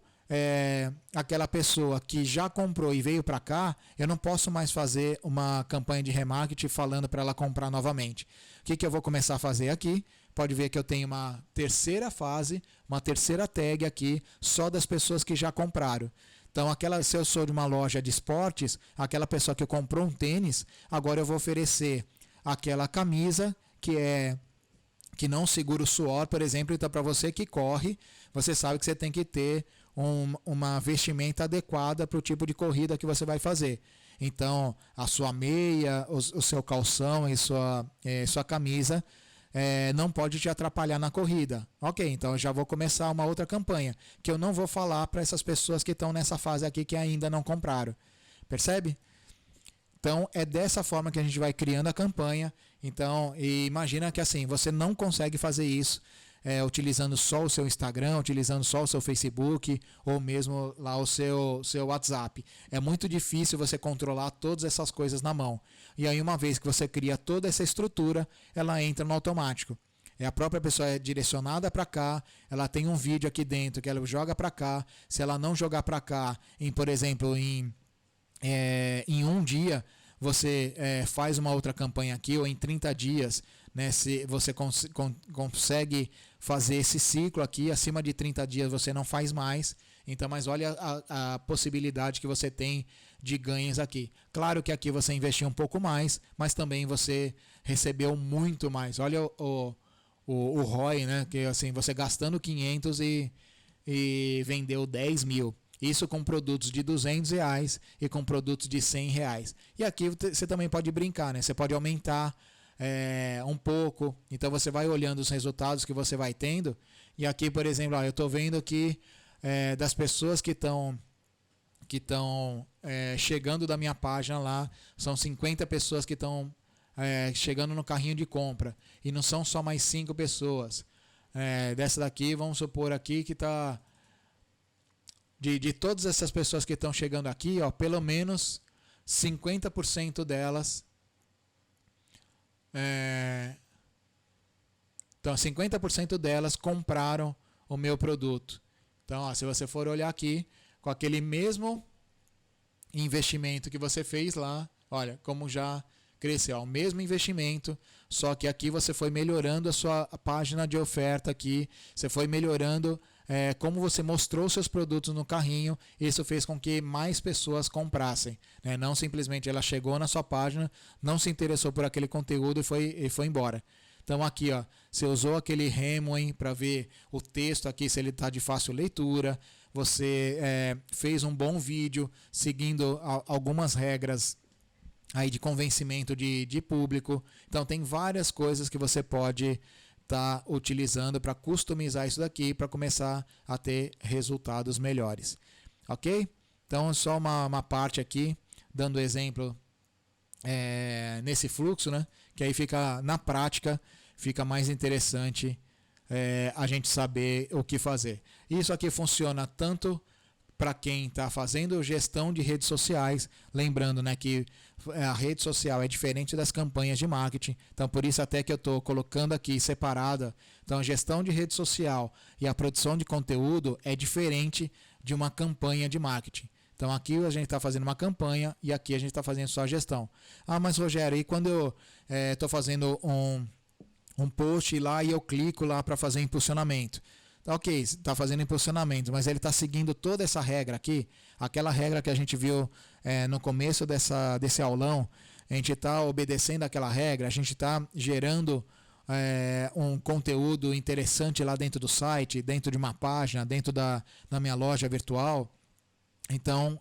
aquela pessoa que já comprou e veio para cá, eu não posso mais fazer uma campanha de remarketing falando para ela comprar novamente. O que eu vou começar a fazer aqui? Pode ver que eu tenho uma terceira fase, uma terceira tag aqui, só das pessoas que já compraram. Então, se eu sou de uma loja de esportes, aquela pessoa que comprou um tênis, agora eu vou oferecer aquela camisa que não segura o suor, por exemplo. Então, para você que corre, você sabe que você tem que ter uma vestimenta adequada para o tipo de corrida que você vai fazer. Então, a sua meia, o seu calção e sua camisa não pode te atrapalhar na corrida. Ok, então eu já vou começar uma outra campanha, que eu não vou falar para essas pessoas que estão nessa fase aqui que ainda não compraram. Percebe? Então, é dessa forma que a gente vai criando a campanha. Então, imagina que assim, você não consegue fazer isso utilizando só o seu Instagram, utilizando só o seu Facebook, ou mesmo lá o seu WhatsApp. É muito difícil você controlar todas essas coisas na mão. E aí, uma vez que você cria toda essa estrutura, ela entra no automático. A própria pessoa é direcionada para cá, ela tem um vídeo aqui dentro que ela joga para cá. Se ela não jogar para cá, por exemplo, em um dia, você faz uma outra campanha aqui, ou em 30 dias, né, se você consegue fazer esse ciclo aqui, acima de 30 dias você não faz mais. Então, mas olha a possibilidade que você tem de ganhos aqui. Claro que aqui você investiu um pouco mais, mas também você recebeu muito mais. Olha o ROI, né? Que assim, você gastando 500 e vendeu 10 mil. Isso com produtos de R$ 200 e com produtos de R$ 100. E aqui você também pode brincar, né? Você pode aumentar um pouco. Então você vai olhando os resultados que você vai tendo. E aqui, por exemplo, eu estou vendo que das pessoas que estão chegando da minha página lá, são 50 pessoas que estão chegando no carrinho de compra. E não são só mais 5 pessoas. Dessa daqui, vamos supor aqui que está... De todas essas pessoas que estão chegando aqui, ó, pelo menos 50% delas... Então, 50% delas compraram o meu produto. Então, ó, se você for olhar aqui, com aquele mesmo investimento que você fez lá, olha como já cresceu. Ó, o mesmo investimento, só que aqui você foi melhorando a sua página de oferta aqui, você foi melhorando como você mostrou seus produtos no carrinho. Isso fez com que mais pessoas comprassem, né? Não simplesmente ela chegou na sua página, não se interessou por aquele conteúdo e foi embora. Então aqui, ó, você usou aquele Hemingway para ver o texto aqui, se ele está de fácil leitura. Você fez um bom vídeo seguindo algumas regras aí de convencimento de público. Então tem várias coisas que você pode estar utilizando para customizar isso daqui, para começar a ter resultados melhores. Ok? Então só uma parte aqui, dando exemplo nesse fluxo, né? Que aí fica, na prática, fica mais interessante a gente saber o que fazer. Isso aqui funciona tanto para quem está fazendo gestão de redes sociais, lembrando, né, que a rede social é diferente das campanhas de marketing, então por isso até que eu estou colocando aqui separada. Então a gestão de rede social e a produção de conteúdo é diferente de uma campanha de marketing. Então aqui a gente está fazendo uma campanha e aqui a gente está fazendo só a gestão. Ah, mas Rogério, e quando eu estou fazendo um post lá e eu clico lá para fazer impulsionamento? Ok, está fazendo impulsionamento, mas ele está seguindo toda essa regra aqui, aquela regra que a gente viu no começo desse aulão. A gente está obedecendo aquela regra, a gente está gerando um conteúdo interessante lá dentro do site, dentro de uma página, dentro da minha loja virtual. Então,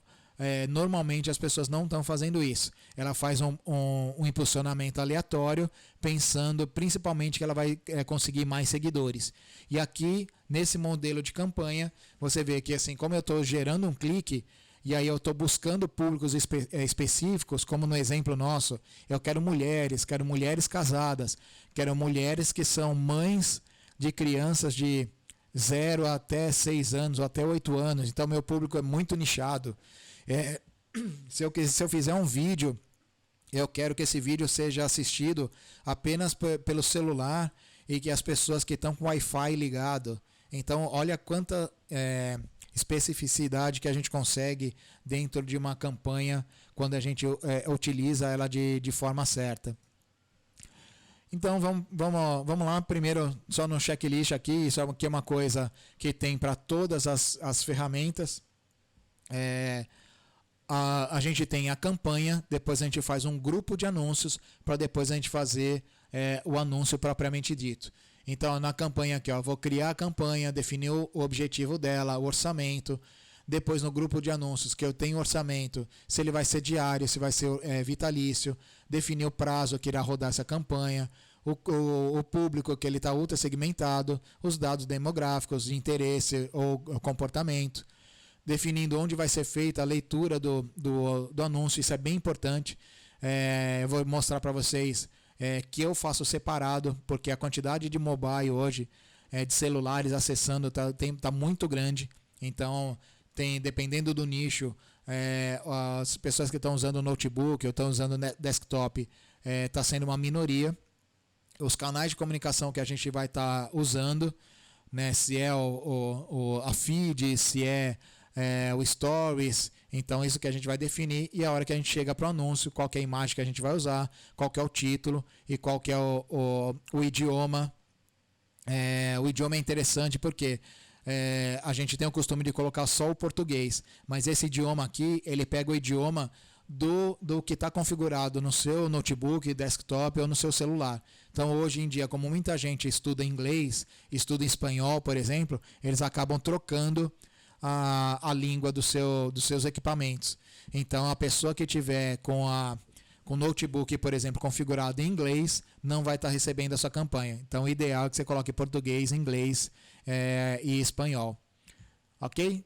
normalmente as pessoas não estão fazendo isso. Ela faz um impulsionamento aleatório, pensando principalmente que ela vai conseguir mais seguidores. E aqui, nesse modelo de campanha, você vê que assim, como eu estou gerando um clique, e aí eu estou buscando públicos específicos, como no exemplo nosso, eu quero mulheres casadas, quero mulheres que são mães de crianças de 0 até 6 anos, ou até 8 anos. Então, meu público é muito nichado. Se eu fizer um vídeo, eu quero que esse vídeo seja assistido apenas pelo celular e que as pessoas que estão com Wi-Fi ligado. Então, olha quanta especificidade que a gente consegue dentro de uma campanha quando a gente utiliza ela de forma certa. Então vamos lá, primeiro só no checklist aqui, isso aqui é uma coisa que tem para todas as ferramentas. A gente tem a campanha, depois a gente faz um grupo de anúncios, para depois a gente fazer o anúncio propriamente dito. Então na campanha aqui, vou criar a campanha, definir o objetivo dela, o orçamento. Depois no grupo de anúncios, que eu tenho orçamento, se ele vai ser diário, se vai ser vitalício, definir o prazo que irá rodar essa campanha, o público que ele está ultra segmentado, os dados demográficos de interesse ou comportamento, definindo onde vai ser feita a leitura do anúncio. Isso é bem importante. Eu vou mostrar para vocês que eu faço separado, porque a quantidade de mobile hoje, de celulares acessando, tá muito grande. Então, dependendo do nicho, as pessoas que estão usando notebook ou estão usando desktop, está sendo uma minoria. Os canais de comunicação que a gente vai estar usando, né, se é a feed, se é o stories, então isso que a gente vai definir, e a hora que a gente chega para o anúncio, qual que é a imagem que a gente vai usar, qual que é o título e qual que é o idioma. O idioma é interessante porque a gente tem o costume de colocar só o português, mas esse idioma aqui, ele pega o idioma do que está configurado no seu notebook, desktop ou no seu celular. Então hoje em dia, como muita gente estuda inglês, estuda espanhol, por exemplo, eles acabam trocando a língua dos seus equipamentos. Então a pessoa que tiver com o notebook, por exemplo, configurado em inglês, não vai estar recebendo a sua campanha. Então o ideal é que você coloque português, inglês e espanhol. Ok?